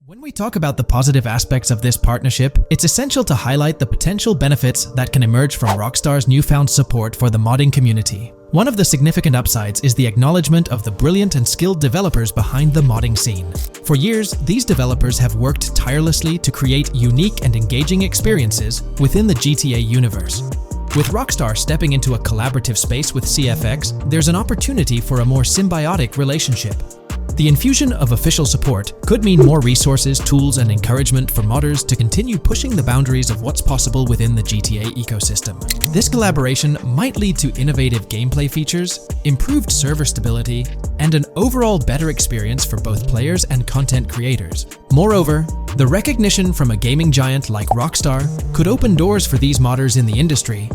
When we talk about the positive aspects of this partnership, it's essential to highlight the potential benefits that can emerge from Rockstar's newfound support for the modding community. One of the significant upsides is the acknowledgement of the brilliant and skilled developers behind the modding scene. For years, these developers have worked tirelessly to create unique and engaging experiences within the GTA universe. With Rockstar stepping into a collaborative space with CFX, there's an opportunity for a more symbiotic relationship. The infusion of official support could mean more resources, tools, and encouragement for modders to continue pushing the boundaries of what's possible within the GTA ecosystem. This collaboration might lead to innovative gameplay features, improved server stability, and an overall better experience for both players and content creators. Moreover, the recognition from a gaming giant like Rockstar could open doors for these modders in the industry.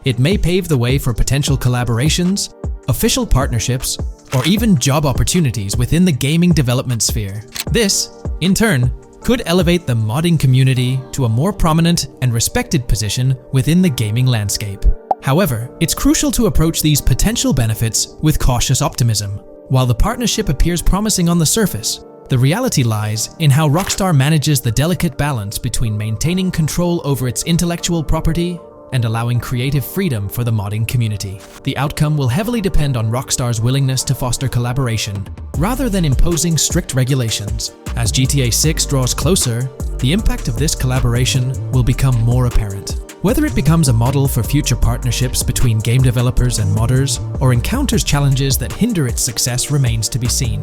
It may pave the way for potential collaborations, official partnerships, or even job opportunities within the gaming development sphere. This, in turn, could elevate the modding community to a more prominent and respected position within the gaming landscape. However, it's crucial to approach these potential benefits with cautious optimism. While the partnership appears promising on the surface, the reality lies in how Rockstar manages the delicate balance between maintaining control over its intellectual property and allowing creative freedom for the modding community. The outcome will heavily depend on Rockstar's willingness to foster collaboration, rather than imposing strict regulations. As GTA 6 draws closer, the impact of this collaboration will become more apparent. Whether it becomes a model for future partnerships between game developers and modders, or encounters challenges that hinder its success remains to be seen.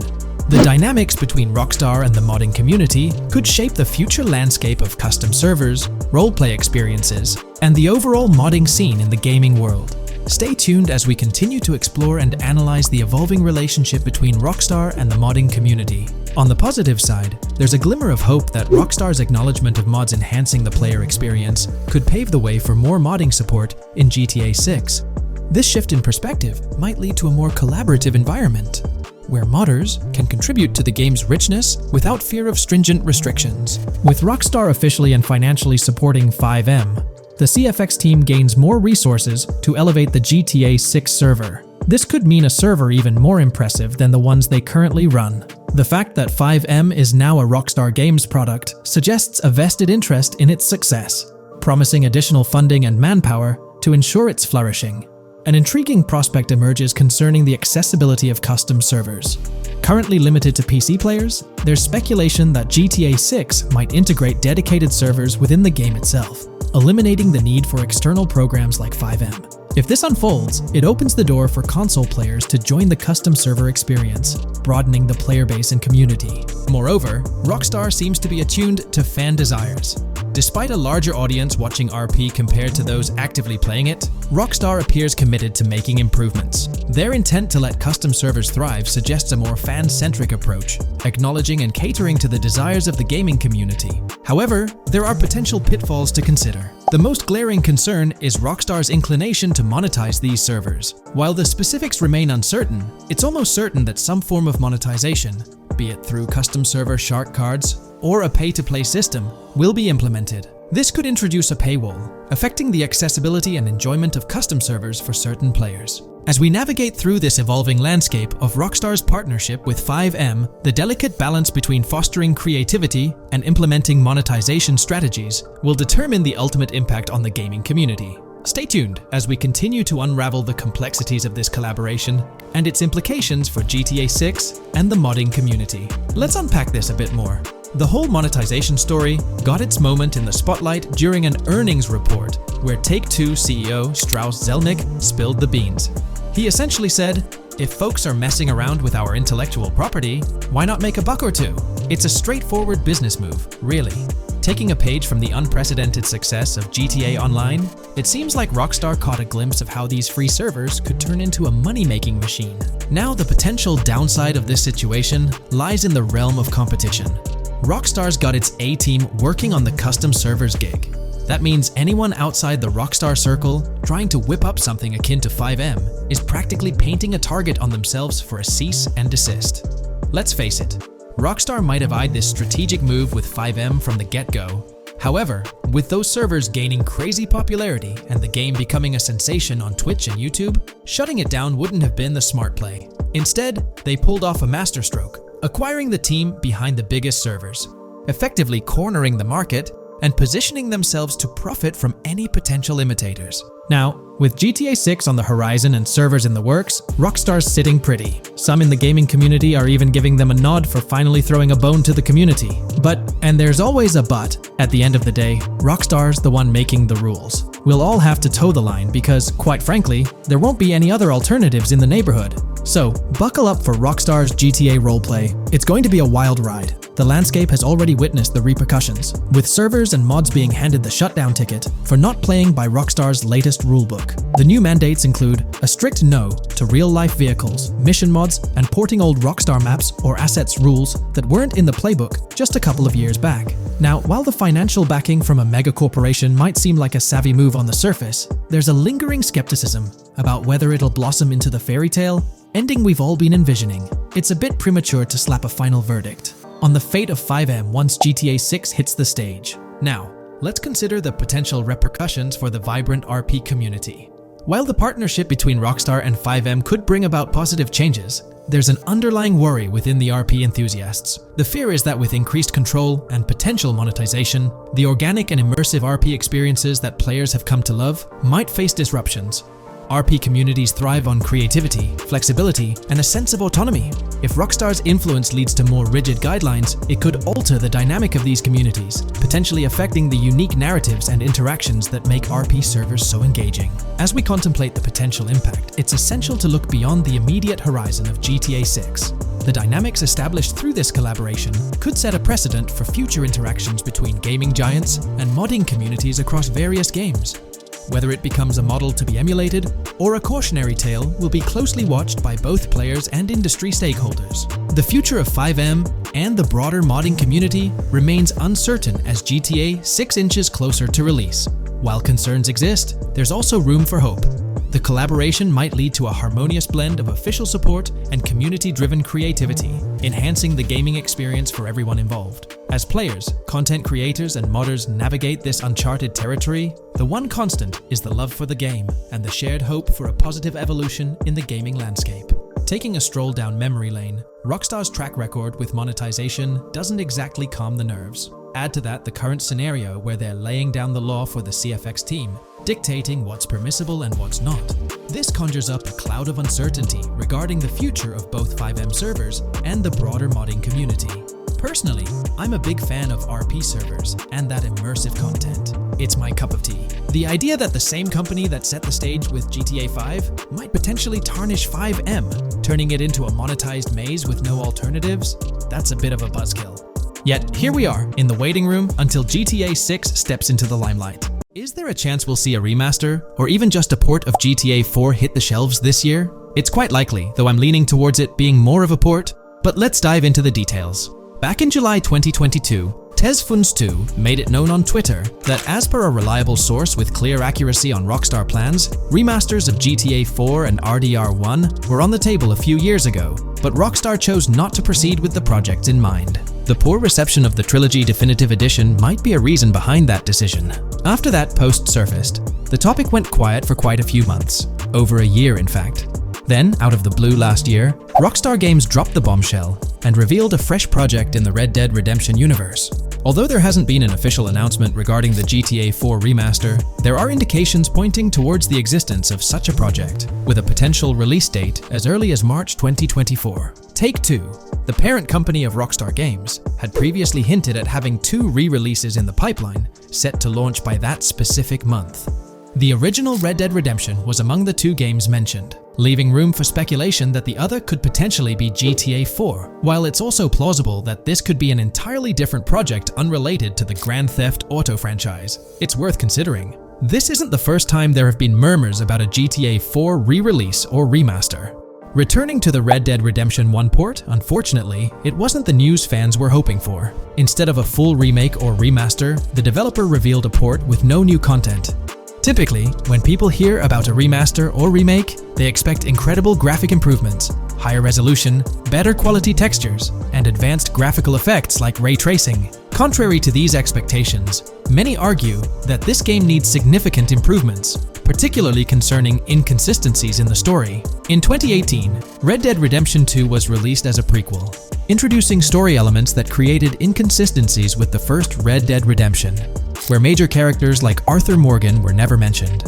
The dynamics between Rockstar and the modding community could shape the future landscape of custom servers, roleplay experiences, and the overall modding scene in the gaming world. Stay tuned as we continue to explore and analyze the evolving relationship between Rockstar and the modding community. On the positive side, there's a glimmer of hope that Rockstar's acknowledgement of mods enhancing the player experience could pave the way for more modding support in GTA 6. This shift in perspective might lead to a more collaborative environment, where modders can contribute to the game's richness without fear of stringent restrictions. With Rockstar officially and financially supporting 5M, the CFX team gains more resources to elevate the GTA 6 server. This could mean a server even more impressive than the ones they currently run. The fact that 5M is now a Rockstar Games product suggests a vested interest in its success, promising additional funding and manpower to ensure its flourishing. An intriguing prospect emerges concerning the accessibility of custom servers. Currently limited to PC players, there's speculation that GTA 6 might integrate dedicated servers within the game itself, eliminating the need for external programs like 5M. If this unfolds, it opens the door for console players to join the custom server experience, broadening the player base and community. Moreover, Rockstar seems to be attuned to fan desires. Despite a larger audience watching RP compared to those actively playing it, Rockstar appears committed to making improvements. Their intent to let custom servers thrive suggests a more fan-centric approach, acknowledging and catering to the desires of the gaming community. However, there are potential pitfalls to consider. The most glaring concern is Rockstar's inclination to monetize these servers. While the specifics remain uncertain, it's almost certain that some form of monetization, be it through custom server shark cards or a pay-to-play system, will be implemented. This could introduce a paywall, affecting the accessibility and enjoyment of custom servers for certain players. As we navigate through this evolving landscape of Rockstar's partnership with 5M, the delicate balance between fostering creativity and implementing monetization strategies will determine the ultimate impact on the gaming community. Stay tuned as we continue to unravel the complexities of this collaboration and its implications for GTA 6 and the modding community. Let's unpack this a bit more. The whole monetization story got its moment in the spotlight during an earnings report where Take-Two CEO Strauss Zelnick spilled the beans. He essentially said, "If folks are messing around with our intellectual property, why not make a buck or two?" It's a straightforward business move, really. Taking a page from the unprecedented success of GTA Online, it seems like Rockstar caught a glimpse of how these free servers could turn into a money-making machine. Now, the potential downside of this situation lies in the realm of competition. Rockstar's got its A-team working on the custom servers gig. That means anyone outside the Rockstar circle trying to whip up something akin to 5M is practically painting a target on themselves for a cease and desist. Let's face it, Rockstar might have eyed this strategic move with 5M from the get-go. However, with those servers gaining crazy popularity and the game becoming a sensation on Twitch and YouTube, shutting it down wouldn't have been the smart play. Instead, they pulled off a masterstroke, acquiring the team behind the biggest servers. effectively cornering the market and positioning themselves to profit from any potential imitators. Now, with GTA 6 on the horizon and servers in the works, Rockstar's sitting pretty. Some in the gaming community are even giving them a nod for finally throwing a bone to the community. But, and there's always a but, at the end of the day, Rockstar's the one making the rules. We'll all have to toe the line because, quite frankly, there won't be any other alternatives in the neighborhood. So, buckle up for Rockstar's GTA roleplay. It's going to be a wild ride. The landscape has already witnessed the repercussions, with servers and mods being handed the shutdown ticket for not playing by Rockstar's latest rulebook. The new mandates include a strict no to real-life vehicles, mission mods, and porting old Rockstar maps or assets rules that weren't in the playbook just a couple of years back. Now, while the financial backing from a mega corporation might seem like a savvy move on the surface, there's a lingering skepticism about whether it'll blossom into the fairy tale ending we've all been envisioning. It's a bit premature to slap a final verdict on the fate of 5M once GTA 6 hits the stage. Now, let's consider the potential repercussions for the vibrant RP community. While the partnership between Rockstar and 5M could bring about positive changes, there's an underlying worry within the RP enthusiasts. The fear is that with increased control and potential monetization, the organic and immersive RP experiences that players have come to love might face disruptions. RP communities thrive on creativity, flexibility, and a sense of autonomy. If Rockstar's influence leads to more rigid guidelines, it could alter the dynamic of these communities, potentially affecting the unique narratives and interactions that make RP servers so engaging. As we contemplate the potential impact, it's essential to look beyond the immediate horizon of GTA 6. The dynamics established through this collaboration could set a precedent for future interactions between gaming giants and modding communities across various games. Whether it becomes a model to be emulated or a cautionary tale will be closely watched by both players and industry stakeholders. The future of 5M and the broader modding community remains uncertain as GTA 6 inches closer to release. While concerns exist, there's also room for hope. The collaboration might lead to a harmonious blend of official support and community-driven creativity, enhancing the gaming experience for everyone involved. As players, content creators, and modders navigate this uncharted territory, the one constant is the love for the game and the shared hope for a positive evolution in the gaming landscape. Taking a stroll down memory lane, Rockstar's track record with monetization doesn't exactly calm the nerves. Add to that the current scenario where they're laying down the law for the CFX team, dictating what's permissible and what's not. This conjures up a cloud of uncertainty regarding the future of both 5M servers and the broader modding community. Personally, I'm a big fan of RP servers and that immersive content. It's my cup of tea. The idea that the same company that set the stage with GTA 5 might potentially tarnish 5M, turning it into a monetized maze with no alternatives, that's a bit of a buzzkill. Yet, here we are, in the waiting room until GTA 6 steps into the limelight. Is there a chance we'll see a remaster, or even just a port of GTA 4 hit the shelves this year? It's quite likely, though I'm leaning towards it being more of a port, but let's dive into the details. Back in July 2022, Tezfuns2 made it known on Twitter that as per a reliable source with clear accuracy on Rockstar plans, remasters of GTA 4 and RDR1 were on the table a few years ago, but Rockstar chose not to proceed with the projects in mind. The poor reception of the Trilogy Definitive Edition might be a reason behind that decision. After that post surfaced, the topic went quiet for quite a few months, over a year in fact. Then, out of the blue last year, Rockstar Games dropped the bombshell and revealed a fresh project in the Red Dead Redemption universe. Although there hasn't been an official announcement regarding the GTA 4 remaster, there are indications pointing towards the existence of such a project, with a potential release date as early as March 2024. Take-Two, the parent company of Rockstar Games, had previously hinted at having 2 re-releases in the pipeline, set to launch by that specific month. The original Red Dead Redemption was among the 2 games mentioned, leaving room for speculation that the other could potentially be GTA 4, while it's also plausible that this could be an entirely different project unrelated to the Grand Theft Auto franchise. It's worth considering. This isn't the first time there have been murmurs about a GTA 4 re-release or remaster. Returning to the Red Dead Redemption 1 port, unfortunately, it wasn't the news fans were hoping for. Instead of a full remake or remaster, the developer revealed a port with no new content. Typically, when people hear about a remaster or remake, they expect incredible graphic improvements, higher resolution, better quality textures, and advanced graphical effects like ray tracing. Contrary to these expectations, many argue that this game needs significant improvements, particularly concerning inconsistencies in the story. In 2018, Red Dead Redemption 2 was released as a prequel, introducing story elements that created inconsistencies with the first Red Dead Redemption, where major characters like Arthur Morgan were never mentioned.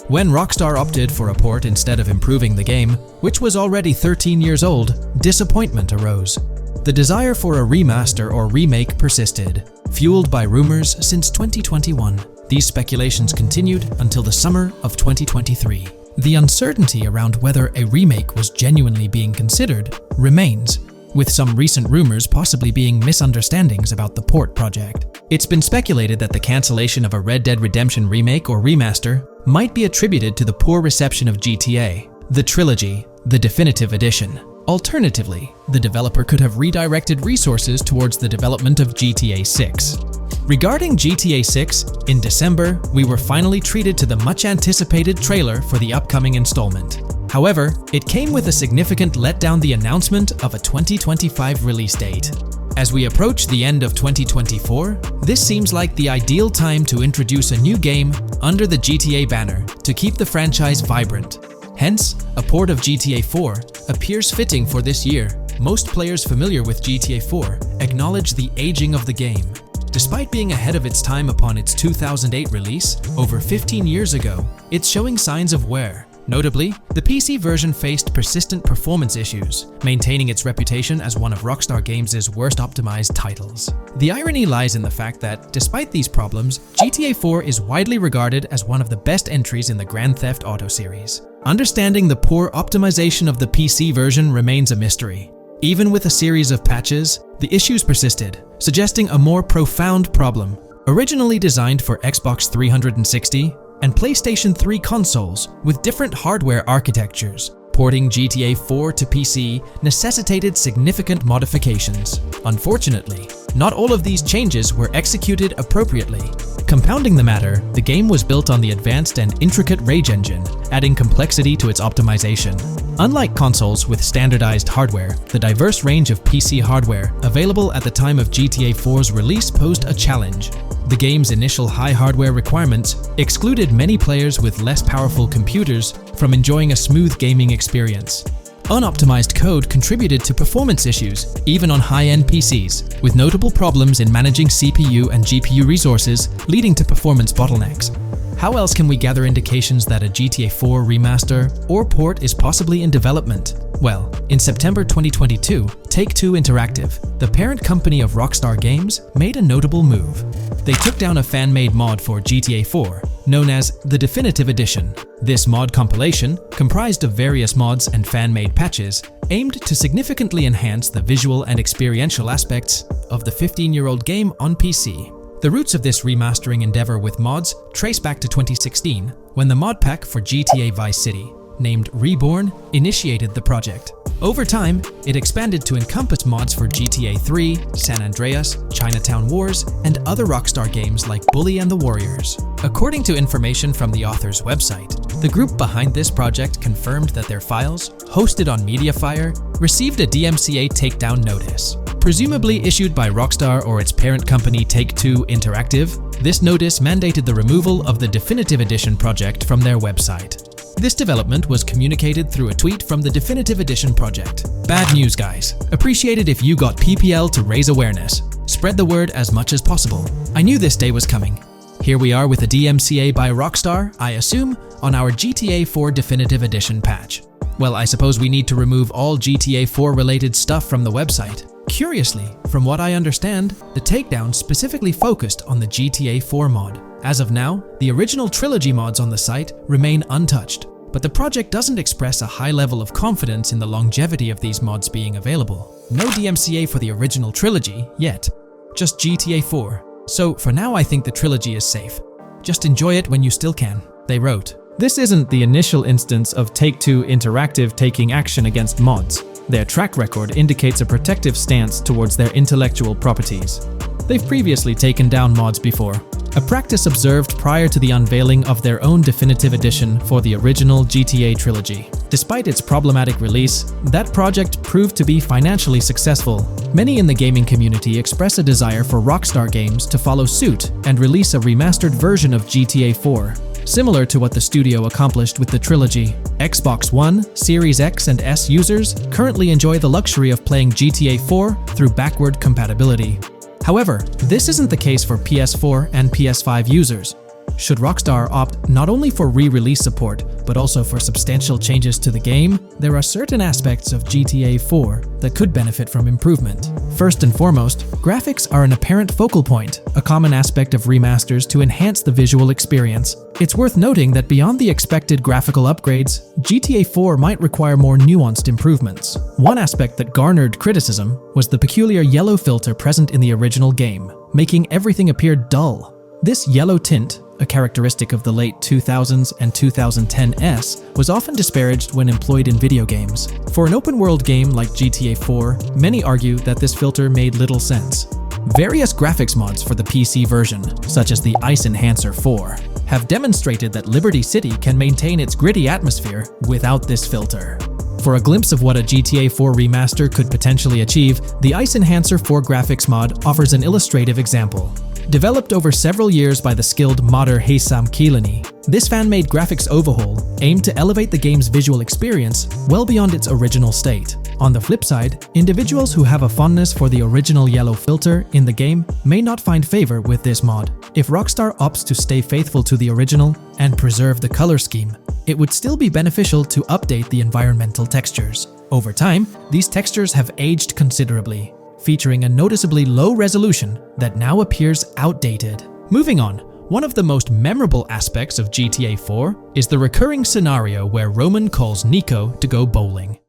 When Rockstar opted for a port instead of improving the game, which was already 13 years old, disappointment arose. The desire for a remaster or remake persisted, fueled by rumors since 2021. These speculations continued until the summer of 2023. The uncertainty around whether a remake was genuinely being considered remains, with some recent rumors possibly being misunderstandings about the port project. It's been speculated that the cancellation of a Red Dead Redemption remake or remaster might be attributed to the poor reception of GTA, the trilogy, the definitive edition. Alternatively, the developer could have redirected resources towards the development of GTA 6. Regarding GTA 6, in December, we were finally treated to the much-anticipated trailer for the upcoming installment. However, it came with a significant letdown: the announcement of a 2025 release date. As we approach the end of 2024, this seems like the ideal time to introduce a new game under the GTA banner to keep the franchise vibrant. Hence, a port of GTA 4 appears fitting for this year. Most players familiar with GTA 4 acknowledge the aging of the game. Despite being ahead of its time upon its 2008 release, over 15 years ago, it's showing signs of wear. Notably, the PC version faced persistent performance issues, maintaining its reputation as one of Rockstar Games' worst optimized titles. The irony lies in the fact that, despite these problems, GTA 4 is widely regarded as one of the best entries in the Grand Theft Auto series. Understanding the poor optimization of the PC version remains a mystery. Even with a series of patches, the issues persisted, suggesting a more profound problem. Originally designed for Xbox 360 and PlayStation 3 consoles with different hardware architectures, porting GTA 4 to PC necessitated significant modifications. Unfortunately, not all of these changes were executed appropriately. Compounding the matter, the game was built on the advanced and intricate Rage engine, adding complexity to its optimization. Unlike consoles with standardized hardware, the diverse range of PC hardware available at the time of GTA 4's release posed a challenge. The game's initial high hardware requirements excluded many players with less powerful computers from enjoying a smooth gaming experience. Unoptimized code contributed to performance issues, even on high-end PCs, with notable problems in managing CPU and GPU resources, leading to performance bottlenecks. How else can we gather indications that a GTA 4 remaster or port is possibly in development? Well, in September 2022, Take-Two Interactive, the parent company of Rockstar Games, made a notable move. They took down a fan-made mod for GTA 4, known as the Definitive Edition. This mod compilation, comprised of various mods and fan-made patches, aimed to significantly enhance the visual and experiential aspects of the 15-year-old game on PC. The roots of this remastering endeavor with mods trace back to 2016, when the mod pack for GTA Vice City, named Reborn, initiated the project. Over time, it expanded to encompass mods for GTA 3, San Andreas, Chinatown Wars, and other Rockstar games like Bully and the Warriors. According to information from the author's website, the group behind this project confirmed that their files, hosted on Mediafire, received a DMCA takedown notice. Presumably issued by Rockstar or its parent company Take-Two Interactive, this notice mandated the removal of the Definitive Edition project from their website. This development was communicated through a tweet from the Definitive Edition project. Bad news, guys. Appreciate it if you got PPL to raise awareness. Spread the word as much as possible. I knew this day was coming. Here we are with a DMCA by Rockstar, I assume, on our GTA 4 Definitive Edition patch. Well, I suppose we need to remove all GTA 4 related stuff from the website. Curiously, from what I understand, the takedown specifically focused on the GTA 4 mod. As of now, the original trilogy mods on the site remain untouched, but the project doesn't express a high level of confidence in the longevity of these mods being available. No DMCA for the original trilogy yet, just GTA 4. So for now I think the trilogy is safe. Just enjoy it when you still can, they wrote. This isn't the initial instance of Take-Two Interactive taking action against mods. Their track record indicates a protective stance towards their intellectual properties. They've previously taken down mods before, a practice observed prior to the unveiling of their own Definitive Edition for the original GTA trilogy. Despite its problematic release, that project proved to be financially successful. Many in the gaming community express a desire for Rockstar Games to follow suit and release a remastered version of GTA 4. similar to what the studio accomplished with the trilogy. Xbox One, Series X and S users currently enjoy the luxury of playing GTA 4 through backward compatibility. However, this isn't the case for PS4 and PS5 users. Should Rockstar opt not only for re-release support, but also for substantial changes to the game, there are certain aspects of GTA 4 that could benefit from improvement. First and foremost, graphics are an apparent focal point, a common aspect of remasters to enhance the visual experience. It's worth noting that beyond the expected graphical upgrades, GTA 4 might require more nuanced improvements. One aspect that garnered criticism was the peculiar yellow filter present in the original game, making everything appear dull. This yellow tint, a characteristic of the late 2000s and 2010s, was often disparaged when employed in video games. For an open-world game like GTA 4, many argue that this filter made little sense. Various graphics mods for the PC version, such as the Ice Enhancer 4, have demonstrated that Liberty City can maintain its gritty atmosphere without this filter. For a glimpse of what a GTA 4 remaster could potentially achieve, the Ice Enhancer 4 graphics mod offers an illustrative example. Developed over several years by the skilled modder Haysam Keelani, this fan-made graphics overhaul aimed to elevate the game's visual experience well beyond its original state. On the flip side, individuals who have a fondness for the original yellow filter in the game may not find favor with this mod. If Rockstar opts to stay faithful to the original and preserve the color scheme, it would still be beneficial to update the environmental textures. Over time, these textures have aged considerably, featuring a noticeably low resolution that now appears outdated. Moving on, one of the most memorable aspects of GTA 4 is the recurring scenario where Roman calls Nico to go bowling.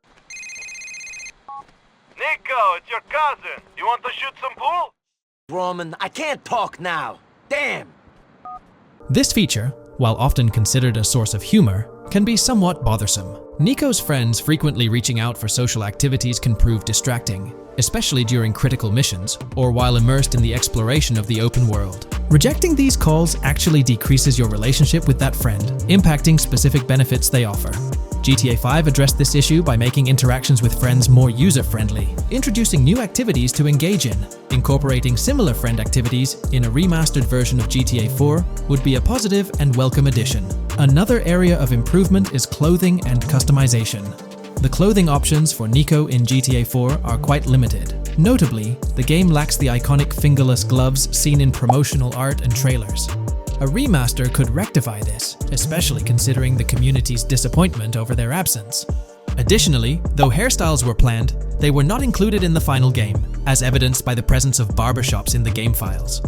Nico, it's your cousin. You want to shoot some pool? Roman, I can't talk now. Damn! This feature, while often considered a source of humor, can be somewhat bothersome. Nico's friends frequently reaching out for social activities can prove distracting, especially during critical missions or while immersed in the exploration of the open world. Rejecting these calls actually decreases your relationship with that friend, impacting specific benefits they offer. GTA 5 addressed this issue by making interactions with friends more user-friendly, introducing new activities to engage in. Incorporating similar friend activities in a remastered version of GTA 4 would be a positive and welcome addition. Another area of improvement is clothing and customization. The clothing options for Nico in GTA 4 are quite limited. Notably, the game lacks the iconic fingerless gloves seen in promotional art and trailers. A remaster could rectify this, especially considering the community's disappointment over their absence. Additionally, though hairstyles were planned, they were not included in the final game, as evidenced by the presence of barbershops in the game files.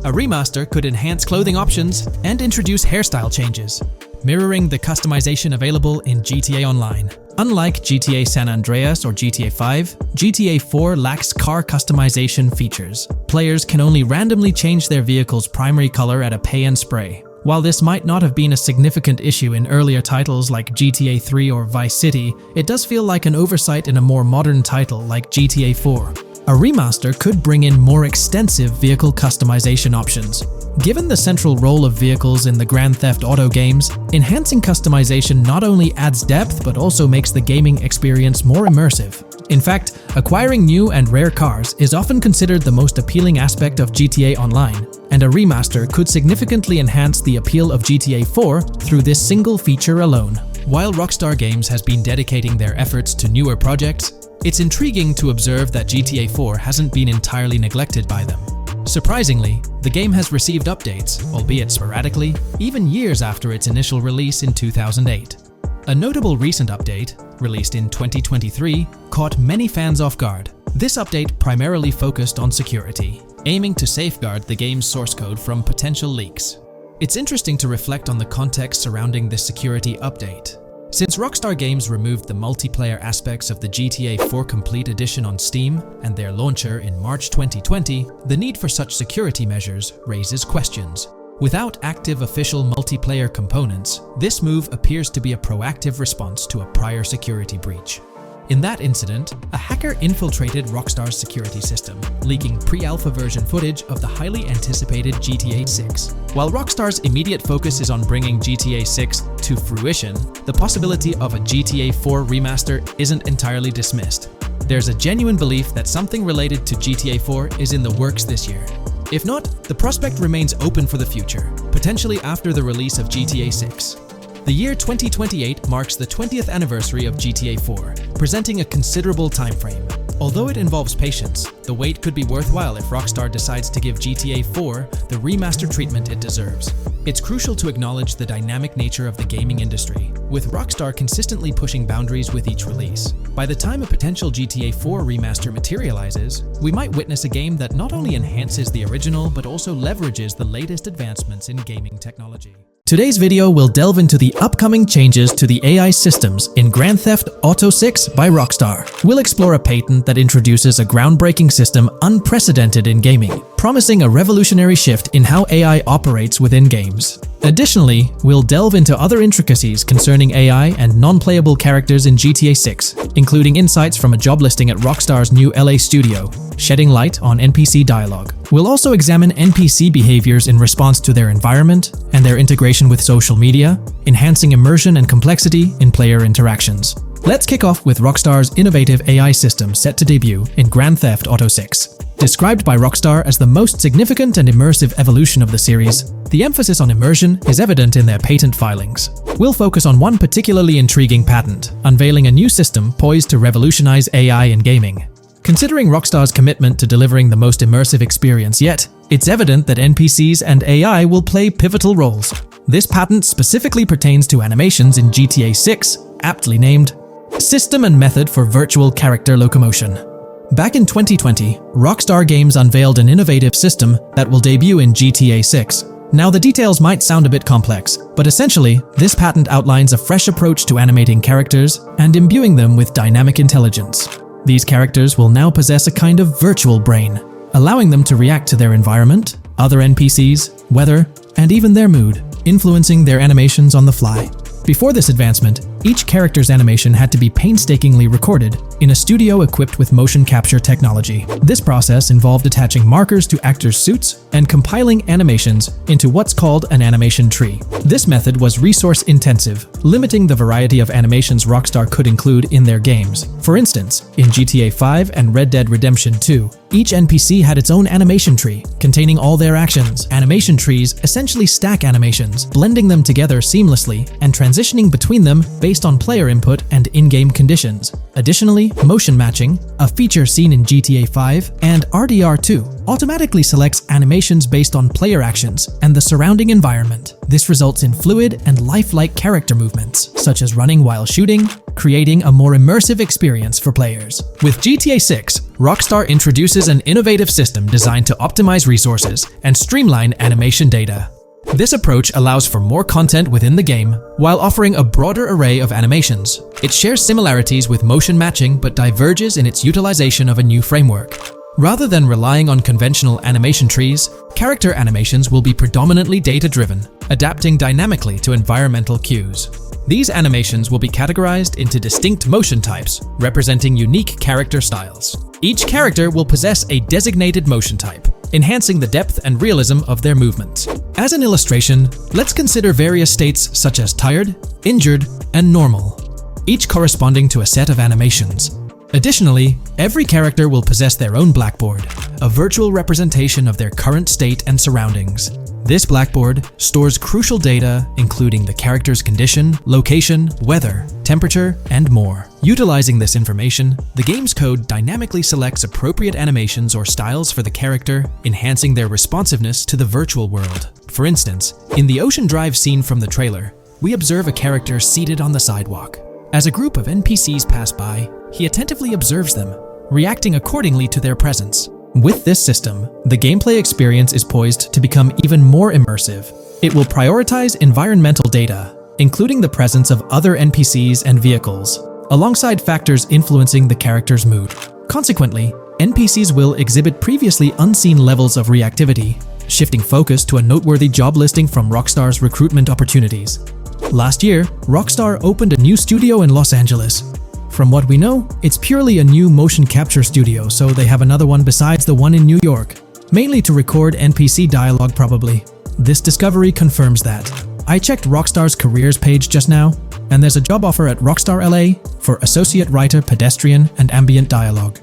A remaster could enhance clothing options and introduce hairstyle changes, mirroring the customization available in GTA Online. Unlike GTA San Andreas or GTA 5, GTA 4 lacks car customization features. Players can only randomly change their vehicle's primary color at a pay and spray. While this might not have been a significant issue in earlier titles like GTA 3 or Vice City, it does feel like an oversight in a more modern title like GTA 4. A remaster could bring in more extensive vehicle customization options. Given the central role of vehicles in the Grand Theft Auto games, enhancing customization not only adds depth but also makes the gaming experience more immersive. In fact, acquiring new and rare cars is often considered the most appealing aspect of GTA Online, and a remaster could significantly enhance the appeal of GTA 4 through this single feature alone. While Rockstar Games has been dedicating their efforts to newer projects, it's intriguing to observe that GTA 4 hasn't been entirely neglected by them. Surprisingly, the game has received updates, albeit sporadically, even years after its initial release in 2008. A notable recent update, released in 2023, caught many fans off guard. This update primarily focused on security, aiming to safeguard the game's source code from potential leaks. It's interesting to reflect on the context surrounding this security update. Since Rockstar Games removed the multiplayer aspects of the GTA 4 Complete Edition on Steam and their launcher in March 2020, the need for such security measures raises questions. Without active official multiplayer components, this move appears to be a proactive response to a prior security breach. In that incident, a hacker infiltrated Rockstar's security system, leaking pre-alpha version footage of the highly anticipated GTA 6. While Rockstar's immediate focus is on bringing GTA 6 to fruition, the possibility of a GTA 4 remaster isn't entirely dismissed. There's a genuine belief that something related to GTA 4 is in the works this year. If not, the prospect remains open for the future, potentially after the release of GTA 6. The year 2028 marks the 20th anniversary of GTA 4, presenting a considerable timeframe. Although it involves patience, the wait could be worthwhile if Rockstar decides to give GTA 4 the remastered treatment it deserves. It's crucial to acknowledge the dynamic nature of the gaming industry, with Rockstar consistently pushing boundaries with each release. By the time a potential GTA 4 remaster materializes, we might witness a game that not only enhances the original but also leverages the latest advancements in gaming technology. Today's video will delve into the upcoming changes to the AI systems in Grand Theft Auto 6 by Rockstar. We'll explore a patent that introduces a groundbreaking system unprecedented in gaming, promising a revolutionary shift in how AI operates within games. Additionally, we'll delve into other intricacies concerning AI and non-playable characters in GTA 6, including insights from a job listing at Rockstar's new LA studio, shedding light on NPC dialogue. We'll also examine NPC behaviors in response to their environment and their integration with social media, enhancing immersion and complexity in player interactions. Let's kick off with Rockstar's innovative AI system set to debut in Grand Theft Auto 6. Described by Rockstar as the most significant and immersive evolution of the series, the emphasis on immersion is evident in their patent filings. We'll focus on one particularly intriguing patent, unveiling a new system poised to revolutionize AI in gaming. Considering Rockstar's commitment to delivering the most immersive experience yet, it's evident that NPCs and AI will play pivotal roles. This patent specifically pertains to animations in GTA 6, aptly named System and Method for Virtual Character Locomotion. Back in 2020, Rockstar Games unveiled an innovative system that will debut in GTA 6. Now, the details might sound a bit complex, but essentially, this patent outlines a fresh approach to animating characters and imbuing them with dynamic intelligence. These characters will now possess a kind of virtual brain, allowing them to react to their environment, other NPCs, weather, and even their mood, influencing their animations on the fly. Before this advancement, each character's animation had to be painstakingly recorded in a studio equipped with motion capture technology. This process involved attaching markers to actors' suits and compiling animations into what's called an animation tree. This method was resource-intensive, limiting the variety of animations Rockstar could include in their games. For instance, in GTA 5 and Red Dead Redemption 2, each NPC had its own animation tree, containing all their actions. Animation trees essentially stack animations, blending them together seamlessly and transitioning between them based on player input and in-game conditions. Additionally, motion matching, a feature seen in GTA 5 and RDR2, automatically selects animations based on player actions and the surrounding environment. This results in fluid and lifelike character movements, such as running while shooting, creating a more immersive experience for players. With GTA 6, Rockstar introduces an innovative system designed to optimize resources and streamline animation data. This approach allows for more content within the game while offering a broader array of animations. It shares similarities with motion matching but diverges in its utilization of a new framework. Rather than relying on conventional animation trees, character animations will be predominantly data-driven, adapting dynamically to environmental cues. These animations will be categorized into distinct motion types, representing unique character styles. Each character will possess a designated motion type, enhancing the depth and realism of their movements. As an illustration, let's consider various states such as tired, injured, and normal, each corresponding to a set of animations. Additionally, every character will possess their own blackboard, a virtual representation of their current state and surroundings. This blackboard stores crucial data including the character's condition, location, weather, temperature, and more. Utilizing this information, the game's code dynamically selects appropriate animations or styles for the character, enhancing their responsiveness to the virtual world. For instance, in the Ocean Drive scene from the trailer, we observe a character seated on the sidewalk. As a group of NPCs pass by, he attentively observes them, reacting accordingly to their presence. With this system, the gameplay experience is poised to become even more immersive. It will prioritize environmental data, including the presence of other NPCs and vehicles, alongside factors influencing the character's mood. Consequently, NPCs will exhibit previously unseen levels of reactivity, shifting focus to a noteworthy job listing from Rockstar's recruitment opportunities. Last year, Rockstar opened a new studio in Los Angeles. From what we know, it's purely a new motion capture studio, so they have another one besides the one in New York, mainly to record NPC dialogue probably. This discovery confirms that. I checked Rockstar's careers page just now, and there's a job offer at Rockstar LA for Associate Writer Pedestrian and Ambient Dialogue.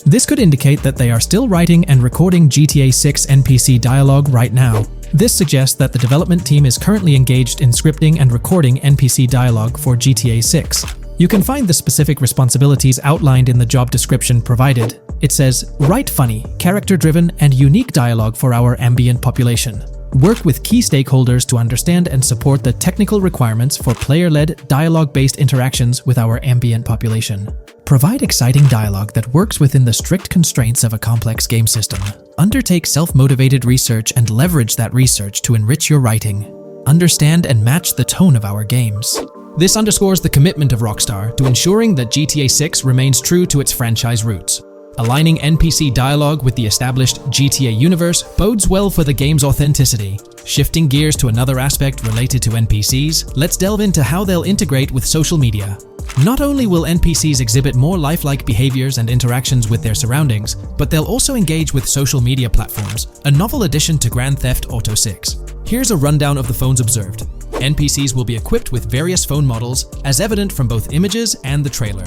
This could indicate that they are still writing and recording GTA 6 NPC dialogue right now. This suggests that the development team is currently engaged in scripting and recording NPC dialogue for GTA 6. You can find the specific responsibilities outlined in the job description provided. It says, write funny, character-driven, and unique dialogue for our ambient population. Work with key stakeholders to understand and support the technical requirements for player-led, dialogue-based interactions with our ambient population. Provide exciting dialogue that works within the strict constraints of a complex game system. Undertake self-motivated research and leverage that research to enrich your writing. Understand and match the tone of our games. This underscores the commitment of Rockstar to ensuring that GTA 6 remains true to its franchise roots. Aligning NPC dialogue with the established GTA universe bodes well for the game's authenticity. Shifting gears to another aspect related to NPCs, let's delve into how they'll integrate with social media. Not only will NPCs exhibit more lifelike behaviors and interactions with their surroundings, but they'll also engage with social media platforms, a novel addition to Grand Theft Auto 6. Here's a rundown of the phones observed. NPCs will be equipped with various phone models, as evident from both images and the trailer.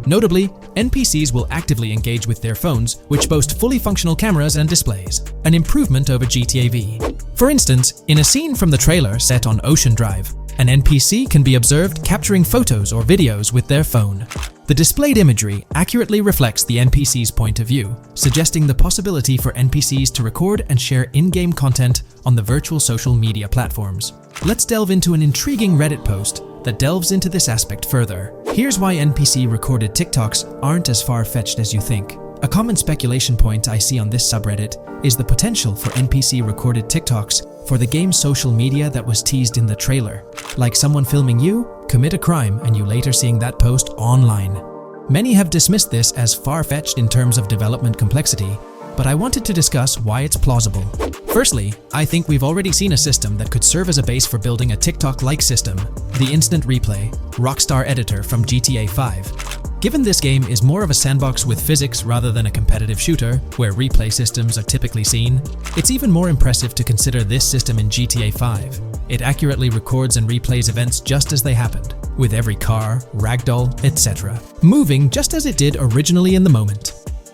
Notably, NPCs will actively engage with their phones, which boast fully functional cameras and displays, an improvement over GTA V. For instance, in a scene from the trailer set on Ocean Drive, an NPC can be observed capturing photos or videos with their phone. The displayed imagery accurately reflects the NPC's point of view, suggesting the possibility for NPCs to record and share in-game content on the virtual social media platforms. Let's delve into an intriguing Reddit post that delves into this aspect further. Here's why NPC-recorded TikToks aren't as far-fetched as you think. A common speculation point I see on this subreddit is the potential for NPC-recorded TikToks for the game's social media that was teased in the trailer. Like someone filming you, commit a crime, and you later seeing that post online. Many have dismissed this as far-fetched in terms of development complexity, but I wanted to discuss why it's plausible. Firstly, I think we've already seen a system that could serve as a base for building a TikTok-like system, the Instant Replay, Rockstar editor from GTA 5. Given this game is more of a sandbox with physics rather than a competitive shooter, where replay systems are typically seen, it's even more impressive to consider this system in GTA 5. It accurately records and replays events just as they happened, with every car, ragdoll, etc., moving just as it did originally in the moment.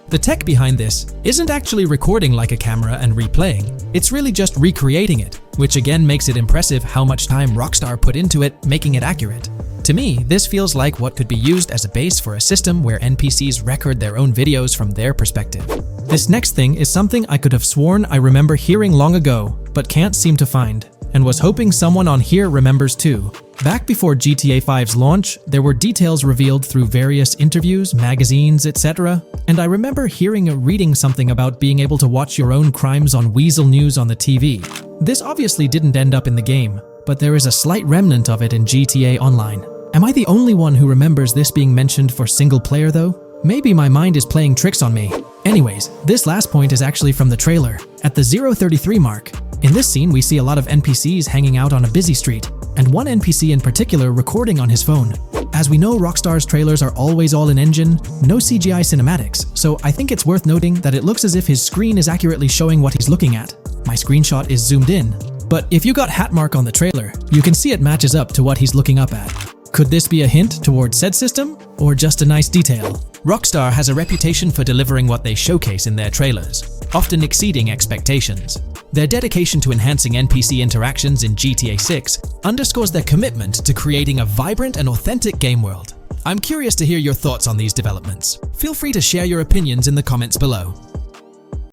The tech behind this isn't actually recording like a camera and replaying, it's really just recreating it, which again makes it impressive how much time Rockstar put into it, making it accurate. To me, this feels like what could be used as a base for a system where NPCs record their own videos from their perspective. This next thing is something I could have sworn I remember hearing long ago, but can't seem to find, and was hoping someone on here remembers too. Back before GTA 5's launch, there were details revealed through various interviews, magazines, etc., and I remember hearing or reading something about being able to watch your own crimes on Weasel News on the TV. This obviously didn't end up in the game, but there is a slight remnant of it in GTA Online. Am I the only one who remembers this being mentioned for single player though? Maybe my mind is playing tricks on me. Anyways, this last point is actually from the trailer, at the 0:33 mark. In this scene, we see a lot of NPCs hanging out on a busy street, and one NPC in particular recording on his phone. As we know, Rockstar's trailers are always all in engine, no CGI cinematics, so I think it's worth noting that it looks as if his screen is accurately showing what he's looking at. My screenshot is zoomed in, but if you got Hatmark on the trailer, you can see it matches up to what he's looking up at. Could this be a hint towards said system, or just a nice detail? Rockstar has a reputation for delivering what they showcase in their trailers, often exceeding expectations. Their dedication to enhancing NPC interactions in GTA 6 underscores their commitment to creating a vibrant and authentic game world. I'm curious to hear your thoughts on these developments. Feel free to share your opinions in the comments below.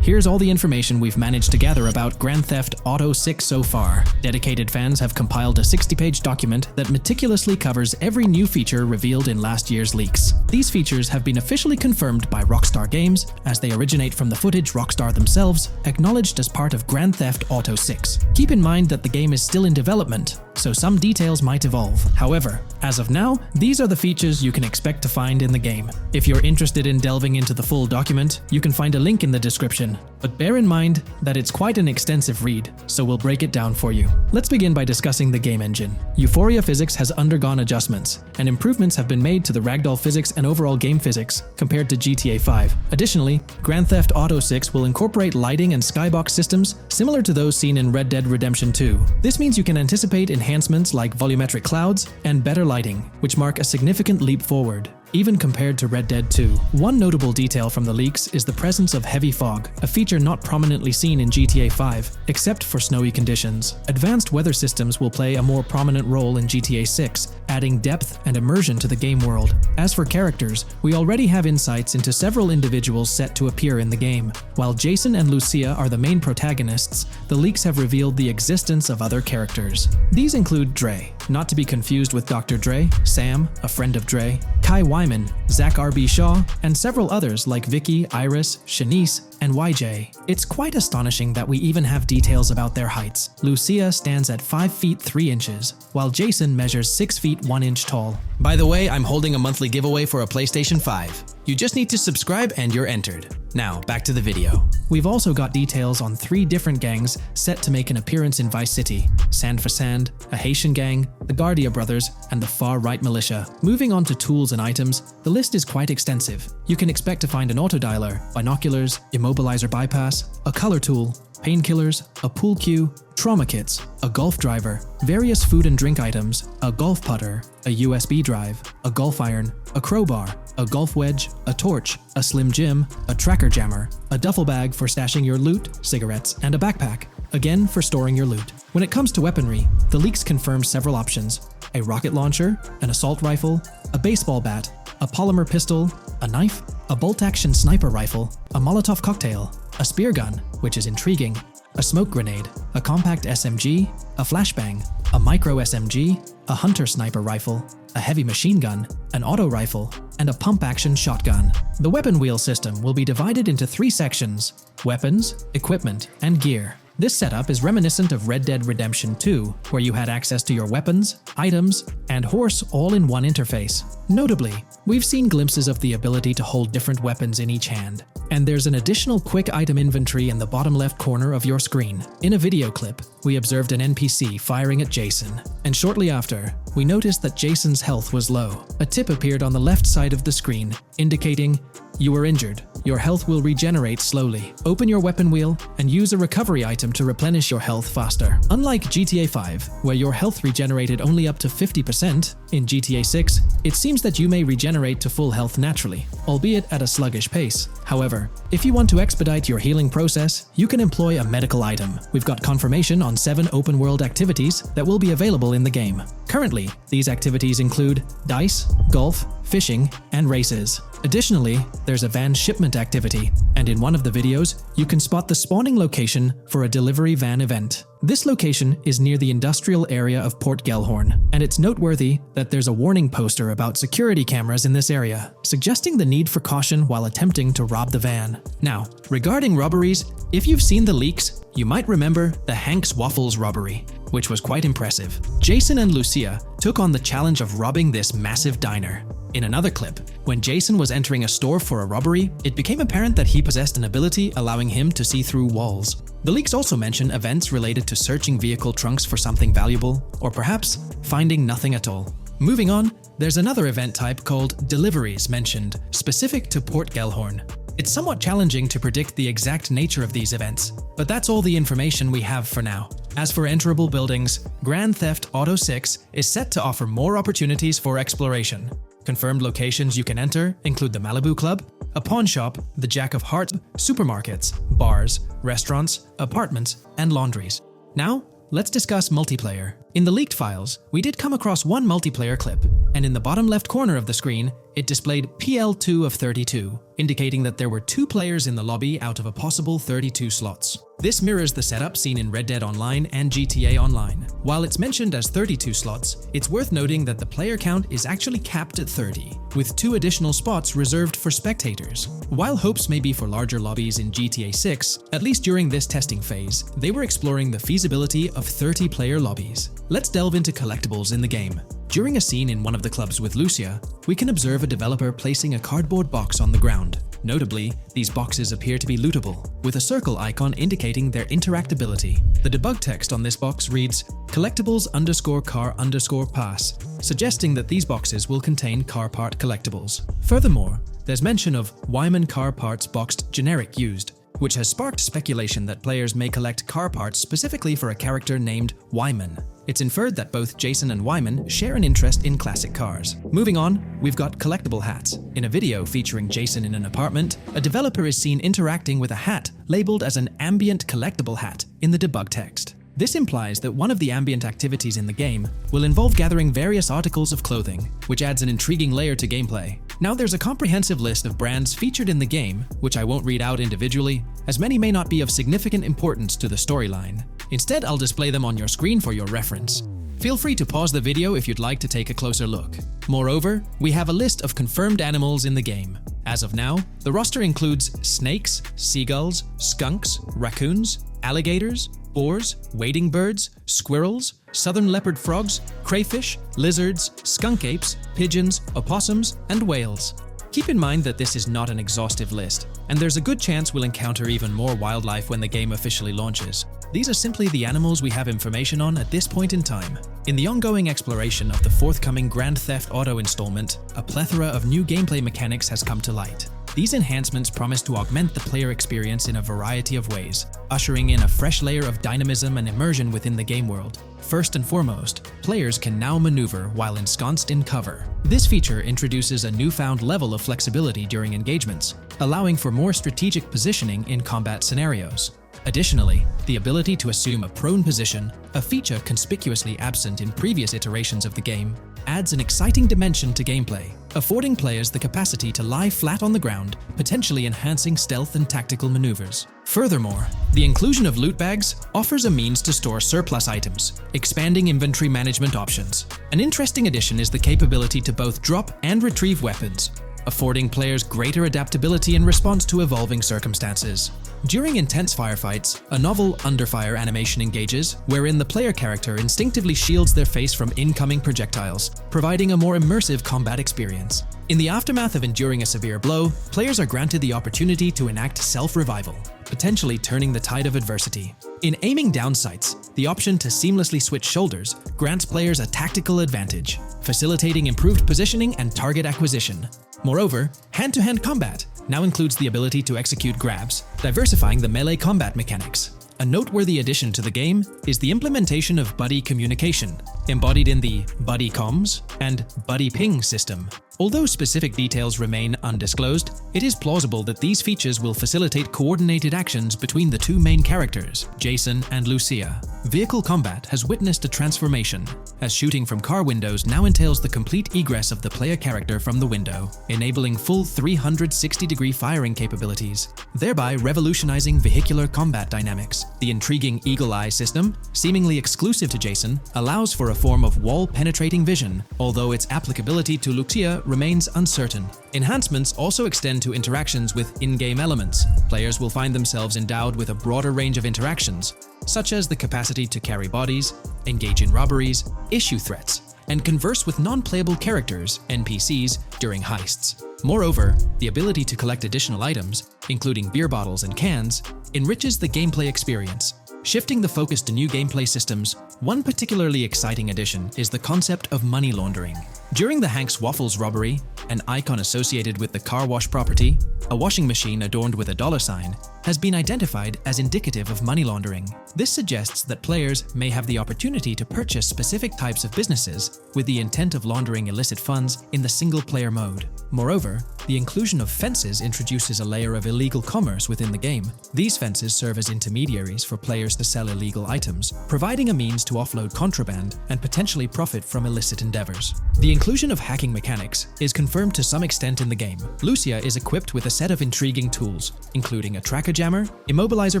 Here's all the information we've managed to gather about Grand Theft Auto 6 so far. Dedicated fans have compiled a 60-page document that meticulously covers every new feature revealed in last year's leaks. These features have been officially confirmed by Rockstar Games, as they originate from the footage Rockstar themselves acknowledged as part of Grand Theft Auto 6. Keep in mind that the game is still in development, so some details might evolve. However, as of now, these are the features you can expect to find in the game. If you're interested in delving into the full document, you can find a link in the description. But bear in mind that it's quite an extensive read, so we'll break it down for you. Let's begin by discussing the game engine. Euphoria physics has undergone adjustments, and improvements have been made to the ragdoll physics and overall game physics compared to GTA 5. Additionally, Grand Theft Auto 6 will incorporate lighting and skybox systems similar to those seen in Red Dead Redemption 2. This means you can anticipate enhancements like volumetric clouds and better lighting, which mark a significant leap forward. even compared to Red Dead 2. One notable detail from the leaks is the presence of heavy fog, a feature not prominently seen in GTA 5, except for snowy conditions. Advanced weather systems will play a more prominent role in GTA 6, adding depth and immersion to the game world. As for characters, we already have insights into several individuals set to appear in the game. While Jason and Lucia are the main protagonists, the leaks have revealed the existence of other characters. These include Dre, not to be confused with Dr. Dre, Sam, a friend of Dre, Kai Wyman, Zach R.B. Shaw, and several others like Vicky, Iris, Shanice, and YJ. It's quite astonishing that we even have details about their heights. Lucia stands at 5 feet 3 inches, while Jason measures 6 feet 1 inch tall. By the way, I'm holding a monthly giveaway for a PlayStation 5. You just need to subscribe and you're entered. Now, back to the video. We've also got details on 3 different gangs set to make an appearance in Vice City: Sand for Sand, a Haitian gang, the Guardia Brothers, and the Far-Right Militia. Moving on to tools and items, the list is quite extensive. You can expect to find an autodialer, binoculars, immobilizer bypass, a color tool, painkillers, a pool cue, trauma kits, a golf driver, various food and drink items, a golf putter, a USB drive, a golf iron, a crowbar, a golf wedge, a torch, a slim jim, a tracker jammer, a duffel bag for stashing your loot, cigarettes, and a backpack, again for storing your loot. When it comes to weaponry, the leaks confirm several options: a rocket launcher, an assault rifle, a baseball bat, a polymer pistol, a knife, a bolt-action sniper rifle, a Molotov cocktail, a spear gun, which is intriguing, a smoke grenade, a compact SMG, a flashbang, a micro SMG, a hunter sniper rifle, a heavy machine gun, an auto rifle, and a pump-action shotgun. The weapon wheel system will be divided into 3 sections: weapons, equipment, and gear. This setup is reminiscent of Red Dead Redemption 2, where you had access to your weapons, items, and horse all in one interface. Notably, we've seen glimpses of the ability to hold different weapons in each hand, and there's an additional quick item inventory in the bottom left corner of your screen. In a video clip, we observed an NPC firing at Jason, and shortly after, we noticed that Jason's health was low. A tip appeared on the left side of the screen, indicating, "You were injured. Your health will regenerate slowly. Open your weapon wheel and use a recovery item to replenish your health faster." Unlike GTA 5, where your health regenerated only up to 50%, in GTA 6, it seems that you may regenerate to full health naturally, albeit at a sluggish pace. However, if you want to expedite your healing process, you can employ a medical item. We've got confirmation on 7 open-world activities that will be available in the game. Currently, these activities include dice, golf, fishing, and races. Additionally, there's a van shipment activity, and in one of the videos, you can spot the spawning location for a delivery van event. This location is near the industrial area of Port Gellhorn, and it's noteworthy that there's a warning poster about security cameras in this area, suggesting the need for caution while attempting to rob the van. Now, regarding robberies, if you've seen the leaks, you might remember the Hank's Waffles robbery, which was quite impressive. Jason and Lucia took on the challenge of robbing this massive diner. In another clip, when Jason was entering a store for a robbery, it became apparent that he possessed an ability allowing him to see through walls. The leaks also mention events related to searching vehicle trunks for something valuable, or perhaps finding nothing at all. Moving on, there's another event type called deliveries mentioned, specific to Port Gellhorn. It's somewhat challenging to predict the exact nature of these events, but that's all the information we have for now. As for enterable buildings, Grand Theft Auto 6 is set to offer more opportunities for exploration. Confirmed locations you can enter include the Malibu Club, a pawn shop, the Jack of Hearts, supermarkets, bars, restaurants, apartments, and laundries. Now, let's discuss multiplayer. In the leaked files, we did come across one multiplayer clip, and in the bottom left corner of the screen, it displayed PL2 of 32, indicating that there were 2 players in the lobby out of a possible 32 slots. This mirrors the setup seen in Red Dead Online and GTA Online. While it's mentioned as 32 slots, it's worth noting that the player count is actually capped at 30, with 2 additional spots reserved for spectators. While hopes may be for larger lobbies in GTA 6, at least during this testing phase, they were exploring the feasibility of 30-player lobbies. Let's delve into collectibles in the game. During a scene in one of the clubs with Lucia, we can observe a developer placing a cardboard box on the ground. Notably, these boxes appear to be lootable, with a circle icon indicating their interactability. The debug text on this box reads, collectibles_car_pass, suggesting that these boxes will contain car part collectibles. Furthermore, there's mention of Wyman car parts boxed generic used, which has sparked speculation that players may collect car parts specifically for a character named Wyman. It's inferred that both Jason and Wyman share an interest in classic cars. Moving on, we've got collectible hats. In a video featuring Jason in an apartment, a developer is seen interacting with a hat labeled as an ambient collectible hat in the debug text. This implies that one of the ambient activities in the game will involve gathering various articles of clothing, which adds an intriguing layer to gameplay. Now there's a comprehensive list of brands featured in the game, which I won't read out individually, as many may not be of significant importance to the storyline. Instead, I'll display them on your screen for your reference. Feel free to pause the video if you'd like to take a closer look. Moreover, we have a list of confirmed animals in the game. As of now, the roster includes snakes, seagulls, skunks, raccoons, alligators, boars, wading birds, squirrels, southern leopard frogs, crayfish, lizards, skunk apes, pigeons, opossums, and whales. Keep in mind that this is not an exhaustive list, and there's a good chance we'll encounter even more wildlife when the game officially launches. These are simply the animals we have information on at this point in time. In the ongoing exploration of the forthcoming Grand Theft Auto installment, a plethora of new gameplay mechanics has come to light. These enhancements promise to augment the player experience in a variety of ways, ushering in a fresh layer of dynamism and immersion within the game world. First and foremost, players can now maneuver while ensconced in cover. This feature introduces a newfound level of flexibility during engagements, allowing for more strategic positioning in combat scenarios. Additionally, the ability to assume a prone position, a feature conspicuously absent in previous iterations of the game, adds an exciting dimension to gameplay, affording players the capacity to lie flat on the ground, potentially enhancing stealth and tactical maneuvers. Furthermore, the inclusion of loot bags offers a means to store surplus items, expanding inventory management options. An interesting addition is the capability to both drop and retrieve weapons, affording players greater adaptability in response to evolving circumstances. During intense firefights, a novel under-fire animation engages, wherein the player character instinctively shields their face from incoming projectiles, providing a more immersive combat experience. In the aftermath of enduring a severe blow, players are granted the opportunity to enact self-revival, potentially turning the tide of adversity. In aiming down sights, the option to seamlessly switch shoulders grants players a tactical advantage, facilitating improved positioning and target acquisition. Moreover, hand-to-hand combat now includes the ability to execute grabs, diversifying the melee combat mechanics. A noteworthy addition to the game is the implementation of buddy communication, embodied in the Buddy Comms and Buddy Ping system. Although specific details remain undisclosed, it is plausible that these features will facilitate coordinated actions between the two main characters, Jason and Lucia. Vehicle combat has witnessed a transformation, as shooting from car windows now entails the complete egress of the player character from the window, enabling full 360-degree firing capabilities, thereby revolutionizing vehicular combat dynamics. The intriguing Eagle Eye system, seemingly exclusive to Jason, allows for a form of wall-penetrating vision, although its applicability to Lucia remains uncertain. Enhancements also extend to interactions with in-game elements. Players will find themselves endowed with a broader range of interactions, such as the capacity to carry bodies, engage in robberies, issue threats, and converse with non-playable characters, NPCs, during heists. Moreover, the ability to collect additional items, including beer bottles and cans, enriches the gameplay experience. Shifting the focus to new gameplay systems, one particularly exciting addition is the concept of money laundering. During the Hank's Waffles robbery, an icon associated with the car wash property, a washing machine adorned with a dollar sign, has been identified as indicative of money laundering. This suggests that players may have the opportunity to purchase specific types of businesses with the intent of laundering illicit funds in the single-player mode. Moreover, the inclusion of fences introduces a layer of illegal commerce within the game. These fences serve as intermediaries for players to sell illegal items, providing a means to offload contraband and potentially profit from illicit endeavors. The inclusion of hacking mechanics is confirmed to some extent in the game. Lucia is equipped with a set of intriguing tools, including a tracker jammer, immobilizer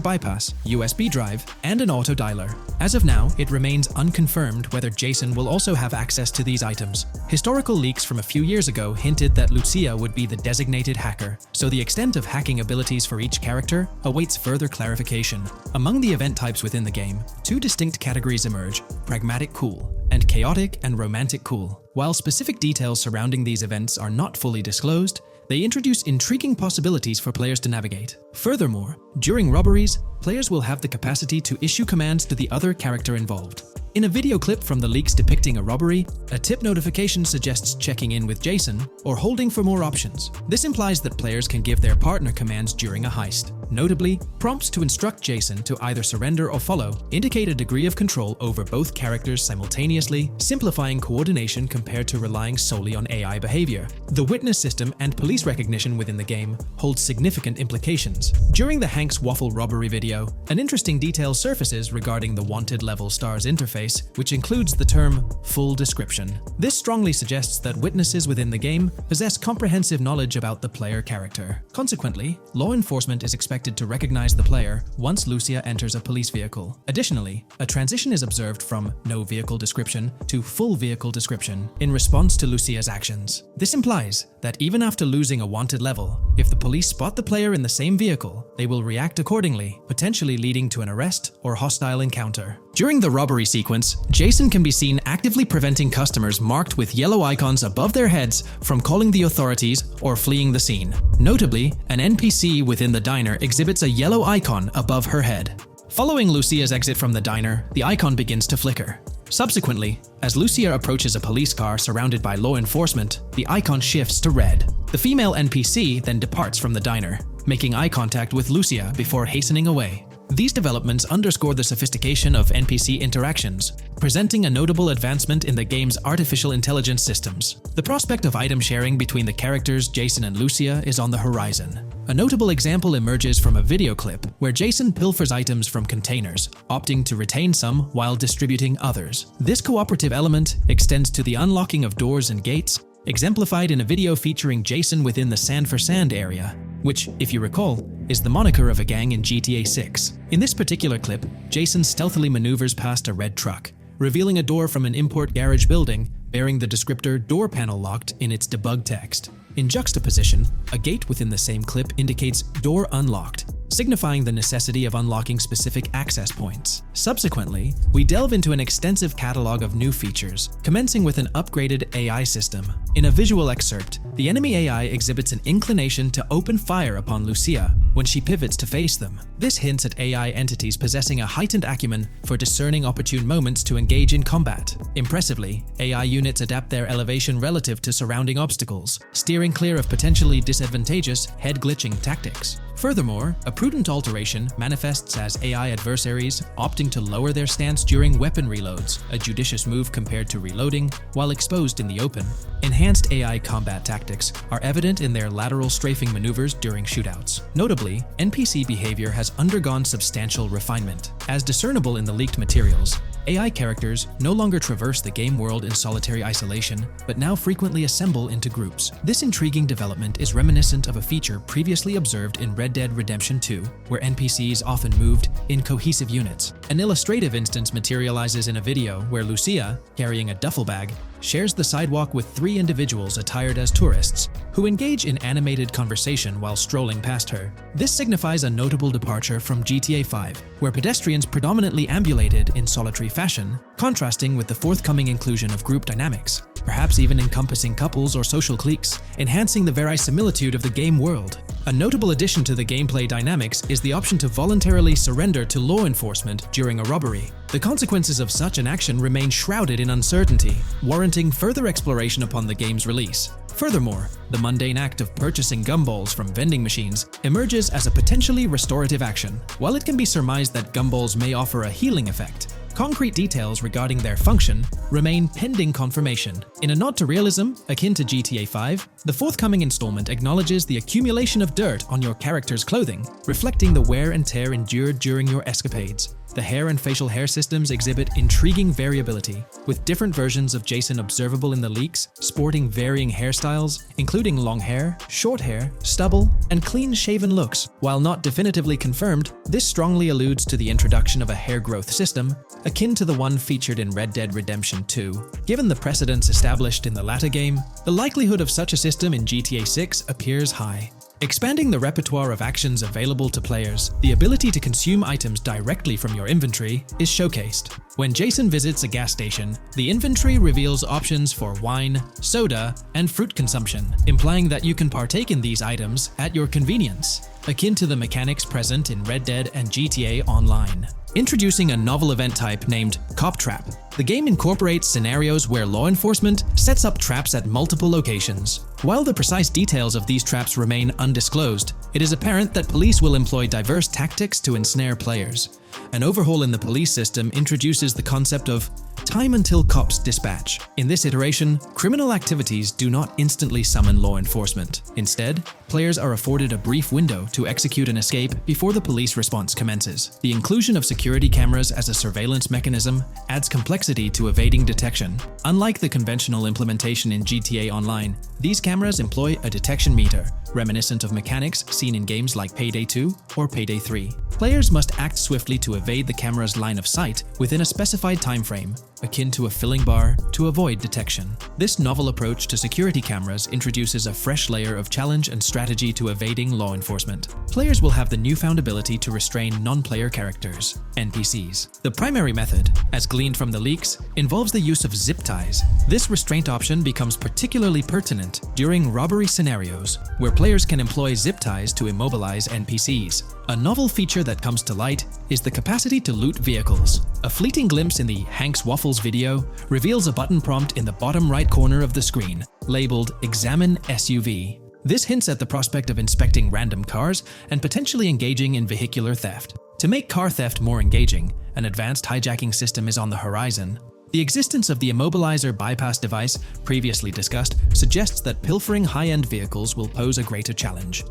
bypass, USB drive, and an auto dialer. As of now, it remains unconfirmed whether Jason will also have access to these items. Historical leaks from a few years ago hinted that Lucia would be the designated hacker, so the extent of hacking abilities for each character awaits further clarification. Among the event types within the game, two distinct categories emerge: pragmatic cool and chaotic and romantic cool. While specific details surrounding these events are not fully disclosed, they introduce intriguing possibilities for players to navigate. Furthermore, during robberies, players will have the capacity to issue commands to the other character involved. In a video clip from the leaks depicting a robbery, a tip notification suggests checking in with Jason or holding for more options. This implies that players can give their partner commands during a heist. Notably, prompts to instruct Jason to either surrender or follow indicate a degree of control over both characters simultaneously, simplifying coordination compared to relying solely on AI behavior. The witness system and police recognition within the game hold significant implications. During the Hank's Waffle robbery video, an interesting detail surfaces regarding the wanted level stars interface, which includes the term full description. This strongly suggests that witnesses within the game possess comprehensive knowledge about the player character. Consequently, law enforcement is expected to recognize the player once Lucia enters a police vehicle. Additionally, a transition is observed from no vehicle description to full vehicle description in response to Lucia's actions. This implies that even after losing a wanted level, if the police spot the player in the same vehicle, they will react accordingly, potentially leading to an arrest or hostile encounter. During the robbery sequence, Jason can be seen actively preventing customers marked with yellow icons above their heads from calling the authorities or fleeing the scene. Notably, an NPC within the diner exhibits a yellow icon above her head. Following Lucia's exit from the diner, the icon begins to flicker. Subsequently, as Lucia approaches a police car surrounded by law enforcement, the icon shifts to red. The female NPC then departs from the diner, making eye contact with Lucia before hastening away. These developments underscore the sophistication of NPC interactions, presenting a notable advancement in the game's artificial intelligence systems. The prospect of item sharing between the characters Jason and Lucia is on the horizon. A notable example emerges from a video clip where Jason pilfers items from containers, opting to retain some while distributing others. This cooperative element extends to the unlocking of doors and gates, exemplified in a video featuring Jason within the Sand for Sand area, which, if you recall, is the moniker of a gang in GTA 6. In this particular clip, Jason stealthily maneuvers past a red truck, revealing a door from an import garage building bearing the descriptor "door panel locked" in its debug text. In juxtaposition, a gate within the same clip indicates "door unlocked," signifying the necessity of unlocking specific access points. Subsequently, we delve into an extensive catalog of new features, commencing with an upgraded AI system. In a visual excerpt, the enemy AI exhibits an inclination to open fire upon Lucia when she pivots to face them. This hints at AI entities possessing a heightened acumen for discerning opportune moments to engage in combat. Impressively, AI units adapt their elevation relative to surrounding obstacles, steering clear of potentially disadvantageous head-glitching tactics. Furthermore, a prudent alteration manifests as AI adversaries opting to lower their stance during weapon reloads, a judicious move compared to reloading while exposed in the open. Enhanced AI combat tactics are evident in their lateral strafing maneuvers during shootouts. Notably, NPC behavior has undergone substantial refinement. As discernible in the leaked materials, AI characters no longer traverse the game world in solitary isolation, but now frequently assemble into groups. This intriguing development is reminiscent of a feature previously observed in Red Dead Redemption 2, where NPCs often moved in cohesive units. An illustrative instance materializes in a video where Lucia, carrying a duffel bag, shares the sidewalk with 3 individuals attired as tourists, who engage in animated conversation while strolling past her. This signifies a notable departure from GTA 5, where pedestrians predominantly ambulated in solitary fashion, contrasting with the forthcoming inclusion of group dynamics, perhaps even encompassing couples or social cliques, enhancing the verisimilitude of the game world. A notable addition to the gameplay dynamics is the option to voluntarily surrender to law enforcement during a robbery. The consequences of such an action remain shrouded in uncertainty, warranting further exploration upon the game's release. Furthermore, the mundane act of purchasing gumballs from vending machines emerges as a potentially restorative action. While it can be surmised that gumballs may offer a healing effect, concrete details regarding their function remain pending confirmation. In a nod to realism, akin to GTA 5, the forthcoming installment acknowledges the accumulation of dirt on your character's clothing, reflecting the wear and tear endured during your escapades. The hair and facial hair systems exhibit intriguing variability, with different versions of Jason observable in the leaks, sporting varying hairstyles, including long hair, short hair, stubble, and clean-shaven looks. While not definitively confirmed, this strongly alludes to the introduction of a hair growth system, akin to the one featured in Red Dead Redemption 2. Given the precedents established in the latter game, the likelihood of such a system in GTA 6 appears high. Expanding the repertoire of actions available to players, the ability to consume items directly from your inventory is showcased. When Jason visits a gas station, the inventory reveals options for wine, soda, and fruit consumption, implying that you can partake in these items at your convenience, akin to the mechanics present in Red Dead and GTA Online. Introducing a novel event type named Cop Trap. The game incorporates scenarios where law enforcement sets up traps at multiple locations. While the precise details of these traps remain undisclosed, it is apparent that police will employ diverse tactics to ensnare players. An overhaul in the police system introduces the concept of time until cops dispatch. In this iteration, criminal activities do not instantly summon law enforcement. Instead, players are afforded a brief window to execute an escape before the police response commences. The inclusion of security cameras as a surveillance mechanism adds complexity to evading detection. Unlike the conventional implementation in GTA Online, these cameras employ a detection meter, reminiscent of mechanics seen in games like Payday 2 or Payday 3. Players must act swiftly to evade the camera's line of sight within a specified time frame, akin to a filling bar, to avoid detection. This novel approach to security cameras introduces a fresh layer of challenge and strategy to evading law enforcement. Players will have the newfound ability to restrain non-player characters, NPCs. The primary method, as gleaned from the leaks, involves the use of zip ties. This restraint option becomes particularly pertinent during robbery scenarios, where players can employ zip ties to immobilize NPCs. A novel feature that comes to light is the capacity to loot vehicles. A fleeting glimpse in the Hank's Waffles video reveals a button prompt in the bottom right corner of the screen, labeled Examine SUV. This hints at the prospect of inspecting random cars and potentially engaging in vehicular theft. To make car theft more engaging, an advanced hijacking system is on the horizon. The existence of the immobilizer bypass device, previously discussed, suggests that pilfering high-end vehicles will pose a greater challenge.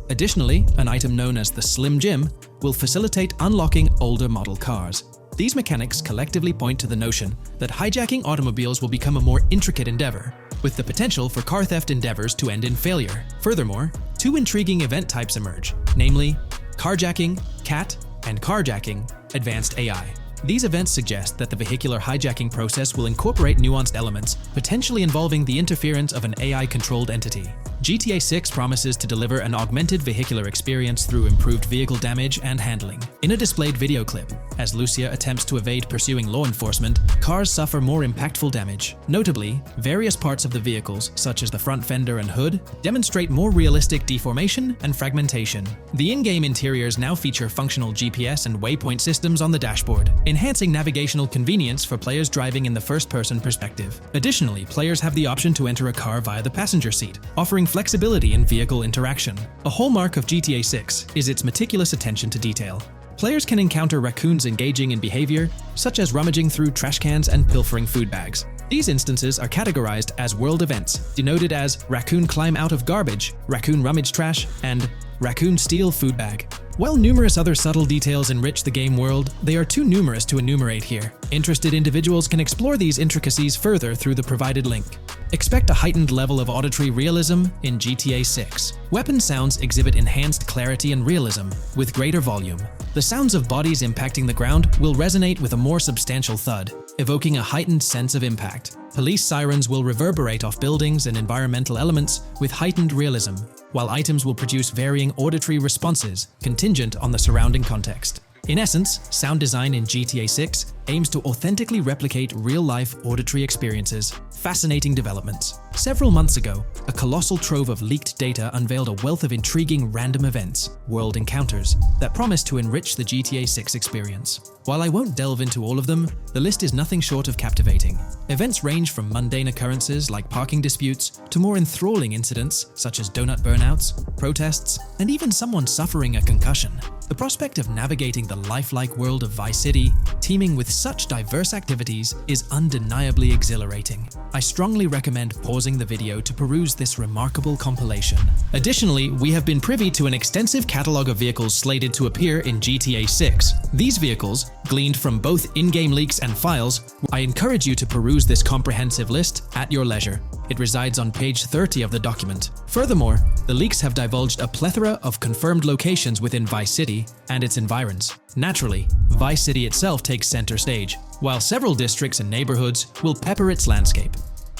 Additionally, an item known as the Slim Jim will facilitate unlocking older model cars. These mechanics collectively point to the notion that hijacking automobiles will become a more intricate endeavor, with the potential for car theft endeavors to end in failure. Furthermore, two intriguing event types emerge, namely carjacking, CAT, and carjacking, advanced AI. These events suggest that the vehicular hijacking process will incorporate nuanced elements, potentially involving the interference of an AI-controlled entity. GTA 6 promises to deliver an augmented vehicular experience through improved vehicle damage and handling. In a displayed video clip, as Lucia attempts to evade pursuing law enforcement, cars suffer more impactful damage. Notably, various parts of the vehicles, such as the front fender and hood, demonstrate more realistic deformation and fragmentation. The in-game interiors now feature functional GPS and waypoint systems on the dashboard, enhancing navigational convenience for players driving in the first-person perspective. Additionally, players have the option to enter a car via the passenger seat, offering flexibility in vehicle interaction. A hallmark of GTA 6 is its meticulous attention to detail. Players can encounter raccoons engaging in behavior, such as rummaging through trash cans and pilfering food bags. These instances are categorized as world events, denoted as raccoon climb out of garbage, raccoon rummage trash, and raccoon steal food bag. While numerous other subtle details enrich the game world, they are too numerous to enumerate here. Interested individuals can explore these intricacies further through the provided link. Expect a heightened level of auditory realism in GTA 6. Weapon sounds exhibit enhanced clarity and realism, with greater volume. The sounds of bodies impacting the ground will resonate with a more substantial thud, evoking a heightened sense of impact. Police sirens will reverberate off buildings and environmental elements with heightened realism, while items will produce varying auditory responses contingent on the surrounding context. In essence, sound design in GTA 6 aims to authentically replicate real-life auditory experiences. Fascinating developments. Several months ago, a colossal trove of leaked data unveiled a wealth of intriguing random events, world encounters, that promise to enrich the GTA 6 experience. While I won't delve into all of them, the list is nothing short of captivating. Events range from mundane occurrences like parking disputes to more enthralling incidents such as donut burnouts, protests, and even someone suffering a concussion. The prospect of navigating the lifelike world of Vice City, teeming with such diverse activities, is undeniably exhilarating. I strongly recommend pausing the video to peruse this remarkable compilation. Additionally, we have been privy to an extensive catalog of vehicles slated to appear in GTA 6. These vehicles, gleaned from both in-game leaks and files, I encourage you to peruse this comprehensive list at your leisure. It resides on page 30 of the document. Furthermore, the leaks have divulged a plethora of confirmed locations within Vice City and its environs. Naturally, Vice City itself takes center stage, while several districts and neighborhoods will pepper its landscape.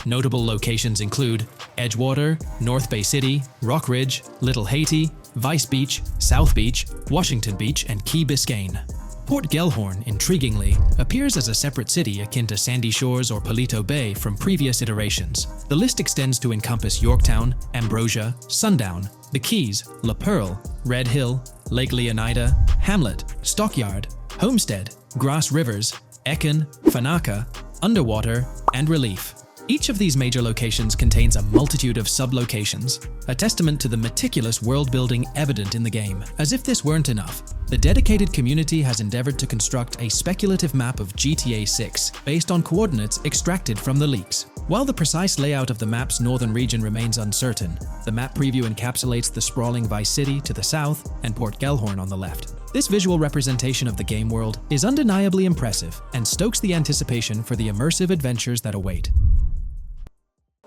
Notable locations include Edgewater, North Bay City, Rock Ridge, Little Haiti, Vice Beach, South Beach, Washington Beach, and Key Biscayne. Port Gellhorn, intriguingly, appears as a separate city akin to Sandy Shores or Palito Bay from previous iterations. The list extends to encompass Yorktown, Ambrosia, Sundown, the Keys, La Pearl, Red Hill, Lake Leonida, Hamlet, Stockyard, Homestead, Grass Rivers, Ekin, Fanaka, Underwater, and Relief. Each of these major locations contains a multitude of sub-locations, a testament to the meticulous world-building evident in the game. As if this weren't enough, the dedicated community has endeavored to construct a speculative map of GTA 6 based on coordinates extracted from the leaks. While the precise layout of the map's northern region remains uncertain, the map preview encapsulates the sprawling Vice City to the south and Port Gellhorn on the left. This visual representation of the game world is undeniably impressive and stokes the anticipation for the immersive adventures that await.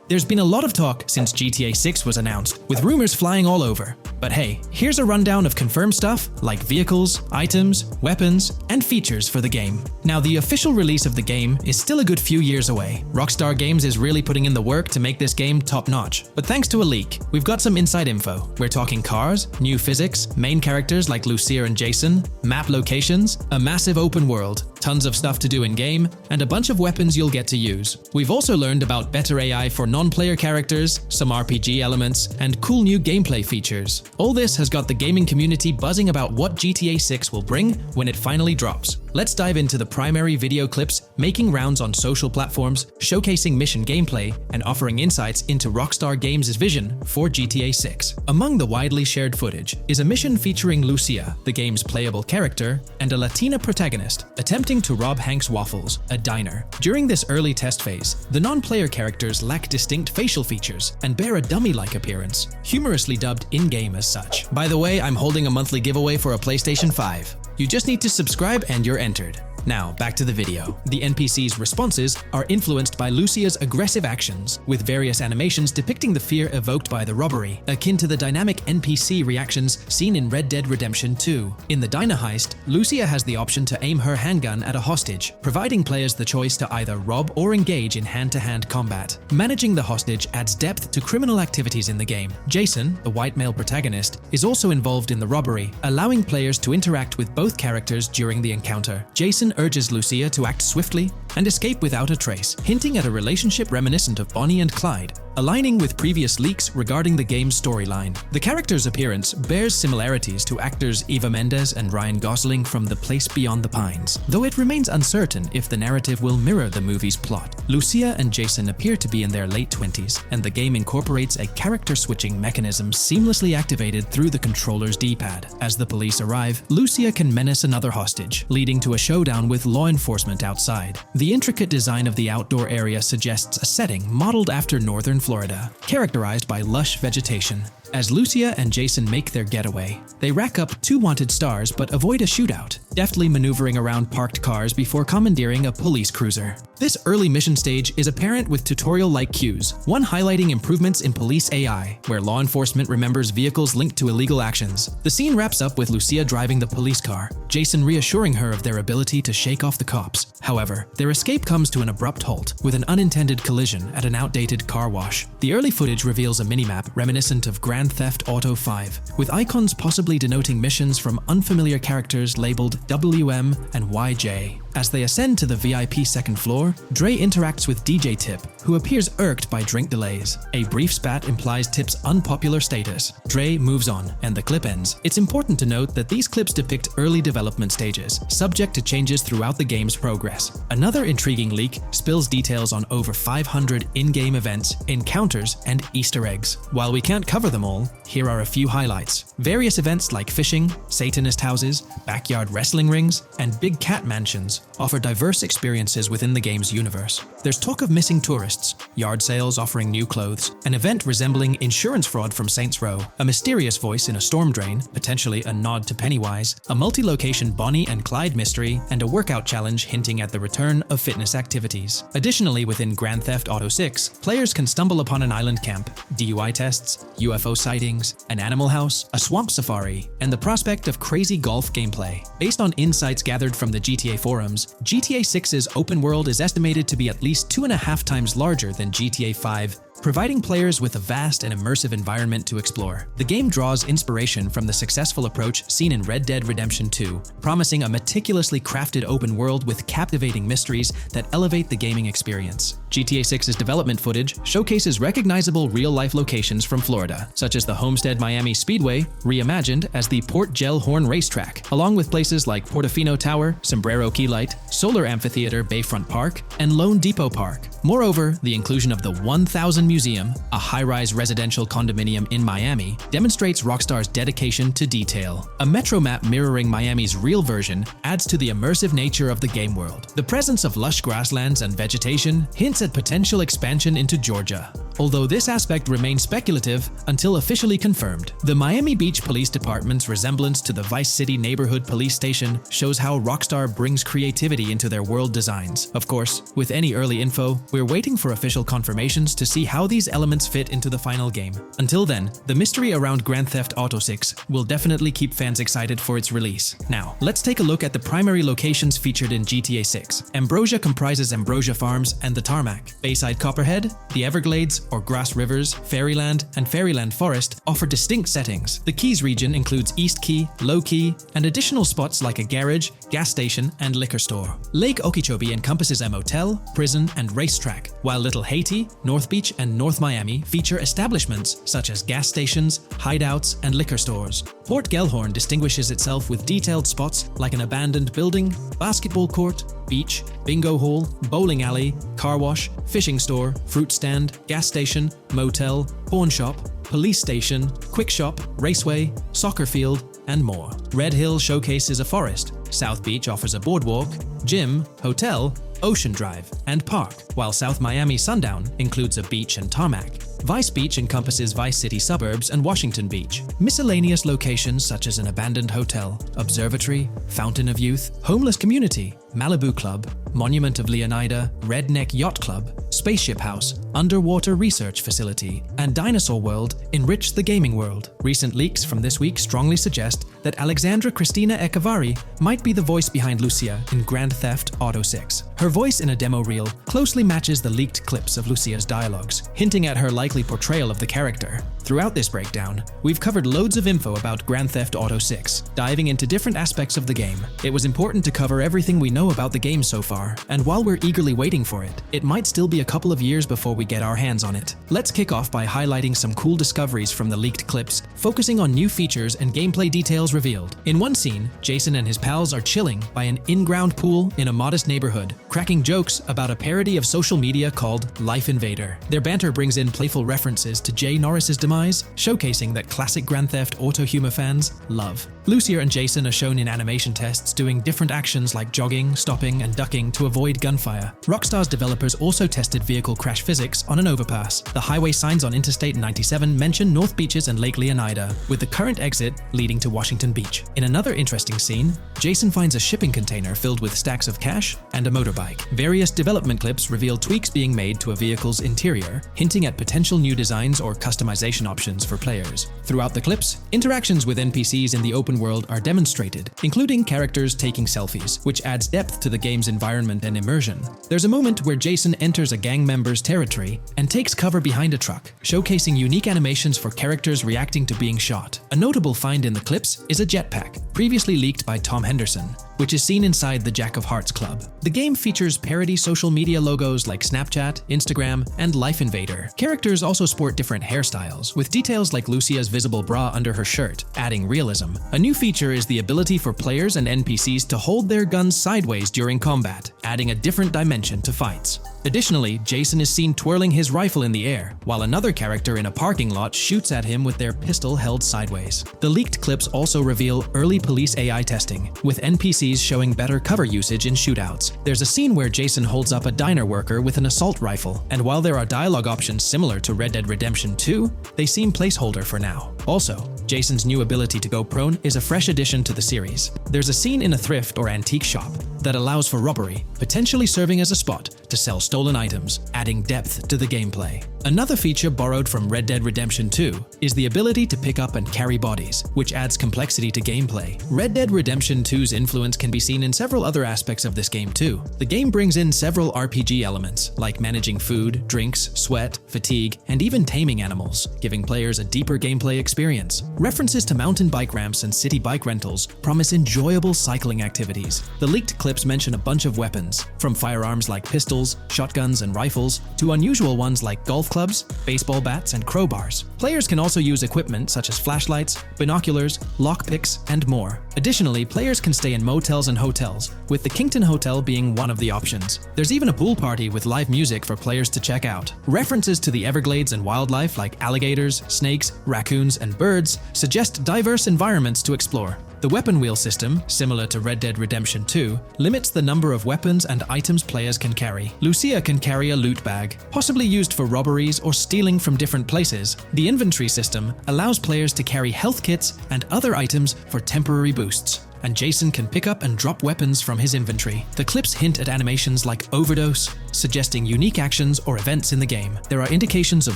There's been a lot of talk since GTA 6 was announced, with rumors flying all over. But hey, here's a rundown of confirmed stuff like vehicles, items, weapons, and features for the game. Now, the official release of the game is still a good few years away. Rockstar Games is really putting in the work to make this game top-notch. But thanks to a leak, we've got some inside info. We're talking cars, new physics, main characters like Lucia and Jason, map locations, a massive open world, tons of stuff to do in-game, and a bunch of weapons you'll get to use. We've also learned about better AI for non-player characters, some RPG elements, and cool new gameplay features. All this has got the gaming community buzzing about what GTA 6 will bring when it finally drops. Let's dive into the primary video clips making rounds on social platforms, showcasing mission gameplay, and offering insights into Rockstar Games' vision for GTA 6. Among the widely shared footage is a mission featuring Lucia, the game's playable character, and a Latina protagonist attempting to rob Hank's Waffles, a diner. During this early test phase, the non-player characters lack distinct facial features and bear a dummy-like appearance, humorously dubbed in-game as such. By the way, I'm holding a monthly giveaway for a PlayStation 5. You just need to subscribe and you're entered. Now, back to the video. The NPC's responses are influenced by Lucia's aggressive actions, with various animations depicting the fear evoked by the robbery, akin to the dynamic NPC reactions seen in Red Dead Redemption 2. In the diner heist, Lucia has the option to aim her handgun at a hostage, providing players the choice to either rob or engage in hand-to-hand combat. Managing the hostage adds depth to criminal activities in the game. Jason, the white male protagonist, is also involved in the robbery, allowing players to interact with both characters during the encounter. Jason urges Lucia to act swiftly and escape without a trace, hinting at a relationship reminiscent of Bonnie and Clyde, aligning with previous leaks regarding the game's storyline. The character's appearance bears similarities to actors Eva Mendes and Ryan Gosling from The Place Beyond the Pines, though it remains uncertain if the narrative will mirror the movie's plot. Lucia and Jason appear to be in their late 20s, and the game incorporates a character-switching mechanism seamlessly activated through the controller's D-pad. As the police arrive, Lucia can menace another hostage, leading to a showdown with law enforcement outside. The intricate design of the outdoor area suggests a setting modeled after northern Florida, characterized by lush vegetation. As Lucia and Jason make their getaway, they rack up 2 wanted stars but avoid a shootout, deftly maneuvering around parked cars before commandeering a police cruiser. This early mission stage is apparent with tutorial-like cues, one highlighting improvements in police AI, where law enforcement remembers vehicles linked to illegal actions. The scene wraps up with Lucia driving the police car, Jason reassuring her of their ability to shake off the cops. However, their escape comes to an abrupt halt, with an unintended collision at an outdated car wash. The early footage reveals a minimap reminiscent of Grand Theft Auto 5, with icons possibly denoting missions from unfamiliar characters labeled WM and YJ. As they ascend to the VIP second floor, Dre interacts with DJ Tip, who appears irked by drink delays. A brief spat implies Tip's unpopular status. Dre moves on, and the clip ends. It's important to note that these clips depict early development stages, subject to changes throughout the game's progress. Another intriguing leak spills details on over 500 in-game events, encounters, and Easter eggs. While we can't cover them all, here are a few highlights. Various events like fishing, Satanist houses, backyard wrestling rings, and big cat mansions offer diverse experiences within the game's universe. There's talk of missing tourists, yard sales offering new clothes, an event resembling insurance fraud from Saints Row, a mysterious voice in a storm drain, potentially a nod to Pennywise, a multi-location Bonnie and Clyde mystery, and a workout challenge hinting at the return of fitness activities. Additionally, within Grand Theft Auto 6, players can stumble upon an island camp, DUI tests, UFO sightings, an animal house, a swamp safari, and the prospect of crazy golf gameplay. Based on insights gathered from the GTA forums, GTA 6's open world is estimated to be at least 2.5 times larger than GTA 5, providing players with a vast and immersive environment to explore. The game draws inspiration from the successful approach seen in Red Dead Redemption 2, promising a meticulously crafted open world with captivating mysteries that elevate the gaming experience. GTA 6's development footage showcases recognizable real-life locations from Florida, such as the Homestead Miami Speedway, reimagined as the Port Gel-Horn Racetrack, along with places like Portofino Tower, Sombrero Key Light, Solar Amphitheater Bayfront Park, and Lone Depot Park. Moreover, the inclusion of the 1000 Museum, a high-rise residential condominium in Miami, demonstrates Rockstar's dedication to detail. A metro map mirroring Miami's real version adds to the immersive nature of the game world. The presence of lush grasslands and vegetation hints at potential expansion into Georgia, although this aspect remains speculative until officially confirmed. The Miami Beach Police Department's resemblance to the Vice City Neighborhood Police Station shows how Rockstar brings creativity into their world designs. Of course, with any early info, we're waiting for official confirmations to see how these elements fit into the final game. Until then, the mystery around Grand Theft Auto 6 will definitely keep fans excited for its release. Now, let's take a look at the primary locations featured in GTA 6. Ambrosia comprises Ambrosia Farms and the Tarmac. Bayside Copperhead, the Everglades or Grass Rivers, Fairyland, and Fairyland Forest offer distinct settings. The Keys region includes East Key, Low Key, and additional spots like a garage, gas station, and liquor store. Lake Okeechobee encompasses a motel, prison, and racetrack, while Little Haiti, North Beach, and North Miami feature establishments such as gas stations, hideouts, and liquor stores. Port Gellhorn distinguishes itself with detailed spots like an abandoned building, basketball court, beach, bingo hall, bowling alley, car wash, fishing store, fruit stand, gas station, motel, pawn shop, police station, quick shop, raceway, soccer field, and more. Red Hill showcases a forest. South Beach offers a boardwalk, gym, hotel, Ocean Drive, and park, while South Miami Sundown includes a beach and tarmac. Vice Beach encompasses Vice City suburbs and Washington Beach. Miscellaneous locations such as an abandoned hotel, observatory, Fountain of Youth, homeless community, Malibu Club, Monument of Leonida, Redneck Yacht Club, Spaceship House, Underwater Research Facility, and Dinosaur World enrich the gaming world. Recent leaks from this week strongly suggest that Alexandra Christina Echevarri might be the voice behind Lucia in Grand Theft Auto 6. Her voice in a demo reel closely matches the leaked clips of Lucia's dialogues, hinting at her likely portrayal of the character. Throughout this breakdown, we've covered loads of info about Grand Theft Auto 6, diving into different aspects of the game. It was important to cover everything we know about the game so far, and while we're eagerly waiting for it, it might still be a couple of years before we get our hands on it. Let's kick off by highlighting some cool discoveries from the leaked clips, focusing on new features and gameplay details revealed. In one scene, Jason and his pals are chilling by an in-ground pool in a modest neighborhood, cracking jokes about a parody of social media called Life Invader. Their banter brings in playful references to Jay Norris's demise, showcasing that classic Grand Theft Auto humor fans love. Lucia and Jason are shown in animation tests doing different actions like jogging, stopping, and ducking to avoid gunfire. Rockstar's developers also tested vehicle crash physics on an overpass. The highway signs on Interstate 97 mention North Beaches and Lake Leonida, with the current exit leading to Washington Beach. In another interesting scene, Jason finds a shipping container filled with stacks of cash and a motorbike. Various development clips reveal tweaks being made to a vehicle's interior, hinting at potential new designs or customization options for players. Throughout the clips, interactions with NPCs in the open world are demonstrated, including characters taking selfies, which adds depth to the game's environment and immersion. There's a moment where Jason enters a gang member's territory and takes cover behind a truck, showcasing unique animations for characters reacting to being shot. A notable find in the clips is a jetpack, previously leaked by Tom Henderson, which is seen inside the Jack of Hearts Club. The game features parody social media logos like Snapchat, Instagram, and Life Invader. Characters also sport different hairstyles, with details like Lucia's visible bra under her shirt, adding realism. A new feature is the ability for players and NPCs to hold their guns sideways during combat, adding a different dimension to fights. Additionally, Jason is seen twirling his rifle in the air, while another character in a parking lot shoots at him with their pistol held sideways. The leaked clips also reveal early police AI testing, with NPCs showing better cover usage in shootouts. There's a scene where Jason holds up a diner worker with an assault rifle, and while there are dialogue options similar to Red Dead Redemption 2, they seem placeholder for now. Also, Jason's new ability to go prone is a fresh addition to the series. There's a scene in a thrift or antique shop that allows for robbery, potentially serving as a spot to sell stolen items, adding depth to the gameplay. Another feature borrowed from Red Dead Redemption 2 is the ability to pick up and carry bodies, which adds complexity to gameplay. Red Dead Redemption 2's influence can be seen in several other aspects of this game too. The game brings in several RPG elements, like managing food, drinks, sweat, fatigue, and even taming animals, giving players a deeper gameplay experience. References to mountain bike ramps and city bike rentals promise enjoyable cycling activities. The leaked clips mention a bunch of weapons, from firearms like pistols, shotguns, and rifles, to unusual ones like golf clubs, baseball bats, and crowbars. Players can also use equipment such as flashlights, binoculars, lockpicks, and more. Additionally, players can stay in motels and hotels, with the Kington Hotel being one of the options. There's even a pool party with live music for players to check out. References to the Everglades and wildlife like alligators, snakes, raccoons, and birds suggest diverse environments to explore. The weapon wheel system, similar to Red Dead Redemption 2, limits the number of weapons and items players can carry. Lucia can carry a loot bag, possibly used for robberies or stealing from different places. The inventory system allows players to carry health kits and other items for temporary boosts. And Jason can pick up and drop weapons from his inventory. The clips hint at animations like overdose, suggesting unique actions or events in the game. There are indications of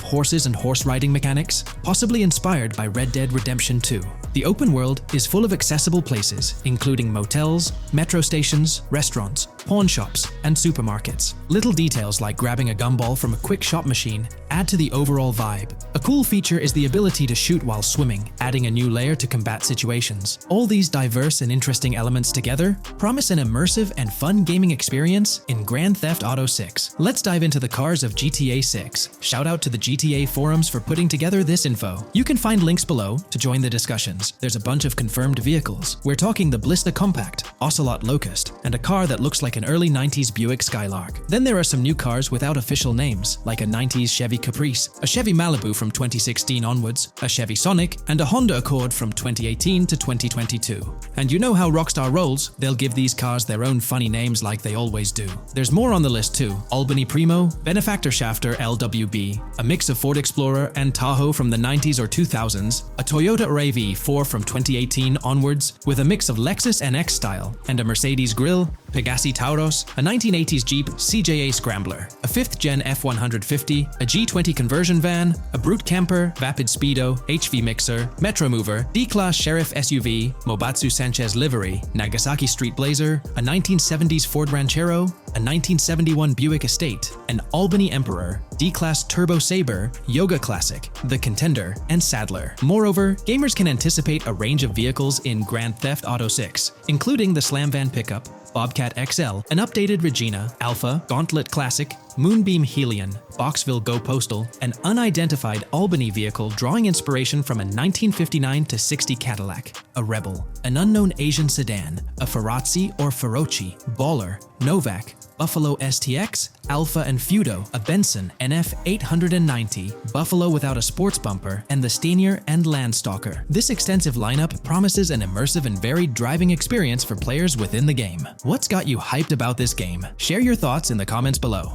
horses and horse riding mechanics, possibly inspired by Red Dead Redemption 2. The open world is full of accessible places, including motels, metro stations, restaurants, pawn shops, and supermarkets. Little details like grabbing a gumball from a quick shop machine add to the overall vibe. A cool feature is the ability to shoot while swimming, adding a new layer to combat situations. All these diverse and interesting elements together promise an immersive and fun gaming experience in Grand Theft Auto 6. Let's dive into the cars of GTA 6. Shout out to the GTA forums for putting together this info. You can find links below to join the discussions. There's a bunch of confirmed vehicles. We're talking the Blista Compact, Ocelot Locust, and a car that looks like an early 90s Buick Skylark. Then there are some new cars without official names, like a 90s Chevy Caprice, a Chevy Malibu from 2016 onwards, a Chevy Sonic, and a Honda Accord from 2018 to 2022. And you know how Rockstar rolls, they'll give these cars their own funny names like they always do. There's more on the list too. Albany Primo, Benefactor Shafter LWB, a mix of Ford Explorer and Tahoe from the 90s or 2000s, a Toyota RAV4 from 2018 onwards, with a mix of Lexus NX style, and a Mercedes Grill, Pegassi Tauros, a 1980s Jeep CJA Scrambler, a 5th Gen F150, a G20 conversion van, a Brute Camper, Vapid Speedo, HV Mixer, Metro Mover, D-Class Sheriff SUV, Mobatsu Sanchez Livery, Nagasaki Street Blazer, a 1970s Ford Ranchero, a 1971 Buick Estate, an Albany Emperor, D-Class Turbo Sabre, Yoga Classic, the Contender, and Sadler. Moreover, gamers can anticipate a range of vehicles in Grand Theft Auto 6, including the Slam Van pickup, Bobcat XL, an updated Regina, Alpha, Gauntlet Classic, Moonbeam Helion, Boxville Go Postal, an unidentified Albany vehicle drawing inspiration from a 1959-60 Cadillac, a Rebel, an unknown Asian sedan, a Ferrazzi or Feroci, Baller, Novak, Buffalo STX, Alpha and Feudo, a Benson NF 890, Buffalo without a sports bumper, and the Stanier and Landstalker. This extensive lineup promises an immersive and varied driving experience for players within the game. What's got you hyped about this game? Share your thoughts in the comments below.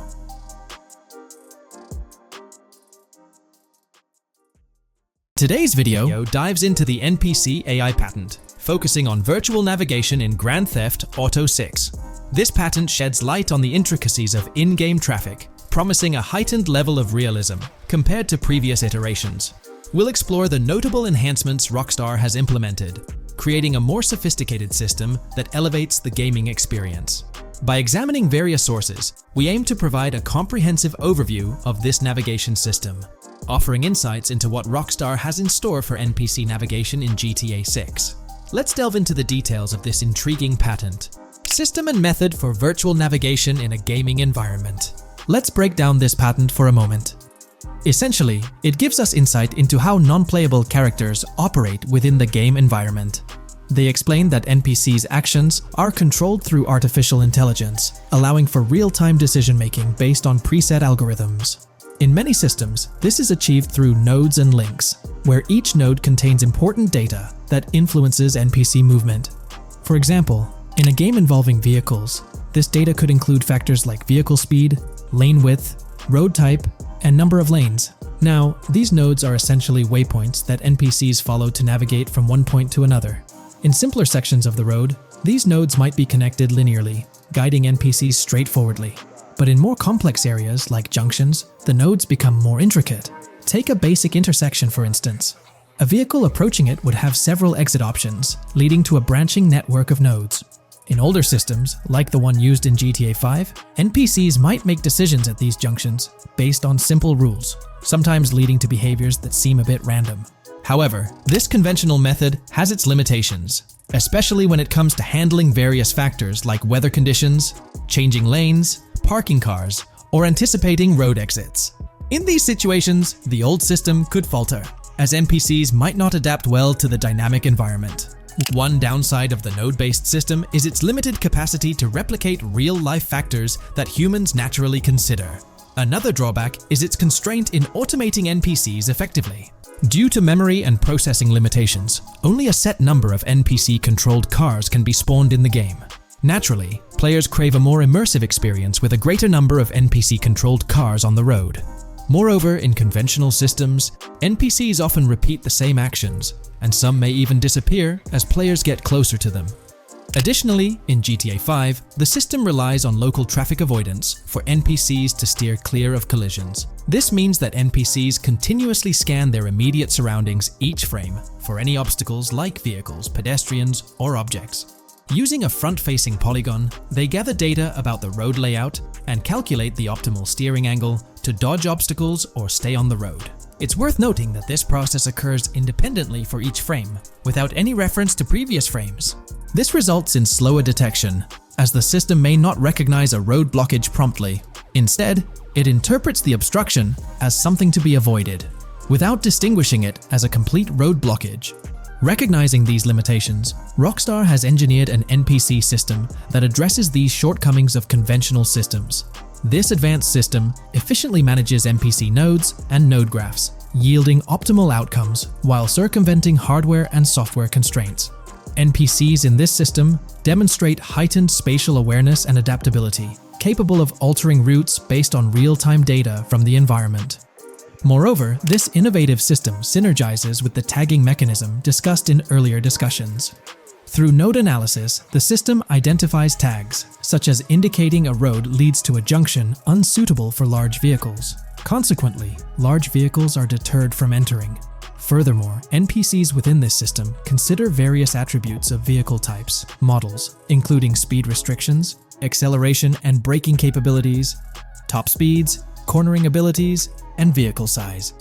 Today's video dives into the NPC AI patent, focusing on virtual navigation in Grand Theft Auto 6. This patent sheds light on the intricacies of in-game traffic, promising a heightened level of realism compared to previous iterations. We'll explore the notable enhancements Rockstar has implemented, creating a more sophisticated system that elevates the gaming experience. By examining various sources, we aim to provide a comprehensive overview of this navigation system, offering insights into what Rockstar has in store for NPC navigation in GTA 6. Let's delve into the details of this intriguing patent. System and method for virtual navigation in a gaming environment. Let's break down this patent for a moment. Essentially, it gives us insight into how non-playable characters operate within the game environment. They explain that NPCs' actions are controlled through artificial intelligence, allowing for real-time decision-making based on preset algorithms. In many systems, this is achieved through nodes and links, where each node contains important data that influences NPC movement. For example, in a game involving vehicles, this data could include factors like vehicle speed, lane width, road type, and number of lanes. Now, these nodes are essentially waypoints that NPCs follow to navigate from one point to another. In simpler sections of the road, these nodes might be connected linearly, guiding NPCs straightforwardly. But in more complex areas like junctions, the nodes become more intricate. Take a basic intersection for instance. A vehicle approaching it would have several exit options, leading to a branching network of nodes. In older systems, like the one used in GTA 5, NPCs might make decisions at these junctions based on simple rules, sometimes leading to behaviors that seem a bit random. However, this conventional method has its limitations, especially when it comes to handling various factors like weather conditions, changing lanes, parking cars, or anticipating road exits. In these situations, the old system could falter, as NPCs might not adapt well to the dynamic environment. One downside of the node-based system is its limited capacity to replicate real-life factors that humans naturally consider. Another drawback is its constraint in automating NPCs effectively. Due to memory and processing limitations, only a set number of NPC-controlled cars can be spawned in the game. Naturally, players crave a more immersive experience with a greater number of NPC-controlled cars on the road. Moreover, in conventional systems, NPCs often repeat the same actions, and some may even disappear as players get closer to them. Additionally, in GTA 5, the system relies on local traffic avoidance for NPCs to steer clear of collisions. This means that NPCs continuously scan their immediate surroundings each frame for any obstacles like vehicles, pedestrians, or objects. Using a front-facing polygon, they gather data about the road layout and calculate the optimal steering angle to dodge obstacles or stay on the road. It's worth noting that this process occurs independently for each frame, without any reference to previous frames. This results in slower detection, as the system may not recognize a road blockage promptly. Instead, it interprets the obstruction as something to be avoided, without distinguishing it as a complete road blockage. Recognizing these limitations, Rockstar has engineered an NPC system that addresses these shortcomings of conventional systems. This advanced system efficiently manages NPC nodes and node graphs, yielding optimal outcomes while circumventing hardware and software constraints. NPCs in this system demonstrate heightened spatial awareness and adaptability, capable of altering routes based on real-time data from the environment. Moreover, this innovative system synergizes with the tagging mechanism discussed in earlier discussions. Through node analysis, the system identifies tags, such as indicating a road leads to a junction unsuitable for large vehicles. Consequently, large vehicles are deterred from entering. Furthermore, NPCs within this system consider various attributes of vehicle types, models, including speed restrictions, acceleration and braking capabilities, top speeds, cornering abilities, and vehicle size.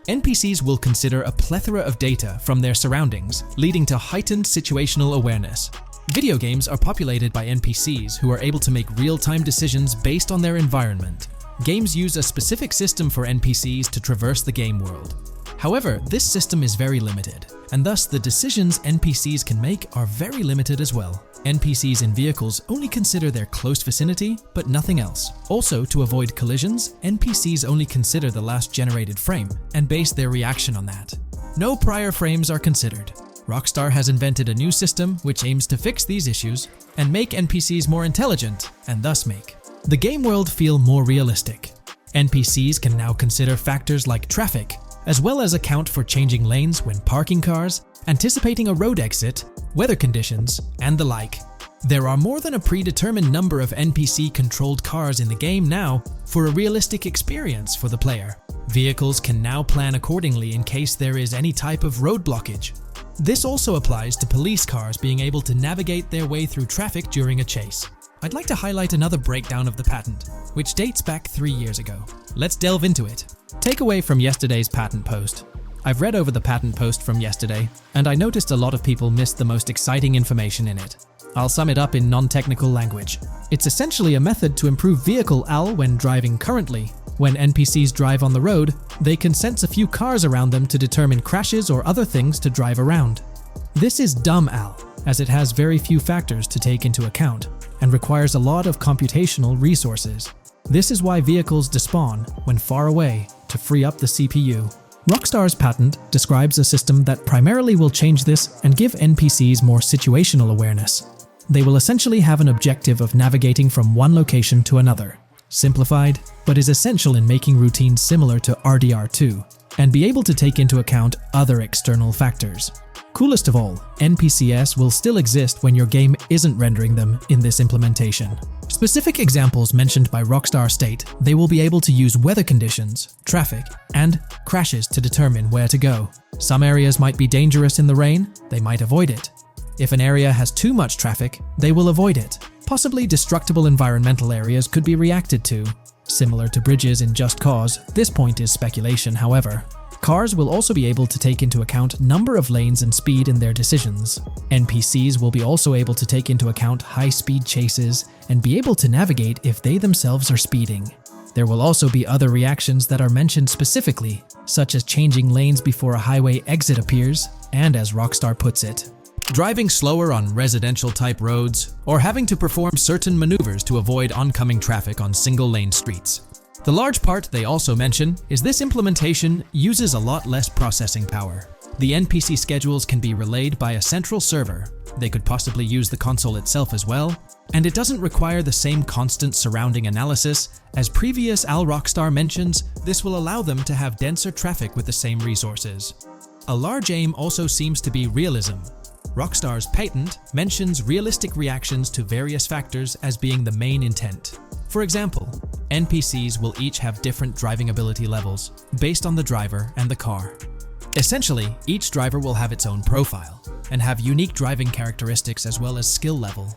NPCs will consider a plethora of data from their surroundings, leading to heightened situational awareness. Video games are populated by NPCs who are able to make real-time decisions based on their environment. Games use a specific system for NPCs to traverse the game world. However, this system is very limited, and thus the decisions NPCs can make are very limited as well. NPCs in vehicles only consider their close vicinity, but nothing else. Also, to avoid collisions, NPCs only consider the last generated frame and base their reaction on that. No prior frames are considered. Rockstar has invented a new system which aims to fix these issues and make NPCs more intelligent, and thus make the game world feel more realistic. NPCs can now consider factors like traffic, as well as account for changing lanes when parking cars, anticipating a road exit, weather conditions, and the like. There are more than a predetermined number of NPC-controlled cars in the game now for a realistic experience for the player. Vehicles can now plan accordingly in case there is any type of road blockage. This also applies to police cars being able to navigate their way through traffic during a chase. I'd like to highlight another breakdown of the patent, which dates back 3 years ago. Let's delve into it. Takeaway from yesterday's patent post. I've read over the patent post from yesterday, and I noticed a lot of people missed the most exciting information in it. I'll sum it up in non-technical language. It's essentially a method to improve vehicle AL when driving currently. When NPCs drive on the road, they can sense a few cars around them to determine crashes or other things to drive around. This is dumb AL, as it has very few factors to take into account, and requires a lot of computational resources. This is why vehicles despawn when far away to free up the CPU. Rockstar's patent describes a system that primarily will change this and give NPCs more situational awareness. They will essentially have an objective of navigating from one location to another. Simplified, but is essential in making routines similar to RDR2. and be able to take into account other external factors. Coolest of all, NPCs will still exist when your game isn't rendering them in this implementation. Specific examples mentioned by Rockstar state they will be able to use weather conditions, traffic, and crashes to determine where to go. Some areas might be dangerous in the rain, they might avoid it. If an area has too much traffic, they will avoid it. Possibly destructible environmental areas could be reacted to. Similar to bridges in Just Cause, this point is speculation, however. Cars will also be able to take into account number of lanes and speed in their decisions. NPCs will be also able to take into account high-speed chases and be able to navigate if they themselves are speeding. There will also be other reactions that are mentioned specifically, such as changing lanes before a highway exit appears, and as Rockstar puts it, driving slower on residential-type roads, or having to perform certain maneuvers to avoid oncoming traffic on single-lane streets. The large part they also mention is this implementation uses a lot less processing power. The NPC schedules can be relayed by a central server. They could possibly use the console itself as well, and it doesn't require the same constant surrounding analysis. As previous Rockstar mentions, this will allow them to have denser traffic with the same resources. A large aim also seems to be realism. Rockstar's patent mentions realistic reactions to various factors as being the main intent. For example, NPCs will each have different driving ability levels based on the driver and the car. Essentially, each driver will have its own profile and have unique driving characteristics as well as skill level.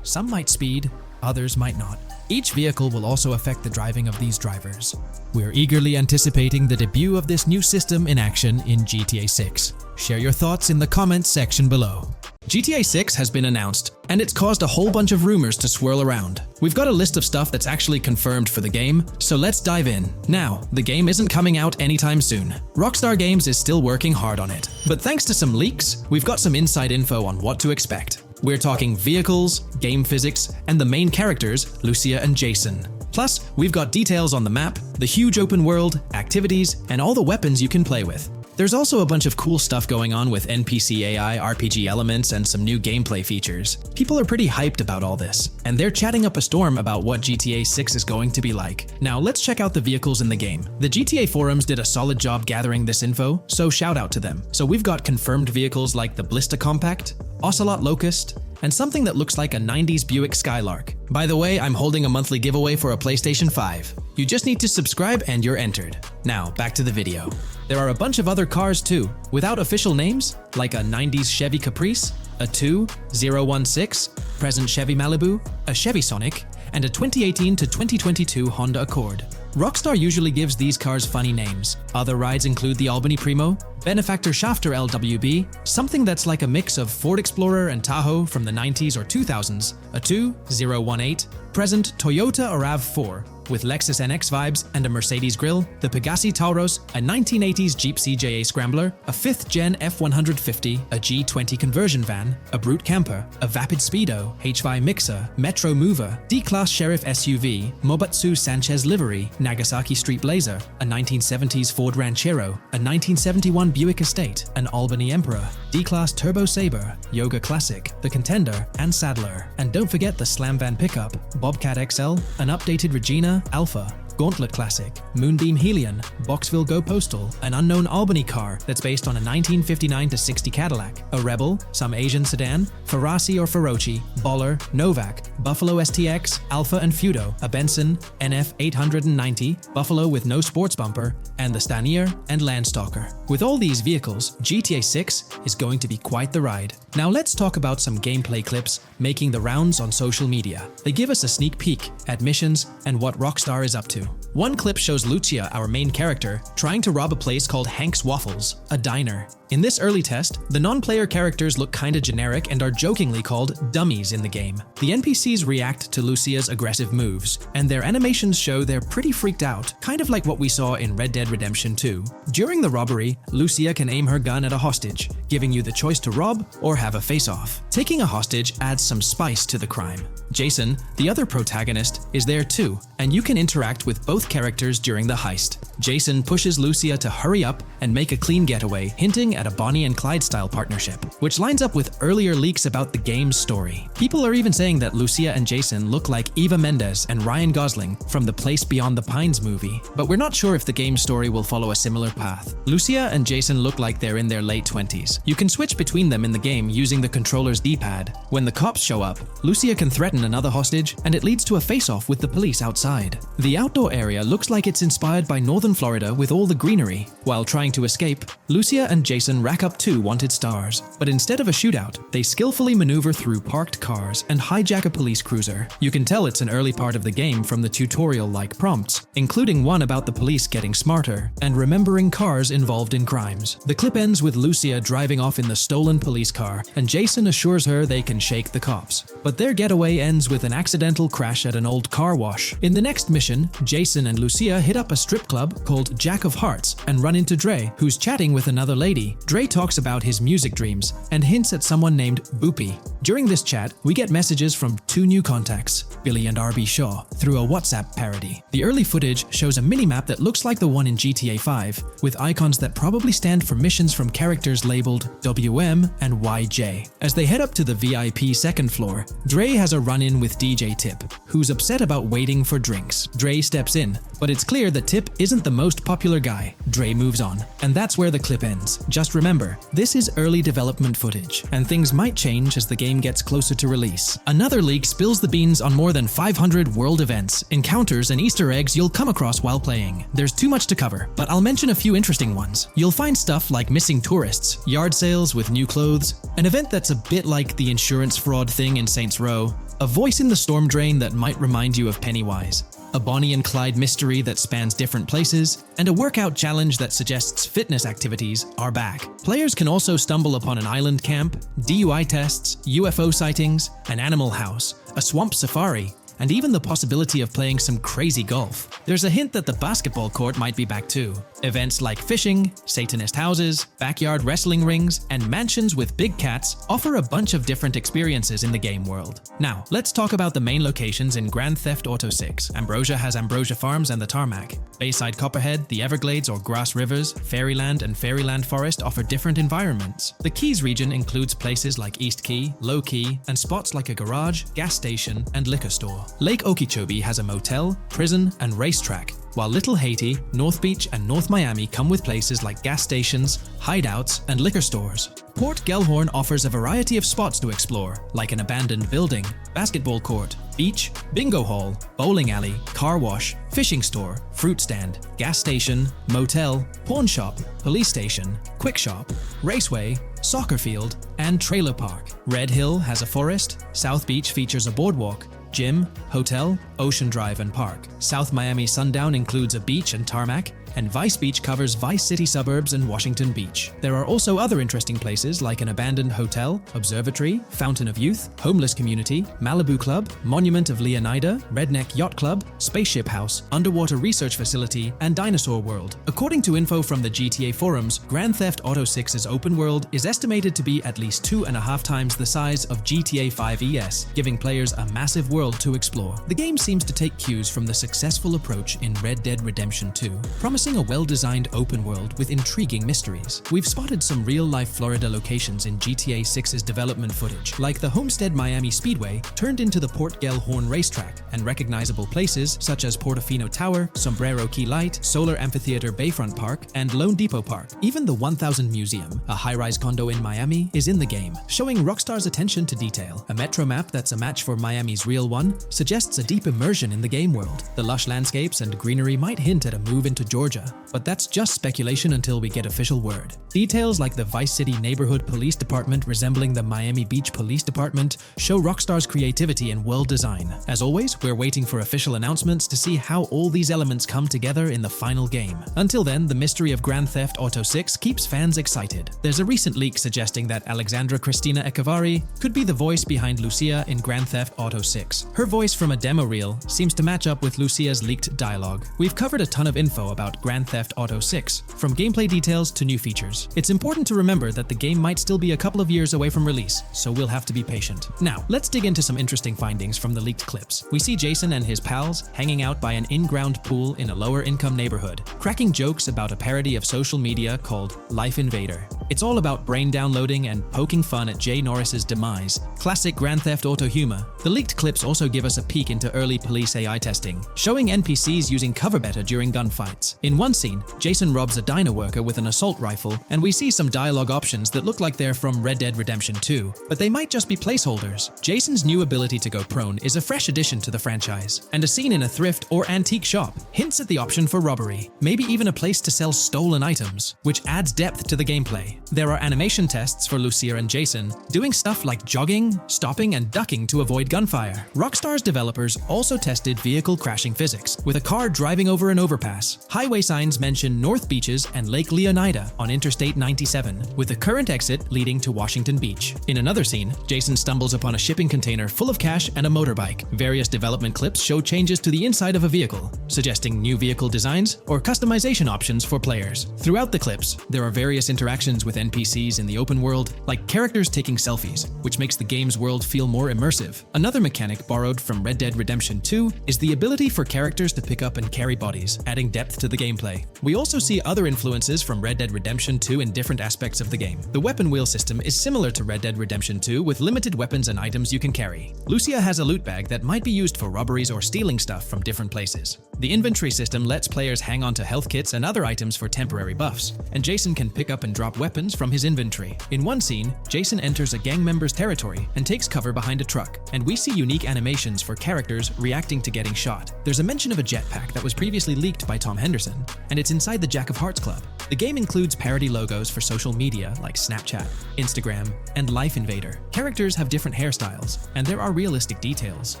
Some might speed, others might not. Each vehicle will also affect the driving of these drivers. We're eagerly anticipating the debut of this new system in action in GTA 6. Share your thoughts in the comments section below. GTA 6 has been announced, and it's caused a whole bunch of rumors to swirl around. We've got a list of stuff that's actually confirmed for the game, so let's dive in. Now, the game isn't coming out anytime soon. Rockstar Games is still working hard on it, but thanks to some leaks, we've got some inside info on what to expect. We're talking vehicles, game physics, and the main characters, Lucia and Jason. Plus, we've got details on the map, the huge open world, activities, and all the weapons you can play with. There's also a bunch of cool stuff going on with NPC AI, RPG elements, and some new gameplay features. People are pretty hyped about all this, and they're chatting up a storm about what GTA 6 is going to be like. Now let's check out the vehicles in the game. The GTA forums did a solid job gathering this info, so shout out to them. So we've got confirmed vehicles like the Blista Compact, Ocelot Locust, and something that looks like a 90s Buick Skylark. By the way, I'm holding a monthly giveaway for a PlayStation 5. You just need to subscribe and you're entered. Now, back to the video. There are a bunch of other cars too, without official names, like a 90s Chevy Caprice, a 2016 present Chevy Malibu, a Chevy Sonic, and a 2018 to 2022 Honda Accord. Rockstar usually gives these cars funny names. Other rides include the Albany Primo, Benefactor Shafter LWB, something that's like a mix of Ford Explorer and Tahoe from the 90s or 2000s, a 2018 present Toyota RAV4, with Lexus NX vibes and a Mercedes grille, the Pegassi Tauros, a 1980s Jeep CJA Scrambler, a 5th Gen F150, a G20 conversion van, a Brute Camper, a Vapid Speedo, HY Mixer, Metro Mover, D-Class Sheriff SUV, Mobatsu Sanchez Livery, Nagasaki Street Blazer, a 1970s Ford Ranchero, a 1971 Buick Estate, an Albany Emperor, D-Class Turbo Sabre, Yoga Classic, the Contender, and Sadler. And don't forget the Slam Van Pickup, Bobcat XL, an updated Regina, Alpha, Gauntlet Classic, Moonbeam Helion, Boxville Go Postal, an unknown Albany car that's based on a 1959-60 Cadillac, a Rebel, some Asian sedan, Ferrari or Feroci, Baller, Novak, Buffalo STX, Alpha and Feudo, a Benson, NF 890, Buffalo with no sports bumper, and the Stanier and Landstalker. With all these vehicles, GTA 6 is going to be quite the ride. Now let's talk about some gameplay clips making the rounds on social media. They give us a sneak peek at missions and what Rockstar is up to. One clip shows Lucia, our main character, trying to rob a place called Hank's Waffles, a diner. In this early test, the non-player characters look kinda generic and are jokingly called dummies in the game. The NPCs react to Lucia's aggressive moves, and their animations show they're pretty freaked out, kind of like what we saw in Red Dead Redemption 2. During the robbery, Lucia can aim her gun at a hostage, giving you the choice to rob or have a face-off. Taking a hostage adds some spice to the crime. Jason, the other protagonist, is there too, and you can interact with with both characters during the heist. Jason pushes Lucia to hurry up and make a clean getaway, hinting at a Bonnie and Clyde-style partnership, which lines up with earlier leaks about the game's story. People are even saying that Lucia and Jason look like Eva Mendes and Ryan Gosling from the Place Beyond the Pines movie, but we're not sure if the game's story will follow a similar path. Lucia and Jason look like they're in their late 20s. You can switch between them in the game using the controller's D-pad. When the cops show up, Lucia can threaten another hostage, and it leads to a face-off with the police outside. The outdoor area looks like it's inspired by northern Florida with all the greenery. While trying to escape, Lucia and Jason rack up 2 wanted stars, but instead of a shootout, they skillfully maneuver through parked cars and hijack a police cruiser. You can tell it's an early part of the game from the tutorial-like prompts, including one about the police getting smarter and remembering cars involved in crimes. The clip ends with Lucia driving off in the stolen police car, and Jason assures her they can shake the cops. But their getaway ends with an accidental crash at an old car wash. In the next mission, Jason and Lucia hit up a strip club called Jack of Hearts and run into Dre, who's chatting with another lady. Dre talks about his music dreams and hints at someone named Boopy. During this chat, we get messages from 2 new contacts, Billy and RB Shaw, through a WhatsApp parody. The early footage shows a minimap that looks like the one in GTA 5, with icons that probably stand for missions from characters labeled WM and YJ. As they head up to the VIP second floor, Dre has a run-in with DJ Tip, who's upset about waiting for drinks. Dre steps in, but it's clear that Tip isn't the most popular guy. Dre moves on, and that's where the clip ends. Just remember, this is early development footage, and things might change as the game gets closer to release. Another leak spills the beans on more than 500 world events, encounters, and Easter eggs you'll come across while playing. There's too much to cover, but I'll mention a few interesting ones. You'll find stuff like missing tourists, yard sales with new clothes, an event that's a bit like the insurance fraud thing in Saints Row, a voice in the storm drain that might remind you of Pennywise, a Bonnie and Clyde mystery that spans different places, and a workout challenge that suggests fitness activities are back. Players can also stumble upon an island camp, DUI tests, UFO sightings, an animal house, a swamp safari, and even the possibility of playing some crazy golf. There's a hint that the basketball court might be back too. Events like fishing, Satanist houses, backyard wrestling rings, and mansions with big cats offer a bunch of different experiences in the game world. Now, let's talk about the main locations in Grand Theft Auto 6. Ambrosia has Ambrosia Farms and the Tarmac. Bayside Copperhead, the Everglades or Grass Rivers, Fairyland and Fairyland Forest offer different environments. The Keys region includes places like East Key, Low Key, and spots like a garage, gas station, and liquor store. Lake Okeechobee has a motel, prison, and racetrack, while Little Haiti, North Beach, and North Miami come with places like gas stations, hideouts, and liquor stores. Port Gellhorn offers a variety of spots to explore, like an abandoned building, basketball court, beach, bingo hall, bowling alley, car wash, fishing store, fruit stand, gas station, motel, pawn shop, police station, quick shop, raceway, soccer field, and trailer park. Red Hill has a forest, South Beach features a boardwalk, gym, hotel, Ocean Drive, and park. South Miami Sundown includes a beach and tarmac, and Vice Beach covers Vice City suburbs and Washington Beach. There are also other interesting places like an abandoned hotel, observatory, Fountain of Youth, homeless community, Malibu Club, Monument of Leonida, Redneck Yacht Club, Spaceship House, underwater research facility, and Dinosaur World. According to info from the GTA forums, Grand Theft Auto 6's open world is estimated to be at least 2.5 times the size of GTA 5 ES, giving players a massive world to explore. The game seems to take cues from the successful approach in Red Dead Redemption 2, promising a well-designed open world with intriguing mysteries. We've spotted some real-life Florida locations in GTA 6's development footage, like the Homestead Miami Speedway turned into the Port Gellhorn racetrack, and recognizable places such as Portofino Tower, Sombrero Key Light, Solar Amphitheater Bayfront Park, and Lone Depot Park. Even the 1000 Museum, a high-rise condo in Miami, is in the game, showing Rockstar's attention to detail. A metro map that's a match for Miami's real one suggests a deep immersion in the game world. The lush landscapes and greenery might hint at a move into Georgia, but that's just speculation until we get official word. Details like the Vice City Neighborhood Police Department resembling the Miami Beach Police Department show Rockstar's creativity and world design. As always, we're waiting for official announcements to see how all these elements come together in the final game. Until then, the mystery of Grand Theft Auto 6 keeps fans excited. There's a recent leak suggesting that Alexandra Christina Echevarri could be the voice behind Lucia in Grand Theft Auto 6. 6's. Her voice from a demo reel seems to match up with Lucia's leaked dialogue. We've covered a ton of info about Grand Theft Auto 6, from gameplay details to new features. It's important to remember that the game might still be a couple of years away from release, so we'll have to be patient. Now, let's dig into some interesting findings from the leaked clips. We see Jason and his pals hanging out by an in-ground pool in a lower-income neighborhood, cracking jokes about a parody of social media called Life Invader. It's all about brain downloading and poking fun at Jay Norris's demise. Classic Grand Theft Auto humor. The leaked clips also give us a peek into early police AI testing, showing NPCs using cover better during gunfights. In one scene, Jason robs a diner worker with an assault rifle, and we see some dialogue options that look like they're from Red Dead Redemption 2, but they might just be placeholders. Jason's new ability to go prone is a fresh addition to the franchise, and a scene in a thrift or antique shop hints at the option for robbery, maybe even a place to sell stolen items, which adds depth to the gameplay. There are animation tests for Lucia and Jason, doing stuff like jogging, stopping, and ducking to avoid gunfire. Rockstar's developers also tested vehicle crashing physics, with a car driving over an overpass. Highway signs mention North Beaches and Lake Leonida on Interstate 97, with the current exit leading to Washington Beach. In another scene, Jason stumbles upon a shipping container full of cash and a motorbike. Various development clips show changes to the inside of a vehicle, suggesting new vehicle designs or customization options for players. Throughout the clips, there are various interactions with NPCs in the open world, like characters taking selfies, which makes the game's world feel more immersive. Another mechanic borrowed from Red Dead Redemption 2 is the ability for characters to pick up and carry bodies, adding depth to the gameplay. We also see other influences from Red Dead Redemption 2 in different aspects of the game. The weapon wheel system is similar to Red Dead Redemption 2 with limited weapons and items you can carry. Lucia has a loot bag that might be used for robberies or stealing stuff from different places. The inventory system lets players hang on to health kits and other items for temporary buffs, and Jason can pick up and drop weapons from his inventory. In one scene, Jason enters a gang member's territory and takes cover behind a truck, and we see unique animations for characters reacting to getting shot. There's a mention of a jetpack that was previously leaked by Tom Henderson, and it's inside the Jack of Hearts Club. The game includes parody logos for social media like Snapchat, Instagram, and Life Invader. Characters have different hairstyles, and there are realistic details,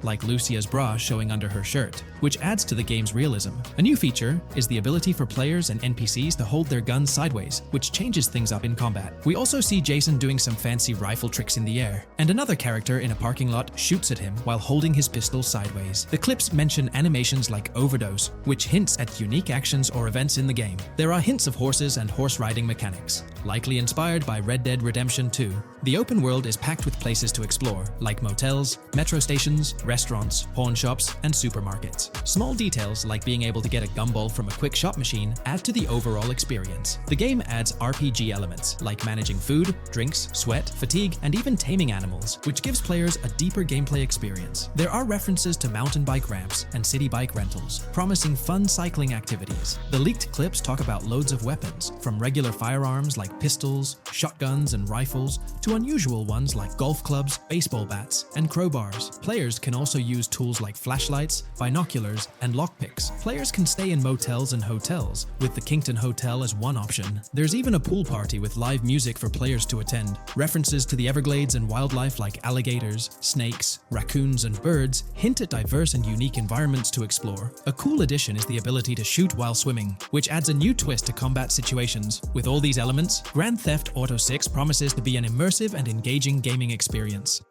like Lucia's bra showing under her shirt, which adds to the game's realism. A new feature is the ability for players and NPCs to hold their guns sideways, which changes things up in combat. We also see Jason doing some fancy rifle tricks in the air, and another character in a parking lot shoots at him while holding his pistol sideways. The clips mention animations like overdose, which hints at unique actions or events in the game. There are hints of horses and horse riding mechanics, likely inspired by Red Dead Redemption 2. The open world is packed with places to explore, like motels, metro stations, restaurants, pawn shops, and supermarkets. Small details like being able to get a gumball from a quick shop machine add to the overall experience. The game adds RPG elements, like managing food, drinks, sweat, fatigue, and even taming animals, which gives players a deeper gameplay experience. There are references to mountain bike ramps and city bike rentals, promising fun cycling activities. The leaked clips talk about loads of weapons, from regular firearms like pistols, shotguns, and rifles, to unusual ones like golf clubs, baseball bats, and crowbars. Players can also use tools like flashlights, binoculars, and lockpicks. Players can stay in motels and hotels, with the Kingston Hotel as one option. There's even a pool party with live music for players to attend. References to the Everglades and wildlife like alligators, snakes, raccoons, and birds hint at diverse and unique environments to explore. A cool addition is the ability to shoot while swimming, which adds a new twist to combat situations. With all these elements, Grand Theft Auto 6 promises to be an immersive and engaging gaming experience.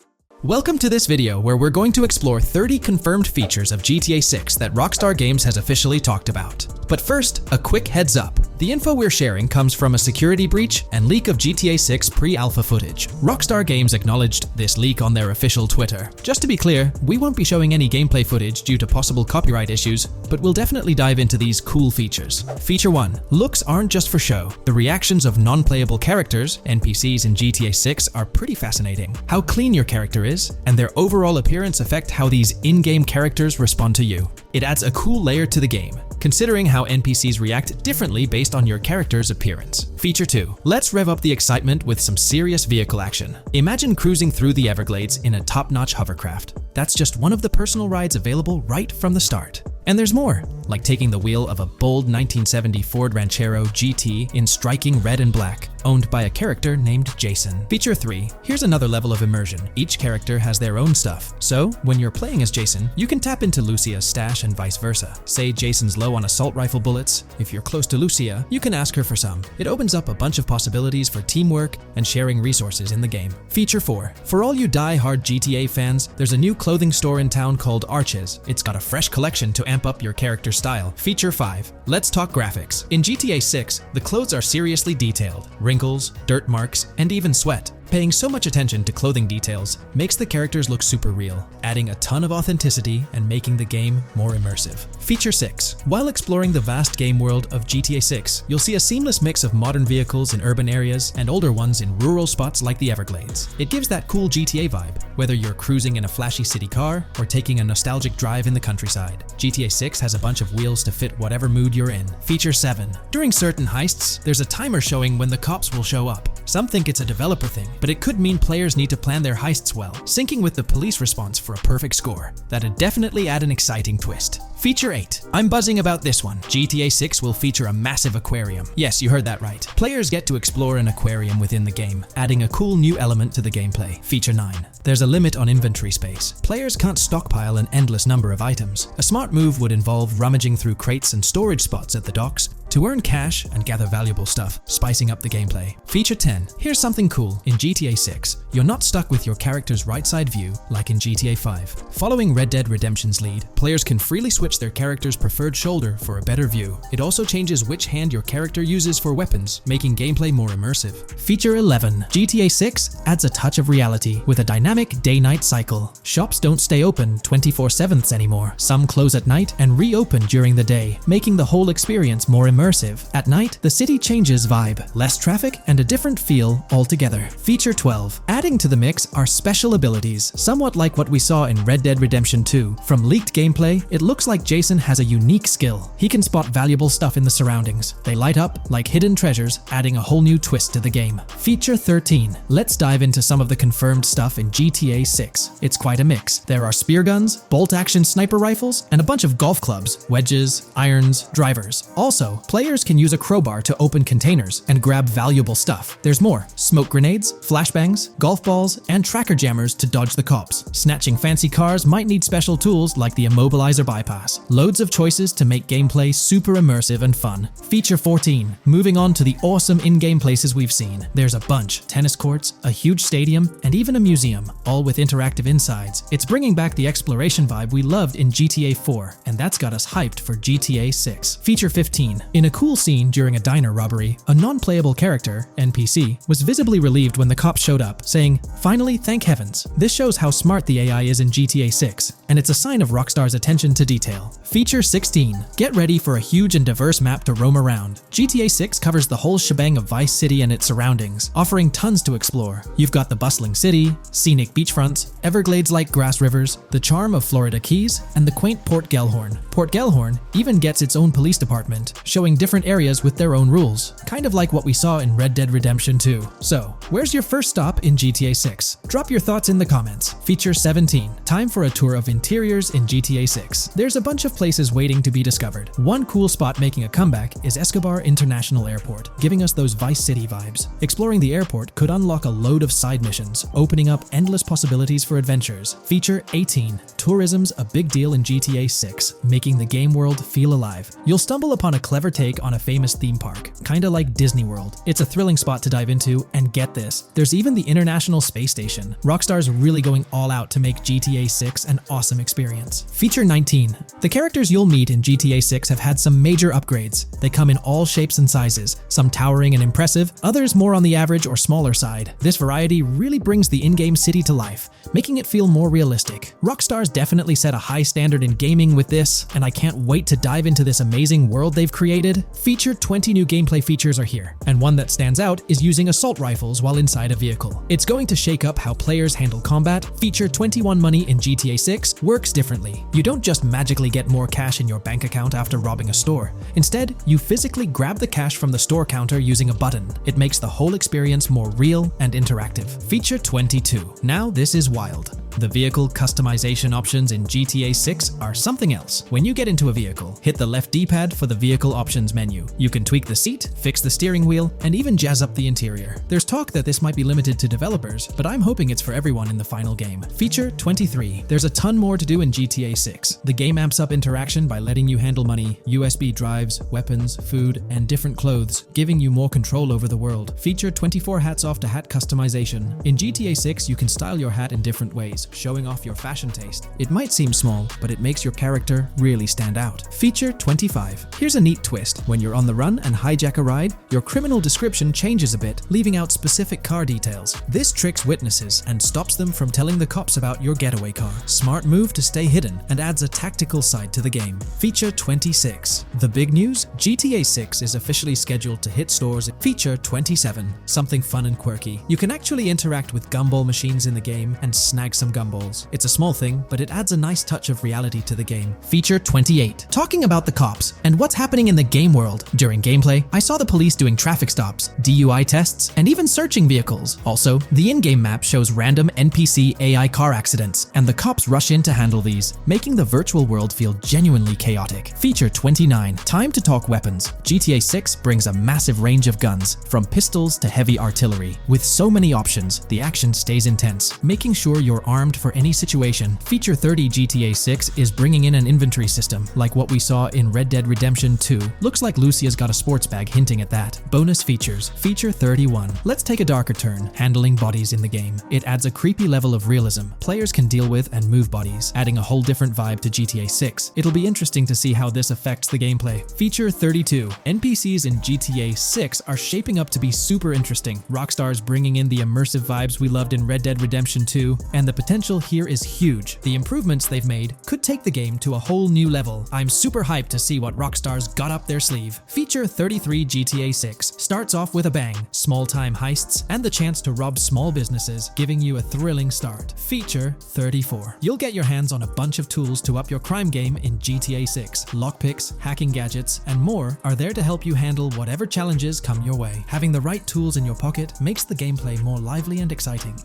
Welcome to this video where we're going to explore 30 confirmed features of GTA 6 that Rockstar Games has officially talked about. But first, a quick heads up. The info we're sharing comes from a security breach and leak of GTA 6 pre-alpha footage. Rockstar Games acknowledged this leak on their official Twitter. Just to be clear, we won't be showing any gameplay footage due to possible copyright issues, but we'll definitely dive into these cool features. Feature 1. Looks aren't just for show. The reactions of non-playable characters, NPCs in GTA 6, are pretty fascinating. How clean your character is, and their overall appearance affect how these in-game characters respond to you. It adds a cool layer to the game, considering how NPCs react differently based on your character's appearance. Feature 2. Let's rev up the excitement with some serious vehicle action. Imagine cruising through the Everglades in a top-notch hovercraft. That's just one of the personal rides available right from the start. And there's more, like taking the wheel of a bold 1970 Ford Ranchero GT in striking red and black, owned by a character named Jason. Feature 3. Here's another level of immersion. Each character has their own stuff, so when you're playing as Jason, you can tap into Lucia's stash and vice versa. Say Jason's low on assault rifle bullets. If you're close to Lucia, you can ask her for some. It opens up a bunch of possibilities for teamwork and sharing resources in the game. Feature 4. For all you die-hard GTA fans, there's a new clothing store in town called 6's. It's got a fresh collection to amp up your character style. Feature 5. Let's talk graphics. In GTA 6, the clothes are seriously detailed. Wrinkles, dirt marks, and even sweat. Paying so much attention to clothing details makes the characters look super real, adding a ton of authenticity and making the game more immersive. Feature 6. While exploring the vast game world of GTA 6, you'll see a seamless mix of modern vehicles in urban areas and older ones in rural spots like the Everglades. It gives that cool GTA vibe, whether you're cruising in a flashy city car or taking a nostalgic drive in the countryside. GTA 6 has a bunch of wheels to fit whatever mood you're in. Feature 7. During certain heists, there's a timer showing when the cops will show up. Some think it's a developer thing, but it could mean players need to plan their heists well, syncing with the police response for a perfect score. That'd definitely add an exciting twist. Feature 8. I'm buzzing about this one. GTA 6 will feature a massive aquarium. Yes, you heard that right. Players get to explore an aquarium within the game, adding a cool new element to the gameplay. Feature 9. There's a limit on inventory space. Players can't stockpile an endless number of items. A smart move would involve rummaging through crates and storage spots at the docks to earn cash and gather valuable stuff, spicing up the gameplay. Feature 10. Here's something cool. In GTA 6, you're not stuck with your character's right side view like in GTA 5. Following Red Dead Redemption's lead, players can freely switch their character's preferred shoulder for a better view. It also changes which hand your character uses for weapons, making gameplay more immersive. Feature 11. GTA 6 adds a touch of reality with a dynamic day-night cycle. Shops don't stay open 24/7 anymore. Some close at night and reopen during the day, making the whole experience more immersive. At night, the city changes vibe, less traffic, and a different feel altogether. Feature 12. Adding to the mix are special abilities, somewhat like what we saw in Red Dead Redemption 2. From leaked gameplay, it looks like Jason has a unique skill. He can spot valuable stuff in the surroundings. They light up like hidden treasures, adding a whole new twist to the game. Feature 13. Let's dive into some of the confirmed stuff in GTA 6. It's quite a mix. There are spear guns, bolt-action sniper rifles, and a bunch of golf clubs, wedges, irons, drivers. Also, players can use a crowbar to open containers and grab valuable stuff. There's more: smoke grenades, flashbangs, golf balls, and tracker jammers to dodge the cops. Snatching fancy cars might need special tools like the immobilizer bypass. Loads of choices to make gameplay super immersive and fun. Feature 14. Moving on to the awesome in-game places we've seen. There's a bunch: tennis courts, a huge stadium, and even a museum, all with interactive insides. It's bringing back the exploration vibe we loved in GTA 4, and that's got us hyped for GTA 6. Feature 15. In a cool scene during a diner robbery, a non-playable character, NPC, was visibly relieved when the cops showed up, saying, "Finally, thank heavens." This shows how smart the AI is in GTA 6, and it's a sign of Rockstar's attention to detail. Feature 16. Get ready for a huge and diverse map to roam around. GTA 6 covers the whole shebang of Vice City and its surroundings, offering tons to explore. You've got the bustling city, scenic beachfronts, Everglades-like grass rivers, the charm of Florida Keys, and the quaint Port Gellhorn. Port Gellhorn even gets its own police department, showing different areas with their own rules, kind of like what we saw in Red Dead Redemption 2. So, where's your first stop in GTA 6? Drop your thoughts in the comments. Feature 17. Time for a tour of interiors in GTA 6. There's a bunch of places waiting to be discovered. One cool spot making a comeback is Escobar International Airport, giving us those Vice City vibes. Exploring the airport could unlock a load of side missions, opening up endless possibilities for adventures. Feature 18. Tourism's a big deal in GTA 6, making the game world feel alive. You'll stumble upon a clever take on a famous theme park, kinda like Disney World. It's a thrilling spot to dive into, and get this, there's even the International Space Station. Rockstar's really going all out to make GTA 6 an awesome experience. Feature 19. The characters you'll meet in GTA 6 have had some major upgrades. They come in all shapes and sizes, some towering and impressive, others more on the average or smaller side. This variety really brings the in-game city to life, making it feel more realistic. Rockstar's definitely set a high standard in gaming with this, and I can't wait to dive into this amazing world they've created. Feature 20 new gameplay features are here, and one that stands out is using assault rifles while inside a vehicle. It's going to shake up how players handle combat. Feature 21 money in GTA 6 works differently. You don't just magically get more cash in your bank account after robbing a store. Instead, you physically grab the cash from the store counter using a button. It makes the whole experience more real and interactive. Feature 22. Now this is wild. The vehicle customization options in GTA 6 are something else. When you get into a vehicle, hit the left D-pad for the vehicle options menu. You can tweak the seat, fix the steering wheel, and even jazz up the interior. There's talk that this might be limited to developers, but I'm hoping it's for everyone in the final game. Feature 23. There's a ton more to do in GTA 6. The game amps up interaction by letting you handle money, USB drives, weapons, food, and different clothes, giving you more control over the world. Feature 24. Hats off to hat customization. In GTA 6, you can style your hat in different ways, showing off your fashion taste. It might seem small, but it makes your character really stand out. Feature 25. Here's a neat twist. When you're on the run and hijack a ride, your criminal description changes a bit, leaving out specific car details. This tricks witnesses and stops them from telling the cops about your getaway car. Smart move to stay hidden and adds a tactical side to the game. Feature 26. The big news? GTA 6 is officially scheduled to hit stores. Feature 27. Something fun and quirky. You can actually interact with gumball machines in the game and snag some gumballs. It's a small thing, but it adds a nice touch of reality to the game. Feature 28. Talking about the cops and what's happening in the game world. During gameplay, I saw the police doing traffic stops, DUI tests, and even searching vehicles. Also, the in-game map shows random NPC AI car accidents, and the cops rush in to handle these, making the virtual world feel genuinely chaotic. Feature 29. Time to talk weapons. GTA 6 brings a massive range of guns, from pistols to heavy artillery. With so many options, the action stays intense, making sure you're armed for any situation. Feature 30. GTA 6 is bringing in an inventory system, like what we saw in Red Dead Redemption 2. Looks like Lucia's got a sports bag hinting at that. Bonus features. Feature 31. Let's take a darker turn, handling bodies in the game. It adds a creepy level of realism players can deal with and move bodies, adding a whole different vibe to GTA 6. It'll be interesting to see how this affects the gameplay. Feature 32. NPCs in GTA 6 are shaping up to be super interesting. Rockstar's bringing in the immersive vibes we loved in Red Dead Redemption 2, and the potential here is huge. The improvements they've made could take the game to a whole new level. I'm super hyped to see what Rockstar's got up their sleeve. Feature 33. GTA 6 starts off with a bang, small-time heists, and the chance to rob small businesses, giving you a thrilling start. Feature 34. You'll get your hands on a bunch of tools to up your crime game in GTA 6. Lockpicks, hacking gadgets, and more are there to help you handle whatever challenges come your way. Having the right tools in your pocket makes the gameplay more lively and exciting.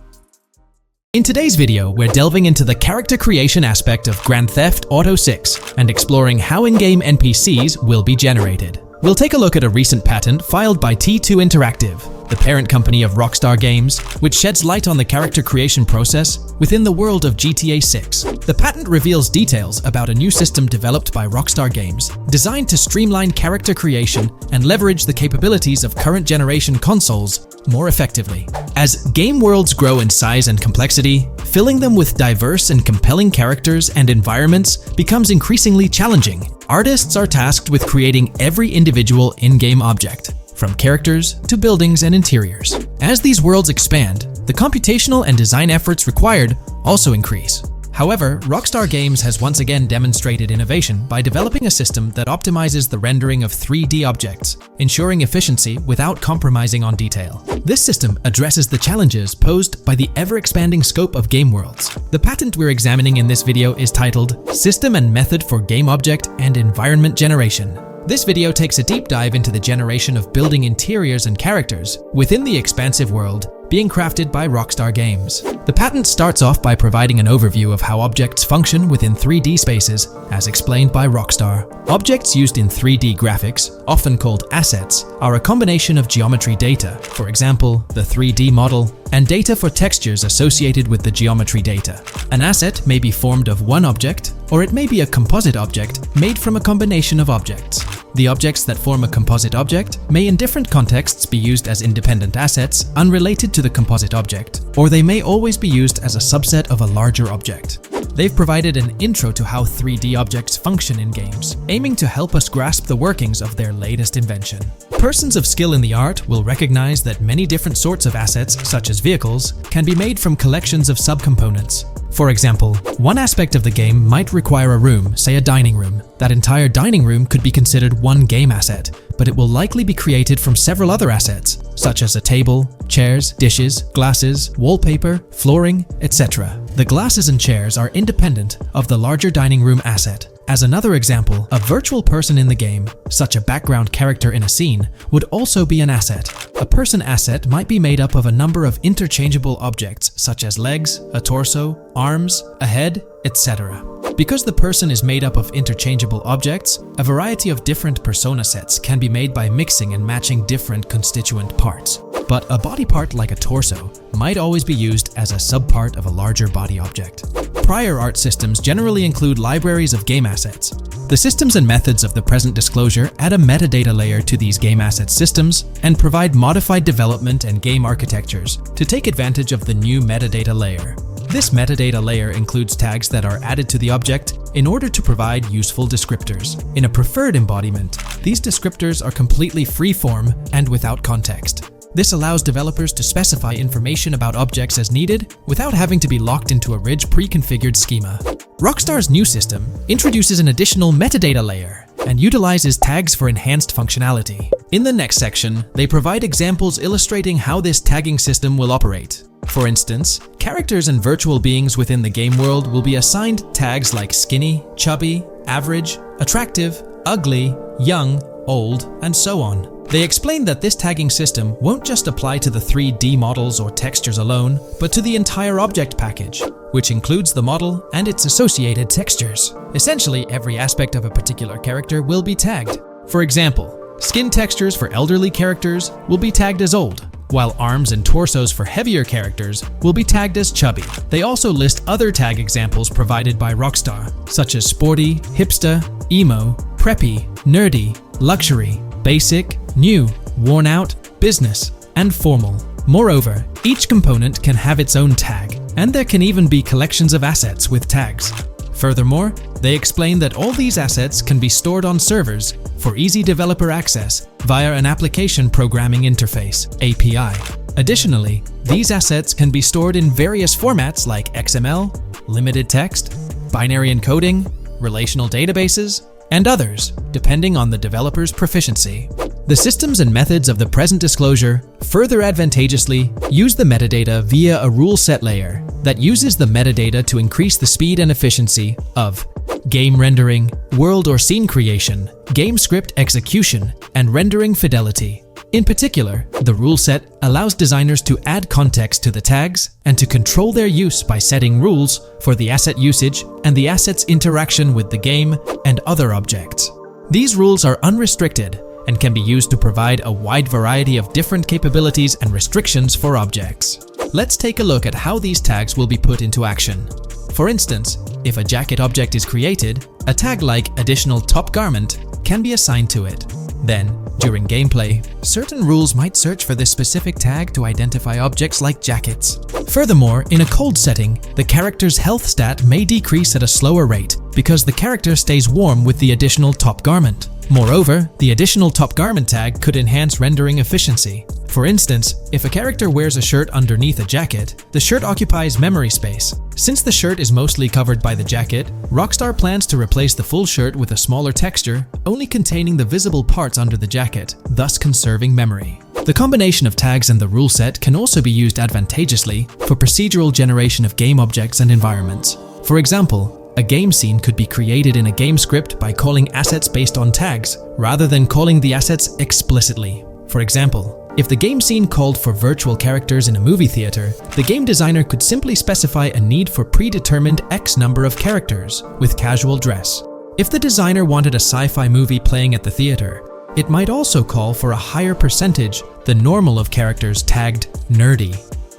In today's video, we're delving into the character creation aspect of Grand Theft Auto 6 and exploring how in-game NPCs will be generated. We'll take a look at a recent patent filed by T2 Interactive, the parent company of Rockstar Games, which sheds light on the character creation process within the world of GTA 6. The patent reveals details about a new system developed by Rockstar Games, designed to streamline character creation and leverage the capabilities of current generation consoles more effectively. As game worlds grow in size and complexity, filling them with diverse and compelling characters and environments becomes increasingly challenging. Artists are tasked with creating every individual in-game object, from characters to buildings and interiors. As these worlds expand, the computational and design efforts required also increase. However, Rockstar Games has once again demonstrated innovation by developing a system that optimizes the rendering of 3D objects, ensuring efficiency without compromising on detail. This system addresses the challenges posed by the ever-expanding scope of game worlds. The patent we're examining in this video is titled System and Method for Game Object and Environment Generation. This video takes a deep dive into the generation of building interiors and characters within the expansive world being crafted by Rockstar Games. The patent starts off by providing an overview of how objects function within 3D spaces, as explained by Rockstar. Objects used in 3D graphics, often called assets, are a combination of geometry data, for example, the 3D model, and data for textures associated with the geometry data. An asset may be formed of one object, or it may be a composite object made from a combination of objects. The objects that form a composite object may in different contexts be used as independent assets unrelated to the composite object, or they may always be used as a subset of a larger object. They've provided an intro to how 3D objects function in games, aiming to help us grasp the workings of their latest invention. Persons of skill in the art will recognize that many different sorts of assets, such as vehicles, can be made from collections of subcomponents. For example, one aspect of the game might require a room, say a dining room. That entire dining room could be considered one game asset, but it will likely be created from several other assets, such as a table, chairs, dishes, glasses, wallpaper, flooring, etc. The glasses and chairs are independent of the larger dining room asset, As another example, a virtual person in the game, such a background character in a scene, would also be an asset. A person asset might be made up of a number of interchangeable objects such as legs, a torso, arms, a head, etc. Because the person is made up of interchangeable objects, a variety of different persona sets can be made by mixing and matching different constituent parts. But a body part like a torso might always be used as a subpart of a larger body object. Prior art systems generally include libraries of game assets. The systems and methods of the present disclosure add a metadata layer to these game asset systems and provide modified development and game architectures to take advantage of the new metadata layer. This metadata layer includes tags that are added to the object in order to provide useful descriptors. In a preferred embodiment, these descriptors are completely free-form and without context. This allows developers to specify information about objects as needed without having to be locked into a rich pre-configured schema. Rockstar's new system introduces an additional metadata layer and utilizes tags for enhanced functionality. In the next section, they provide examples illustrating how this tagging system will operate. For instance, characters and virtual beings within the game world will be assigned tags like skinny, chubby, average, attractive, ugly, young, old, and so on. They explain that this tagging system won't just apply to the 3D models or textures alone, but to the entire object package, which includes the model and its associated textures. Essentially, every aspect of a particular character will be tagged. For example, skin textures for elderly characters will be tagged as old, while arms and torsos for heavier characters will be tagged as chubby. They also list other tag examples provided by Rockstar, such as sporty, hipster, emo, preppy, nerdy, luxury, basic, new, worn out, business, and formal. Moreover, each component can have its own tag, and there can even be collections of assets with tags. Furthermore, they explain that all these assets can be stored on servers for easy developer access via an application programming interface (API). Additionally, these assets can be stored in various formats like XML, limited text, binary encoding, relational databases, and others, depending on the developer's proficiency. The systems and methods of the present disclosure further advantageously use the metadata via a rule set layer that uses the metadata to increase the speed and efficiency of game rendering, world or scene creation, game script execution, and rendering fidelity. In particular, the rule set allows designers to add context to the tags and to control their use by setting rules for the asset usage and the asset's interaction with the game and other objects. These rules are unrestricted and can be used to provide a wide variety of different capabilities and restrictions for objects. Let's take a look at how these tags will be put into action. For instance, if a jacket object is created, a tag like additional top garment can be assigned to it. Then, during gameplay, certain rules might search for this specific tag to identify objects like jackets. Furthermore, in a cold setting, the character's health stat may decrease at a slower rate because the character stays warm with the additional top garment. Moreover, the additional top garment tag could enhance rendering efficiency. For instance, if a character wears a shirt underneath a jacket, the shirt occupies memory space. Since the shirt is mostly covered by the jacket, Rockstar plans to replace the full shirt with a smaller texture, only containing the visible parts under the jacket, thus conserving memory. The combination of tags and the rule set can also be used advantageously for procedural generation of game objects and environments. For example, a game scene could be created in a game script by calling assets based on tags, rather than calling the assets explicitly. For example, if the game scene called for virtual characters in a movie theater, the game designer could simply specify a need for predetermined X number of characters with casual dress. If the designer wanted a sci-fi movie playing at the theater, it might also call for a higher percentage than normal of characters tagged nerdy.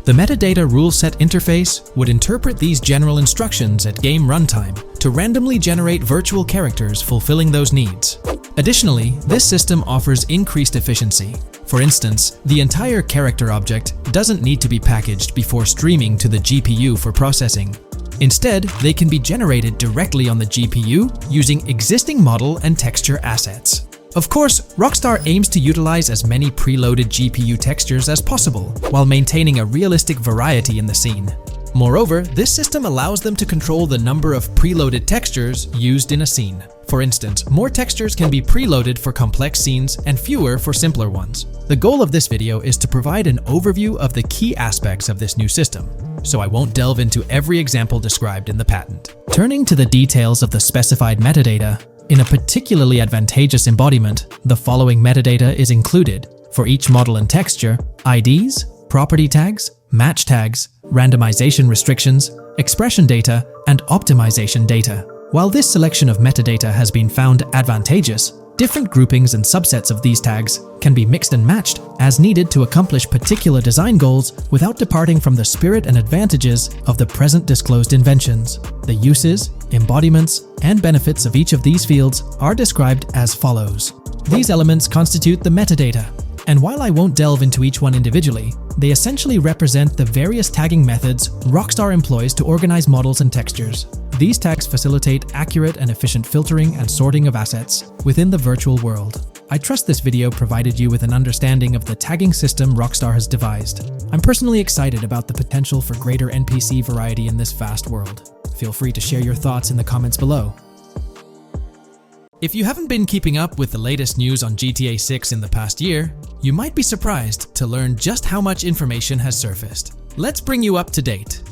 The metadata rule set interface would interpret these general instructions at game runtime to randomly generate virtual characters fulfilling those needs. Additionally, this system offers increased efficiency. For instance, the entire character object doesn't need to be packaged before streaming to the GPU for processing. Instead, they can be generated directly on the GPU using existing model and texture assets. Of course, Rockstar aims to utilize as many preloaded GPU textures as possible, while maintaining a realistic variety in the scene. Moreover, this system allows them to control the number of preloaded textures used in a scene. For instance, more textures can be preloaded for complex scenes and fewer for simpler ones. The goal of this video is to provide an overview of the key aspects of this new system. so I won't delve into every example described in the patent. Turning to the details of the specified metadata, in a particularly advantageous embodiment, the following metadata is included for each model and texture: IDs, property tags, match tags, randomization restrictions, expression data, and optimization data. While this selection of metadata has been found advantageous, different groupings and subsets of these tags can be mixed and matched as needed to accomplish particular design goals without departing from the spirit and advantages of the present disclosed inventions. The uses, embodiments, and benefits of each of these fields are described as follows. These elements constitute the metadata, and while I won't delve into each one individually, they essentially represent the various tagging methods Rockstar employs to organize models and textures. These tags facilitate accurate and efficient filtering and sorting of assets within the virtual world. I trust this video provided you with an understanding of the tagging system Rockstar has devised. I'm personally excited about the potential for greater NPC variety in this vast world. Feel free to share your thoughts in the comments below. If you haven't been keeping up with the latest news on GTA 6 in the past year, you might be surprised to learn just how much information has surfaced. Let's bring you up to date.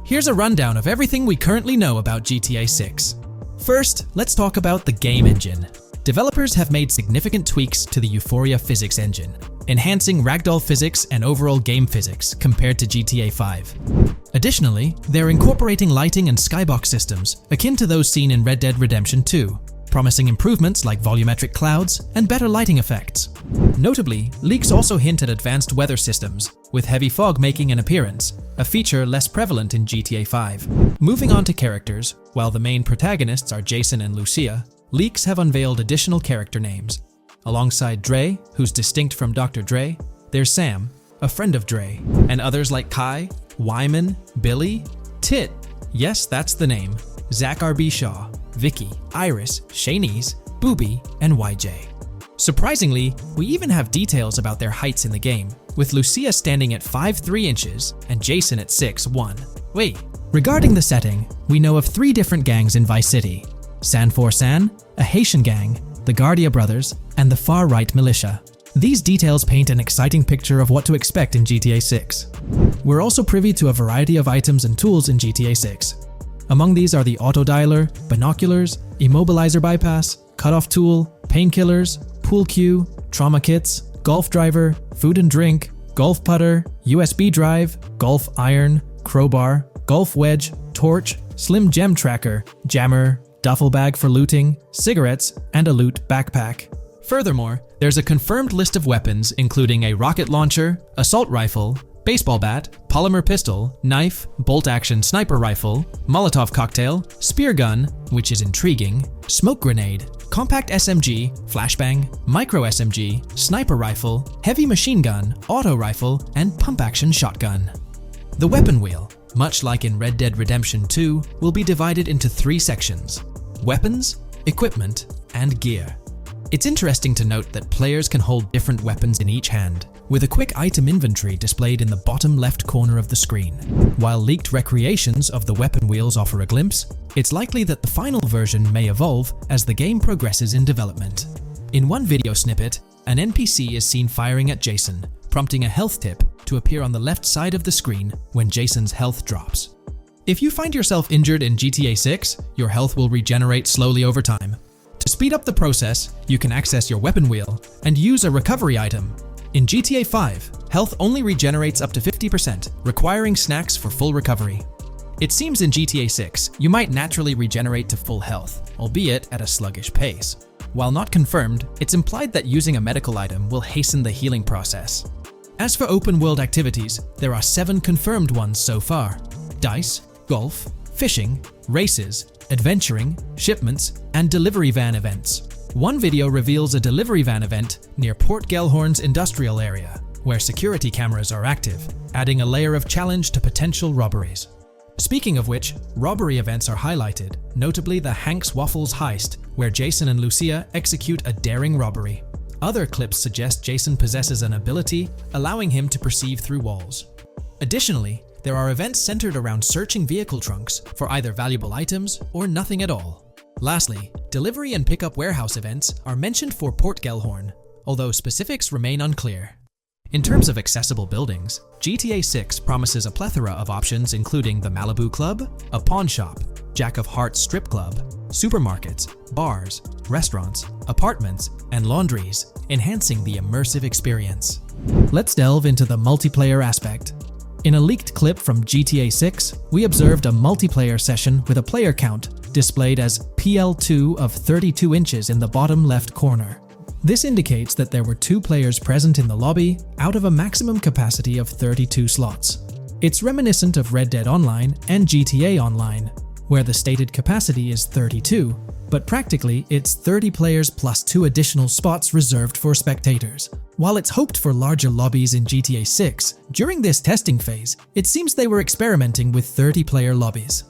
Here's a rundown of everything we currently know about GTA 6. First, let's talk about the game engine. Developers have made significant tweaks to the Euphoria physics engine, enhancing ragdoll physics and overall game physics compared to GTA 5. Additionally, they're incorporating lighting and skybox systems akin to those seen in Red Dead Redemption 2, promising improvements like volumetric clouds and better lighting effects. Notably, leaks also hint at advanced weather systems, with heavy fog making an appearance, a feature less prevalent in GTA 5. Moving on to characters, while the main protagonists are Jason and Lucia, leaks have unveiled additional character names. Alongside Dre, who's distinct from Dr. Dre, there's Sam, a friend of Dre, and others like Kai, Wyman, Billy, Tit, yes, that's the name, Zach R.B. Shaw, Vicky, Iris, Shanice, Booby, and YJ. Surprisingly, we even have details about their heights in the game, with Lucia standing at 5'3" inches and Jason at 6'1". Wait, regarding the setting, we know of 3 different gangs in Vice City: San For San, a Haitian gang, the Guardia Brothers, and the far-right militia. These details paint an exciting picture of what to expect in GTA 6. We're also privy to a variety of items and tools in GTA 6. Among these are the auto dialer, binoculars, immobilizer bypass, cutoff tool, painkillers, pool cue, trauma kits, golf driver, food and drink, golf putter, USB drive, golf iron, crowbar, golf wedge, torch, slim gem tracker, jammer, duffel bag for looting, cigarettes, and a loot backpack. Furthermore, there's a confirmed list of weapons including a rocket launcher, assault rifle, baseball bat, polymer pistol, knife, bolt-action sniper rifle, Molotov cocktail, spear gun, which is intriguing, smoke grenade, compact SMG, flashbang, micro SMG, sniper rifle, heavy machine gun, auto rifle, and pump-action shotgun. The weapon wheel, much like in Red Dead Redemption 2, will be divided into 3 sections: weapons, equipment, and gear. It's interesting to note that players can hold different weapons in each hand, with a quick item inventory displayed in the bottom left corner of the screen. While leaked recreations of the weapon wheels offer a glimpse, it's likely that the final version may evolve as the game progresses in development. In one video snippet, an NPC is seen firing at Jason, prompting a health tip to appear on the left side of the screen when Jason's health drops. If you find yourself injured in GTA 6, your health will regenerate slowly over time. To speed up the process, you can access your weapon wheel and use a recovery item. In GTA 5, health only regenerates up to 50%, requiring snacks for full recovery. It seems in GTA 6, you might naturally regenerate to full health, albeit at a sluggish pace. While not confirmed, it's implied that using a medical item will hasten the healing process. As for open-world activities, there are 7 confirmed ones so far: dice, golf, fishing, races, adventuring, shipments, and delivery van events. One video reveals a delivery van event near Port Gellhorn's industrial area, where security cameras are active, adding a layer of challenge to potential robberies. Speaking of which, robbery events are highlighted, notably the Hank's Waffles heist, where Jason and Lucia execute a daring robbery. Other clips suggest Jason possesses an ability allowing him to perceive through walls. Additionally, there are events centered around searching vehicle trunks for either valuable items or nothing at all. Lastly, delivery and pickup warehouse events are mentioned for Port Gellhorn, although specifics remain unclear. In terms of accessible buildings, GTA 6 promises a plethora of options including the Malibu Club, a pawn shop, Jack of Hearts strip club, supermarkets, bars, restaurants, apartments, and laundries, enhancing the immersive experience. Let's delve into the multiplayer aspect. In a leaked clip from GTA 6, we observed a multiplayer session with a player count displayed as PL2 of 32 inches in the bottom left corner. This indicates that there were 2 players present in the lobby out of a maximum capacity of 32 slots. It's reminiscent of Red Dead Online and GTA Online, where the stated capacity is 32, but practically it's 30 players plus 2 additional spots reserved for spectators. While it's hoped for larger lobbies in GTA 6, during this testing phase, it seems they were experimenting with 30-player lobbies.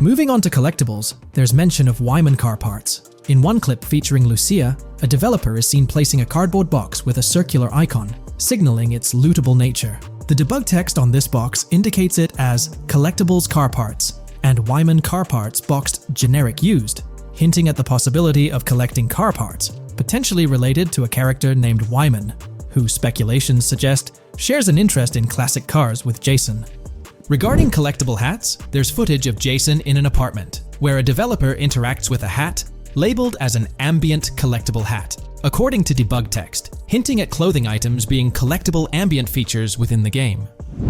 Moving on to collectibles, there's mention of Wyman car parts. In one clip featuring Lucia, a developer is seen placing a cardboard box with a circular icon, signaling its lootable nature. The debug text on this box indicates it as Collectibles Car Parts and Wyman Car Parts boxed Generic Used, hinting at the possibility of collecting car parts, potentially related to a character named Wyman, who speculations suggest shares an interest in classic cars with Jason. Regarding collectible hats, there's footage of Jason in an apartment, where a developer interacts with a hat labeled as an ambient collectible hat, according to debug text, hinting at clothing items being collectible ambient features within the game.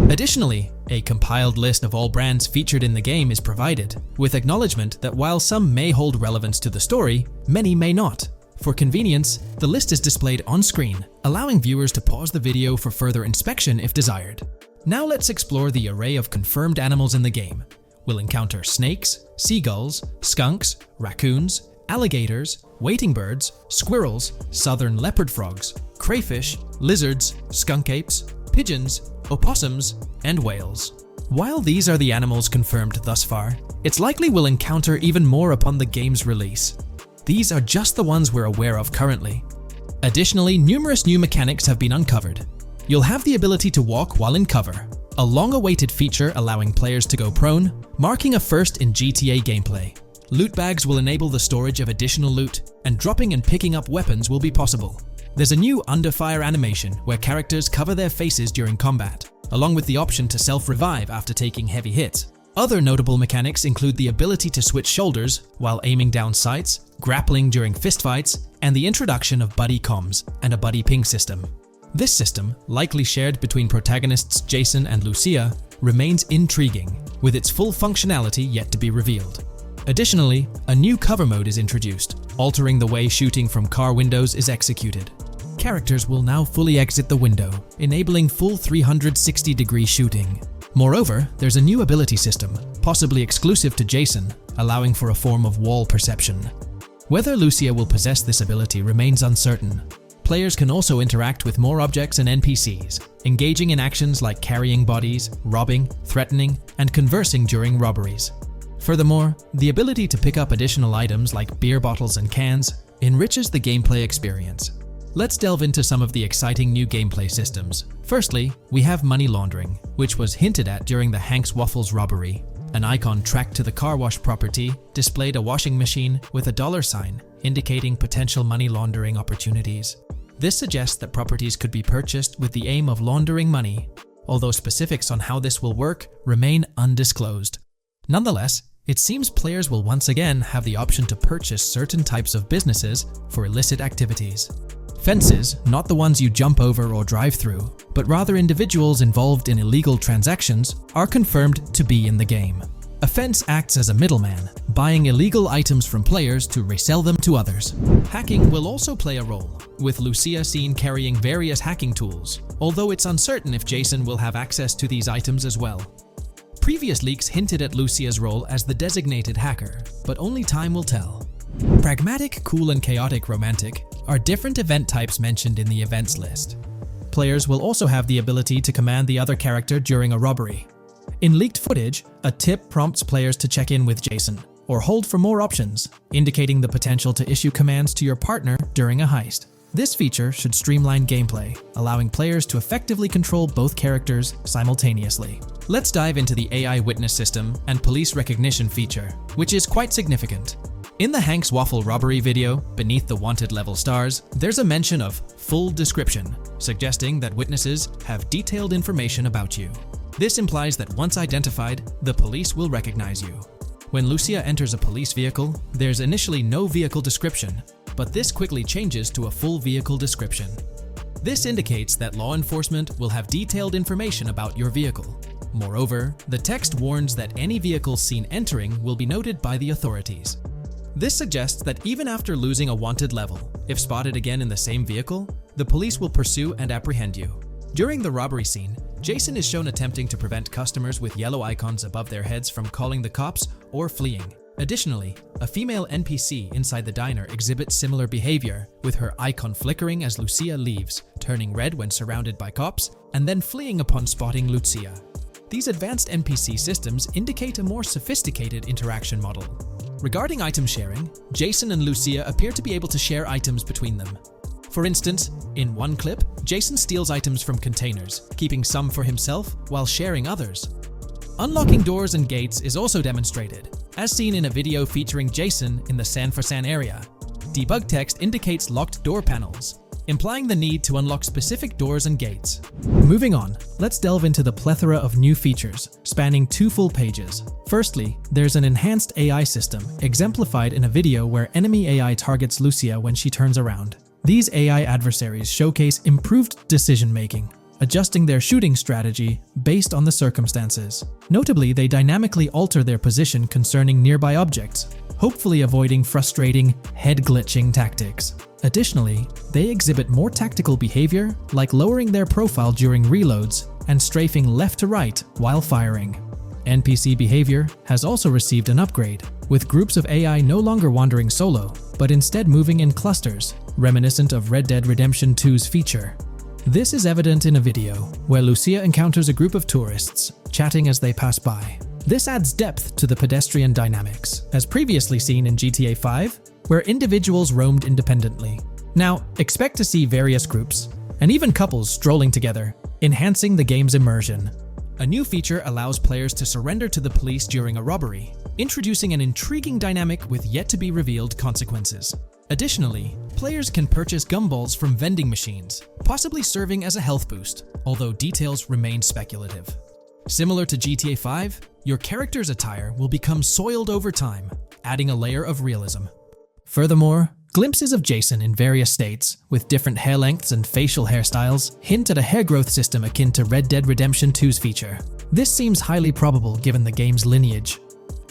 Additionally, a compiled list of all brands featured in the game is provided, with acknowledgement that while some may hold relevance to the story, many may not. For convenience, the list is displayed on screen, allowing viewers to pause the video for further inspection if desired. Now let's explore the array of confirmed animals in the game. We'll encounter snakes, seagulls, skunks, raccoons, alligators, wading birds, squirrels, southern leopard frogs, crayfish, lizards, skunk apes, pigeons, opossums, and whales. While these are the animals confirmed thus far, it's likely we'll encounter even more upon the game's release. These are just the ones we're aware of currently. Additionally, numerous new mechanics have been uncovered. You'll have the ability to walk while in cover, a long-awaited feature allowing players to go prone, marking a first in GTA gameplay. Loot bags will enable the storage of additional loot, and dropping and picking up weapons will be possible. There's a new under fire animation where characters cover their faces during combat, along with the option to self-revive after taking heavy hits. Other notable mechanics include the ability to switch shoulders while aiming down sights, grappling during fistfights, and the introduction of buddy comms and a buddy ping system. This system, likely shared between protagonists Jason and Lucia, remains intriguing, with its full functionality yet to be revealed. Additionally, a new cover mode is introduced, altering the way shooting from car windows is executed. Characters will now fully exit the window, enabling full 360-degree shooting. Moreover, there's a new ability system, possibly exclusive to Jason, allowing for a form of wall perception. Whether Lucia will possess this ability remains uncertain. Players can also interact with more objects and NPCs, engaging in actions like carrying bodies, robbing, threatening, and conversing during robberies. Furthermore, the ability to pick up additional items like beer bottles and cans enriches the gameplay experience. Let's delve into some of the exciting new gameplay systems. Firstly, we have money laundering, which was hinted at during the Hank's Waffles robbery. An icon tracked to the car wash property displayed a washing machine with a dollar sign, indicating potential money laundering opportunities. This suggests that properties could be purchased with the aim of laundering money, although specifics on how this will work remain undisclosed. Nonetheless, it seems players will once again have the option to purchase certain types of businesses for illicit activities. Fences, not the ones you jump over or drive through, but rather individuals involved in illegal transactions, are confirmed to be in the game. A fence acts as a middleman, buying illegal items from players to resell them to others. Hacking will also play a role, with Lucia seen carrying various hacking tools, although it's uncertain if Jason will have access to these items as well. Previous leaks hinted at Lucia's role as the designated hacker, but only time will tell. Pragmatic, cool, and chaotic romantic are different event types mentioned in the events list. Players will also have the ability to command the other character during a robbery. In leaked footage, a tip prompts players to check in with Jason, or hold for more options, indicating the potential to issue commands to your partner during a heist. This feature should streamline gameplay, allowing players to effectively control both characters simultaneously. Let's dive into the AI witness system and police recognition feature, which is quite significant. In the Hank's Waffle robbery video, beneath the wanted level stars, there's a mention of full description, suggesting that witnesses have detailed information about you. This implies that once identified, the police will recognize you. When Lucia enters a police vehicle, there's initially no vehicle description, but this quickly changes to a full vehicle description. This indicates that law enforcement will have detailed information about your vehicle. Moreover, the text warns that any vehicle seen entering will be noted by the authorities. This suggests that even after losing a wanted level, if spotted again in the same vehicle, the police will pursue and apprehend you. During the robbery scene, Jason is shown attempting to prevent customers with yellow icons above their heads from calling the cops or fleeing. Additionally, a female NPC inside the diner exhibits similar behavior, with her icon flickering as Lucia leaves, turning red when surrounded by cops, and then fleeing upon spotting Lucia. These advanced NPC systems indicate a more sophisticated interaction model. Regarding item sharing, Jason and Lucia appear to be able to share items between them. For instance, in one clip, Jason steals items from containers, keeping some for himself while sharing others. Unlocking doors and gates is also demonstrated, as seen in a video featuring Jason in the San Fran area. Debug text indicates locked door panels, implying the need to unlock specific doors and gates. Moving on, let's delve into the plethora of new features, spanning 2 full pages. Firstly, there's an enhanced AI system, exemplified in a video where enemy AI targets Lucia when she turns around. These AI adversaries showcase improved decision-making, adjusting their shooting strategy based on the circumstances. Notably, they dynamically alter their position concerning nearby objects, hopefully avoiding frustrating, head-glitching tactics. Additionally, they exhibit more tactical behavior, like lowering their profile during reloads and strafing left to right while firing. NPC behavior has also received an upgrade, with groups of AI no longer wandering solo, but instead moving in clusters, reminiscent of Red Dead Redemption 2's feature. This is evident in a video where Lucia encounters a group of tourists, chatting as they pass by. This adds depth to the pedestrian dynamics, as previously seen in GTA 5, where individuals roamed independently. Now, expect to see various groups, and even couples strolling together, enhancing the game's immersion. A new feature allows players to surrender to the police during a robbery, introducing an intriguing dynamic with yet-to-be-revealed consequences. Additionally, players can purchase gumballs from vending machines, possibly serving as a health boost, although details remain speculative. Similar to GTA 5, your character's attire will become soiled over time, adding a layer of realism. Furthermore, glimpses of Jason in various states, with different hair lengths and facial hairstyles, hint at a hair growth system akin to Red Dead Redemption 2's feature. This seems highly probable given the game's lineage.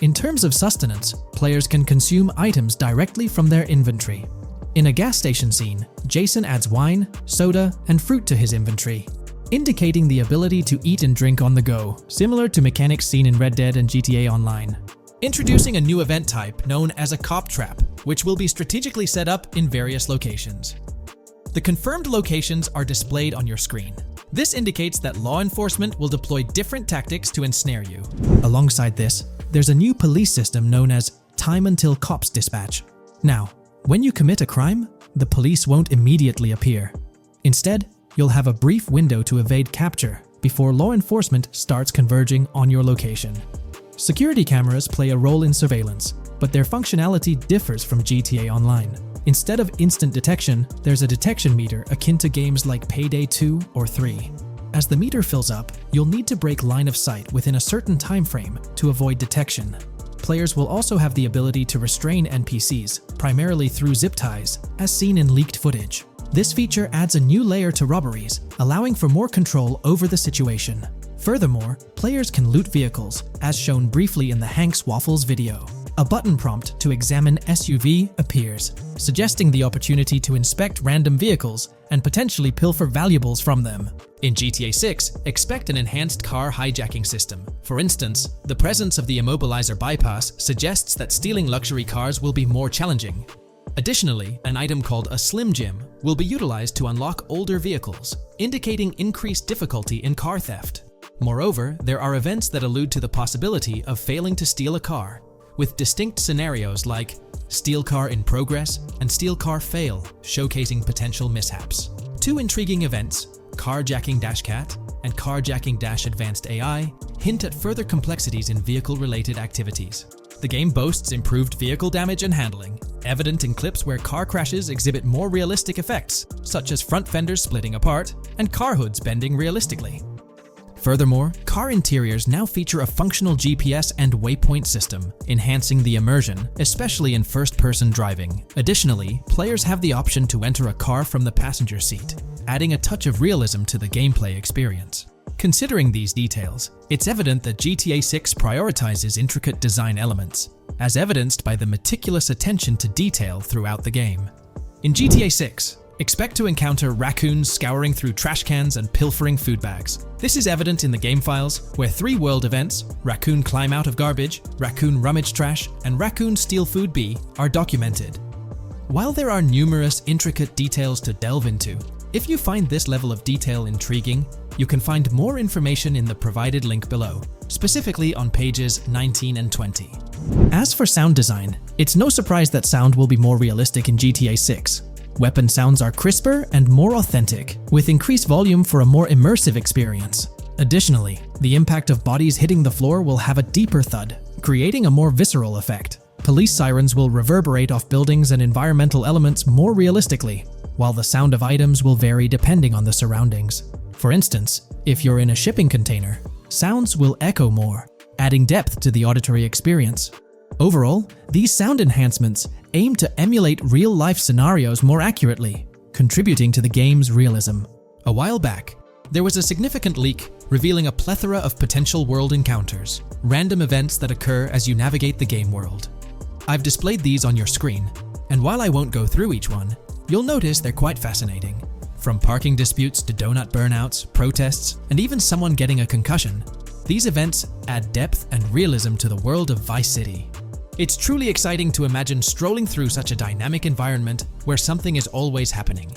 In terms of sustenance, players can consume items directly from their inventory. In a gas station scene, Jason adds wine, soda, and fruit to his inventory, indicating the ability to eat and drink on the go, similar to mechanics seen in Red Dead and GTA Online. Introducing a new event type known as a cop trap, which will be strategically set up in various locations. The confirmed locations are displayed on your screen. This indicates that law enforcement will deploy different tactics to ensnare you. Alongside this, there's a new police system known as Time Until Cops Dispatch. Now, when you commit a crime, the police won't immediately appear. Instead, you'll have a brief window to evade capture before law enforcement starts converging on your location. Security cameras play a role in surveillance, but their functionality differs from GTA Online. Instead of instant detection, there's a detection meter akin to games like Payday 2 or 3. As the meter fills up, you'll need to break line of sight within a certain time frame to avoid detection. Players will also have the ability to restrain NPCs, primarily through zip ties, as seen in leaked footage. This feature adds a new layer to robberies, allowing for more control over the situation. Furthermore, players can loot vehicles, as shown briefly in the Hank's Waffles video. A button prompt to examine SUV appears, suggesting the opportunity to inspect random vehicles and potentially pilfer valuables from them. In GTA 6, expect an enhanced car hijacking system. For instance, the presence of the immobilizer bypass suggests that stealing luxury cars will be more challenging. Additionally, an item called a Slim Jim will be utilized to unlock older vehicles, indicating increased difficulty in car theft. Moreover, there are events that allude to the possibility of failing to steal a car, with distinct scenarios like steal car in progress and steal car fail, showcasing potential mishaps. Two intriguing events, carjacking-cat and carjacking-advanced AI, hint at further complexities in vehicle-related activities. The game boasts improved vehicle damage and handling, evident in clips where car crashes exhibit more realistic effects, such as front fenders splitting apart and car hoods bending realistically. Furthermore, car interiors now feature a functional GPS and waypoint system, enhancing the immersion, especially in first-person driving. Additionally, players have the option to enter a car from the passenger seat, adding a touch of realism to the gameplay experience. Considering these details, it's evident that GTA 6 prioritizes intricate design elements, as evidenced by the meticulous attention to detail throughout the game. In GTA 6, expect to encounter raccoons scouring through trash cans and pilfering food bags. This is evident in the game files, where 3 world events, Raccoon Climb Out of Garbage, Raccoon Rummage Trash, and Raccoon Steal Food B, are documented. While there are numerous intricate details to delve into, if you find this level of detail intriguing, you can find more information in the provided link below, specifically on pages 19 and 20. As for sound design, it's no surprise that sound will be more realistic in GTA 6. Weapon sounds are crisper and more authentic, with increased volume for a more immersive experience. Additionally, the impact of bodies hitting the floor will have a deeper thud, creating a more visceral effect. Police sirens will reverberate off buildings and environmental elements more realistically, while the sound of items will vary depending on the surroundings. For instance, if you're in a shipping container, sounds will echo more, adding depth to the auditory experience. Overall, these sound enhancements aim to emulate real-life scenarios more accurately, contributing to the game's realism. A while back, there was a significant leak revealing a plethora of potential world encounters, random events that occur as you navigate the game world. I've displayed these on your screen, and while I won't go through each one, you'll notice they're quite fascinating. From parking disputes to donut burnouts, protests, and even someone getting a concussion, these events add depth and realism to the world of Vice City. It's truly exciting to imagine strolling through such a dynamic environment where something is always happening.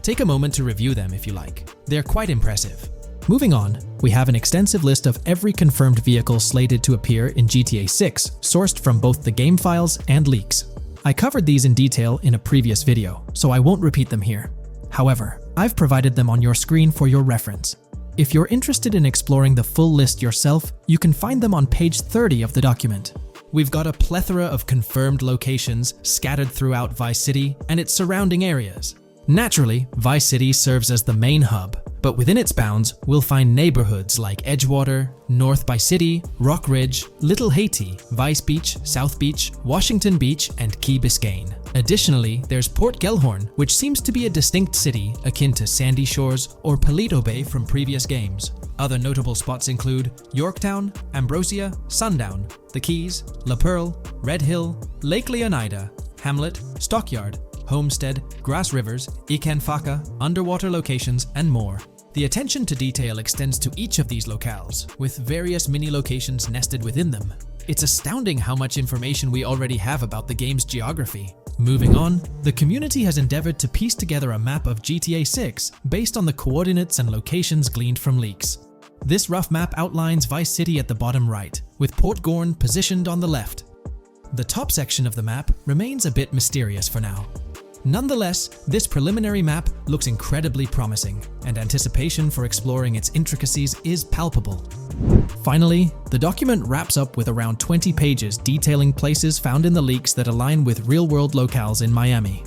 Take a moment to review them if you like. They're quite impressive. Moving on, we have an extensive list of every confirmed vehicle slated to appear in GTA 6, sourced from both the game files and leaks. I covered these in detail in a previous video, so I won't repeat them here. However, I've provided them on your screen for your reference. If you're interested in exploring the full list yourself, you can find them on page 30 of the document. We've got a plethora of confirmed locations scattered throughout Vice City and its surrounding areas. Naturally, Vice City serves as the main hub, but within its bounds, we'll find neighborhoods like Edgewater, North Vice City, Rock Ridge, Little Haiti, Vice Beach, South Beach, Washington Beach, and Key Biscayne. Additionally, there's Port Gellhorn, which seems to be a distinct city akin to Sandy Shores or Paleto Bay from previous games. Other notable spots include Yorktown, Ambrosia, Sundown, The Keys, La Pearl, Red Hill, Lake Leonida, Hamlet, Stockyard, Homestead, Grass Rivers, Ikanfaka, underwater locations, and more. The attention to detail extends to each of these locales, with various mini-locations nested within them. It's astounding how much information we already have about the game's geography. Moving on, the community has endeavored to piece together a map of GTA 6 based on the coordinates and locations gleaned from leaks. This rough map outlines Vice City at the bottom right, with Port Gorn positioned on the left. The top section of the map remains a bit mysterious for now. Nonetheless, this preliminary map looks incredibly promising, and anticipation for exploring its intricacies is palpable. Finally, the document wraps up with around 20 pages detailing places found in the leaks that align with real-world locales in Miami.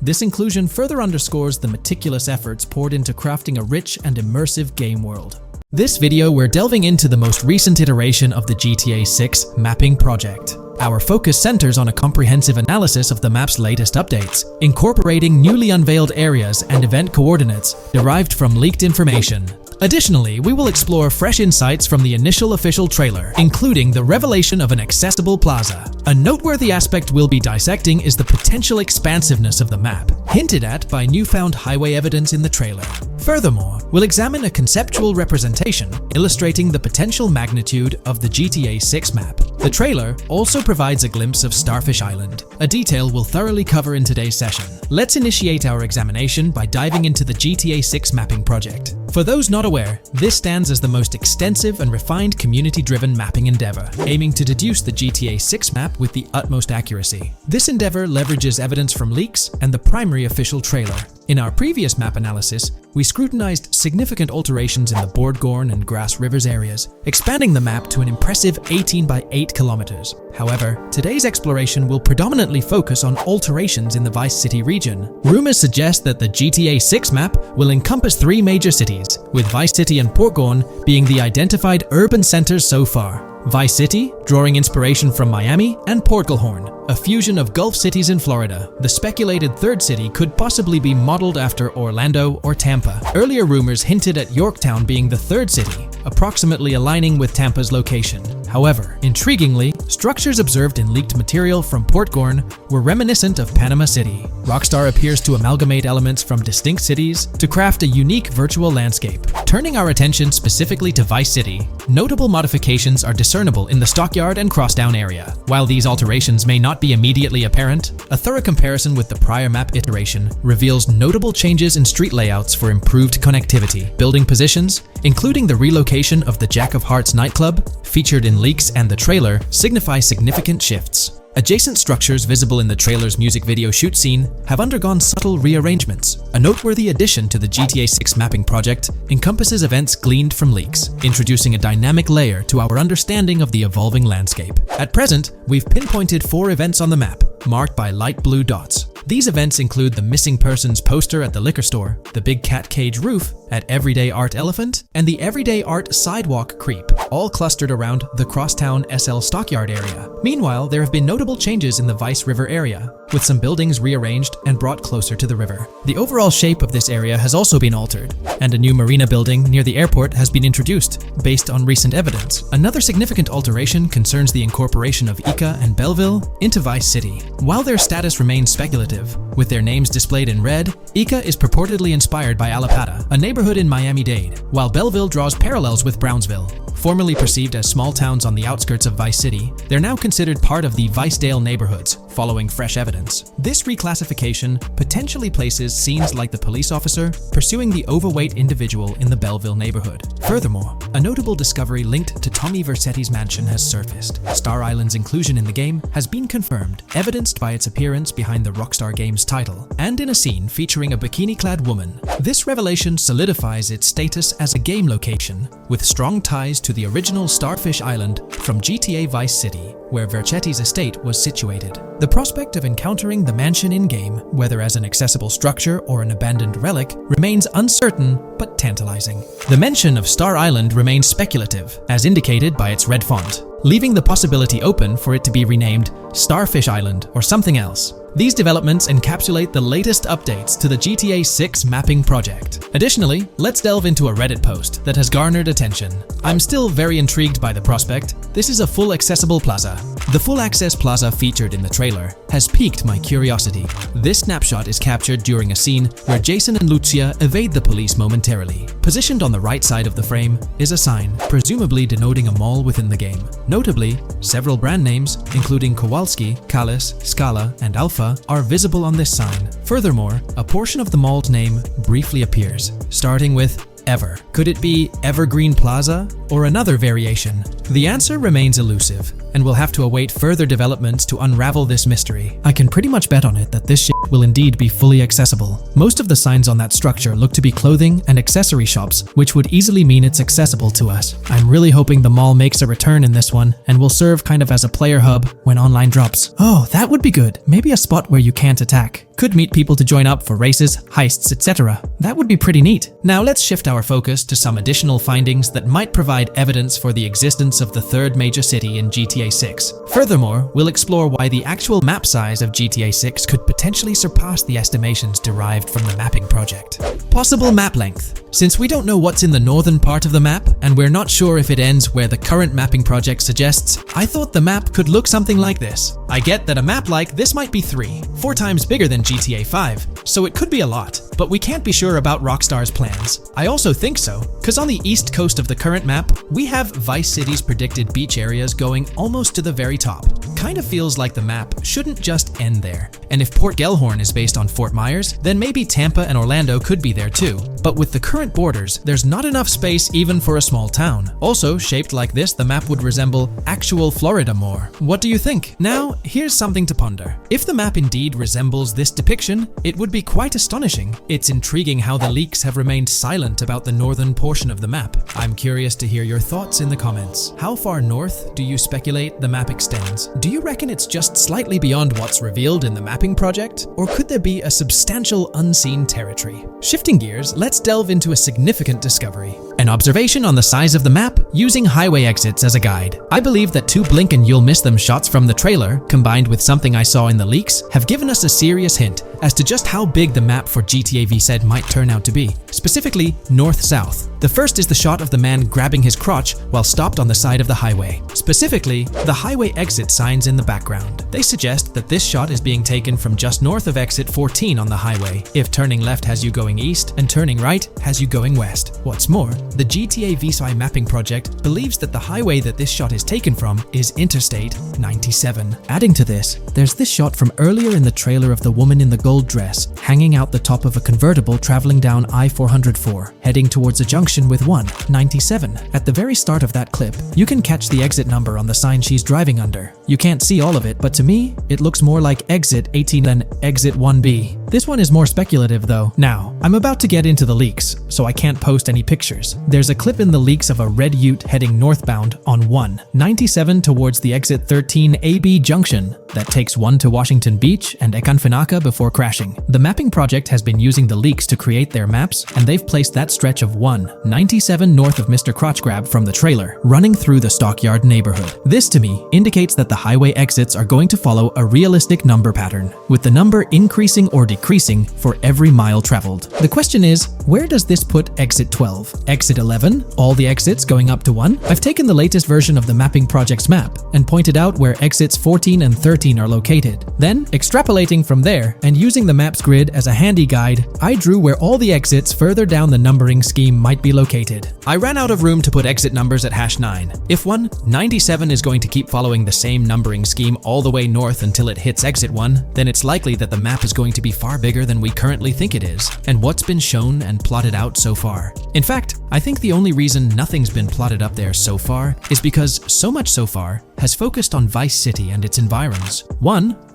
This inclusion further underscores the meticulous efforts poured into crafting a rich and immersive game world. This video, we're delving into the most recent iteration of the GTA 6 mapping project. Our focus centers on a comprehensive analysis of the map's latest updates, incorporating newly unveiled areas and event coordinates derived from leaked information. Additionally, we will explore fresh insights from the initial official trailer, including the revelation of an accessible plaza. A noteworthy aspect we'll be dissecting is the potential expansiveness of the map, hinted at by newfound highway evidence in the trailer. Furthermore, we'll examine a conceptual representation illustrating the potential magnitude of the GTA 6 map. The trailer also provides a glimpse of Starfish Island, a detail we'll thoroughly cover in today's session. Let's initiate our examination by diving into the GTA 6 mapping project. For those not aware, this stands as the most extensive and refined community-driven mapping endeavor, aiming to deduce the GTA 6 map with the utmost accuracy. This endeavor leverages evidence from leaks and the primary official trailer, In our previous map analysis, we scrutinized significant alterations in the Bordgorn and Grass Rivers areas, expanding the map to an impressive 18 by 8 kilometers. However, today's exploration will predominantly focus on alterations in the Vice City region. Rumors suggest that the GTA 6 map will encompass 3 major cities, with Vice City and Portgorn being the identified urban centers so far. Vice City, drawing inspiration from Miami, and Portgorn, a fusion of Gulf cities in Florida. The speculated third city could possibly be modeled after Orlando or Tampa. Earlier rumors hinted at Yorktown being the third city, approximately aligning with Tampa's location. However, intriguingly, structures observed in leaked material from Portgorn were reminiscent of Panama City. Rockstar appears to amalgamate elements from distinct cities to craft a unique virtual landscape. Turning our attention specifically to Vice City, notable modifications are discernible in the Stockyard and Crosstown area. While these alterations may not be immediately apparent, a thorough comparison with the prior map iteration reveals notable changes in street layouts for improved connectivity. Building positions, including the relocation of the Jack of Hearts nightclub, featured in leaks and the trailer, signify significant shifts. Adjacent structures visible in the trailer's music video shoot scene have undergone subtle rearrangements. A noteworthy addition to the GTA 6 mapping project encompasses events gleaned from leaks, introducing a dynamic layer to our understanding of the evolving landscape. At present, we've pinpointed 4 events on the map, marked by light blue dots. These events include the missing persons poster at the liquor store, the big cat cage roof at Everyday Art Elephant, and the Everyday Art Sidewalk Creep, all clustered around the Crosstown SL Stockyard area. Meanwhile, there have been notable changes in the Vice River area, with some buildings rearranged and brought closer to the river. The overall shape of this area has also been altered, and a new marina building near the airport has been introduced, based on recent evidence. Another significant alteration concerns the incorporation of Ica and Belleville into Vice City. While their status remains speculative, with their names displayed in red, Ica is purportedly inspired by Alapata, a neighborhood in Miami-Dade, while Belleville draws parallels with Brownsville. Formerly perceived as small towns on the outskirts of Vice City, they're now considered part of the Vicedale neighborhoods, following fresh evidence. This reclassification potentially places scenes like the police officer pursuing the overweight individual in the Belleville neighborhood. Furthermore, a notable discovery linked to Tommy Vercetti's mansion has surfaced. Star Island's inclusion in the game has been confirmed, evidenced by its appearance behind the Rockstar Games title, and in a scene featuring a bikini-clad woman. This revelation solidifies its status as a game location, with strong ties to the original Starfish Island from GTA Vice City, where Vercetti's estate was situated. The prospect of encountering the mansion in-game, whether as an accessible structure or an abandoned relic, remains uncertain but tantalizing. The mention of Star Island remains speculative, as indicated by its red font, leaving the possibility open for it to be renamed Starfish Island or something else. These developments encapsulate the latest updates to the GTA 6 mapping project. Additionally, let's delve into a Reddit post that has garnered attention. I'm still very intrigued by the prospect. This is a full accessible plaza. The full access plaza featured in the trailer has piqued my curiosity. This snapshot is captured during a scene where Jason and Lucia evade the police momentarily. Positioned on the right side of the frame is a sign, presumably denoting a mall within the game. Notably, several brand names, including Kowalski, Callis, Scala, and Alpha, are visible on this sign. Furthermore, a portion of the mall's name briefly appears, starting with Ever. Could it be Evergreen Plaza or another variation? The answer remains elusive, and we'll have to await further developments to unravel this mystery. I can pretty much bet on it that this shit will indeed be fully accessible. Most of the signs on that structure look to be clothing and accessory shops, which would easily mean it's accessible to us. I'm really hoping the mall makes a return in this one and will serve kind of as a player hub when online drops. Oh, that would be good. Maybe a spot where you can't attack. Could meet people to join up for races, heists, etc. That would be pretty neat. Now let's shift our focus to some additional findings that might provide evidence for the existence of the third major city in GTA 6. Furthermore, we'll explore why the actual map size of GTA 6 could potentially surpass the estimations derived from the mapping project. Possible map length. Since we don't know what's in the northern part of the map, and we're not sure if it ends where the current mapping project suggests, I thought the map could look something like this. I get that a map like this might be 4 times bigger than GTA 5, so it could be a lot, but we can't be sure about Rockstar's plans. I also think so, because on the east coast of the current map, we have Vice City's predicted beach areas going almost to the very top. kind of feels like the map shouldn't just end there. And if Port Gellhorn is based on Fort Myers, then maybe Tampa and Orlando could be there too. But with the current borders, there's not enough space even for a small town. Also, shaped like this, the map would resemble actual Florida more. What do you think? Now, here's something to ponder. If the map indeed resembles this depiction, it would be quite astonishing. It's intriguing how the leaks have remained silent about the northern portion of the map. I'm curious to hear your thoughts in the comments. How far north do you speculate the map extends? Do you reckon it's just slightly beyond what's revealed in the mapping project? Or could there be a substantial unseen territory? Shifting gears, let's delve into a significant discovery. An observation on the size of the map using highway exits as a guide. I believe that two blink and you'll miss them shots from the trailer, combined with something I saw in the leaks, have given us a serious hint as to just how big the map for GTA VZ might turn out to be. Specifically, north-south. The first is the shot of the man grabbing his crotch while stopped on the side of the highway. Specifically, the highway exit signs in the background. They suggest that this shot is being taken from just north of exit 14 on the highway, if turning left has you going east and turning right has you going west. What's more, the GTA VZ mapping project believes that the highway that this shot is taken from is Interstate 97. Adding to this, there's this shot from earlier in the trailer of the woman in the gold dress hanging out the top of a convertible traveling down I-404, heading towards a junction with 197. At the very start of that clip, you can catch the exit number on the sign she's driving under. You can't see all of it, but to me, it looks more like exit 18 than exit 1B. This one is more speculative though. Now, I'm about to get into the leaks, so I can't post any pictures. There's a clip in the leaks of a red ute heading northbound on 197 towards the exit 13 AB junction that takes one to Washington Beach and Ekanfinaka before crashing. The mapping project has been using the leaks to create their maps, and they've placed that stretch of 197 north of Mr. Crotch Grab from the trailer, running through the Stockyard neighborhood. This to me indicates that the highway exits are going to follow a realistic number pattern, with the number increasing or decreasing for every mile traveled. The question is, where does this put exit 12? Exit 11? All the exits going up to 1? I've taken the latest version of the mapping project's map and pointed out where exits 14 and 13 are located. Then, extrapolating from there and using the map's grid as a handy guide, I drew where all the exits further down the numbering scheme might be located. I ran out of room to put exit numbers at #9. If 197 is going to keep following the same numbering scheme all the way north until it hits exit 1, then it's likely that the map is going to be far bigger than we currently think it is, and what's been shown and plotted out so far. In fact, I think the only reason nothing's been plotted up there so far is because so much so far has focused on Vice City and its environs.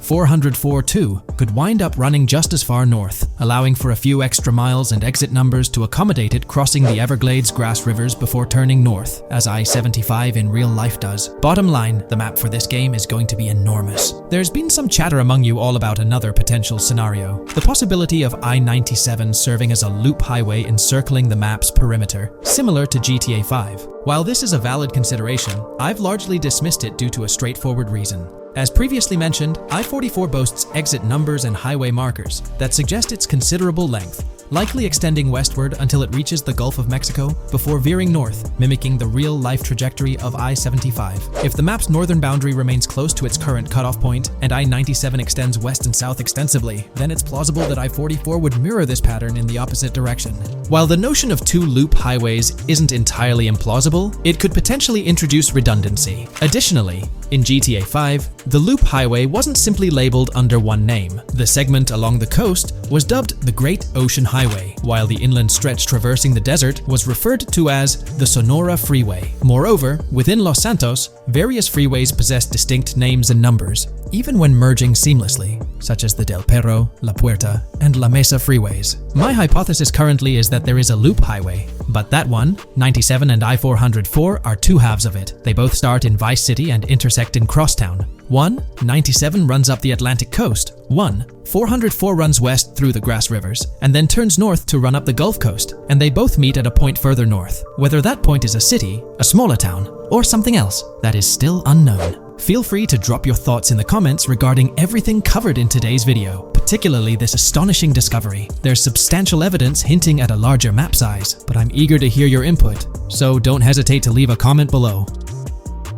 404-2 could wind up running just as far north, allowing for a few extra miles and exit numbers to accommodate it crossing the Everglades grass rivers before turning north, as I-75 in real life does. Bottom line, the map for this game is going to be enormous. There's been some chatter among you all about another potential scenario, the possibility of I-97 serving as a loop highway encircling the map's perimeter, similar to GTA 5. While this is a valid consideration, I've largely dismissed it due to a straightforward reason. As previously mentioned, I-44 boasts exit numbers and highway markers that suggest its considerable length, likely extending westward until it reaches the Gulf of Mexico before veering north, mimicking the real-life trajectory of I-75. If the map's northern boundary remains close to its current cutoff point, and I-97 extends west and south extensively, then it's plausible that I-44 would mirror this pattern in the opposite direction. While the notion of two loop highways isn't entirely implausible, it could potentially introduce redundancy. Additionally, in GTA 5, the loop highway wasn't simply labeled under one name. The segment along the coast was dubbed the Great Ocean Highway, while the inland stretch traversing the desert was referred to as the Sonora Freeway. Moreover, within Los Santos, various freeways possess distinct names and numbers, even when merging seamlessly, such as the Del Perro, La Puerta, and La Mesa freeways. My hypothesis currently is that there is a loop highway, but that one, 97 and I-404, are two halves of it. They both start in Vice City and intersect in Crosstown. 197 runs up the Atlantic coast. 404 runs west through the Grass Rivers, and then turns north to run up the Gulf Coast, and they both meet at a point further north. Whether that point is a city, a smaller town, or something else, that is still unknown. Feel free to drop your thoughts in the comments regarding everything covered in today's video, particularly this astonishing discovery. There's substantial evidence hinting at a larger map size, but I'm eager to hear your input, so don't hesitate to leave a comment below.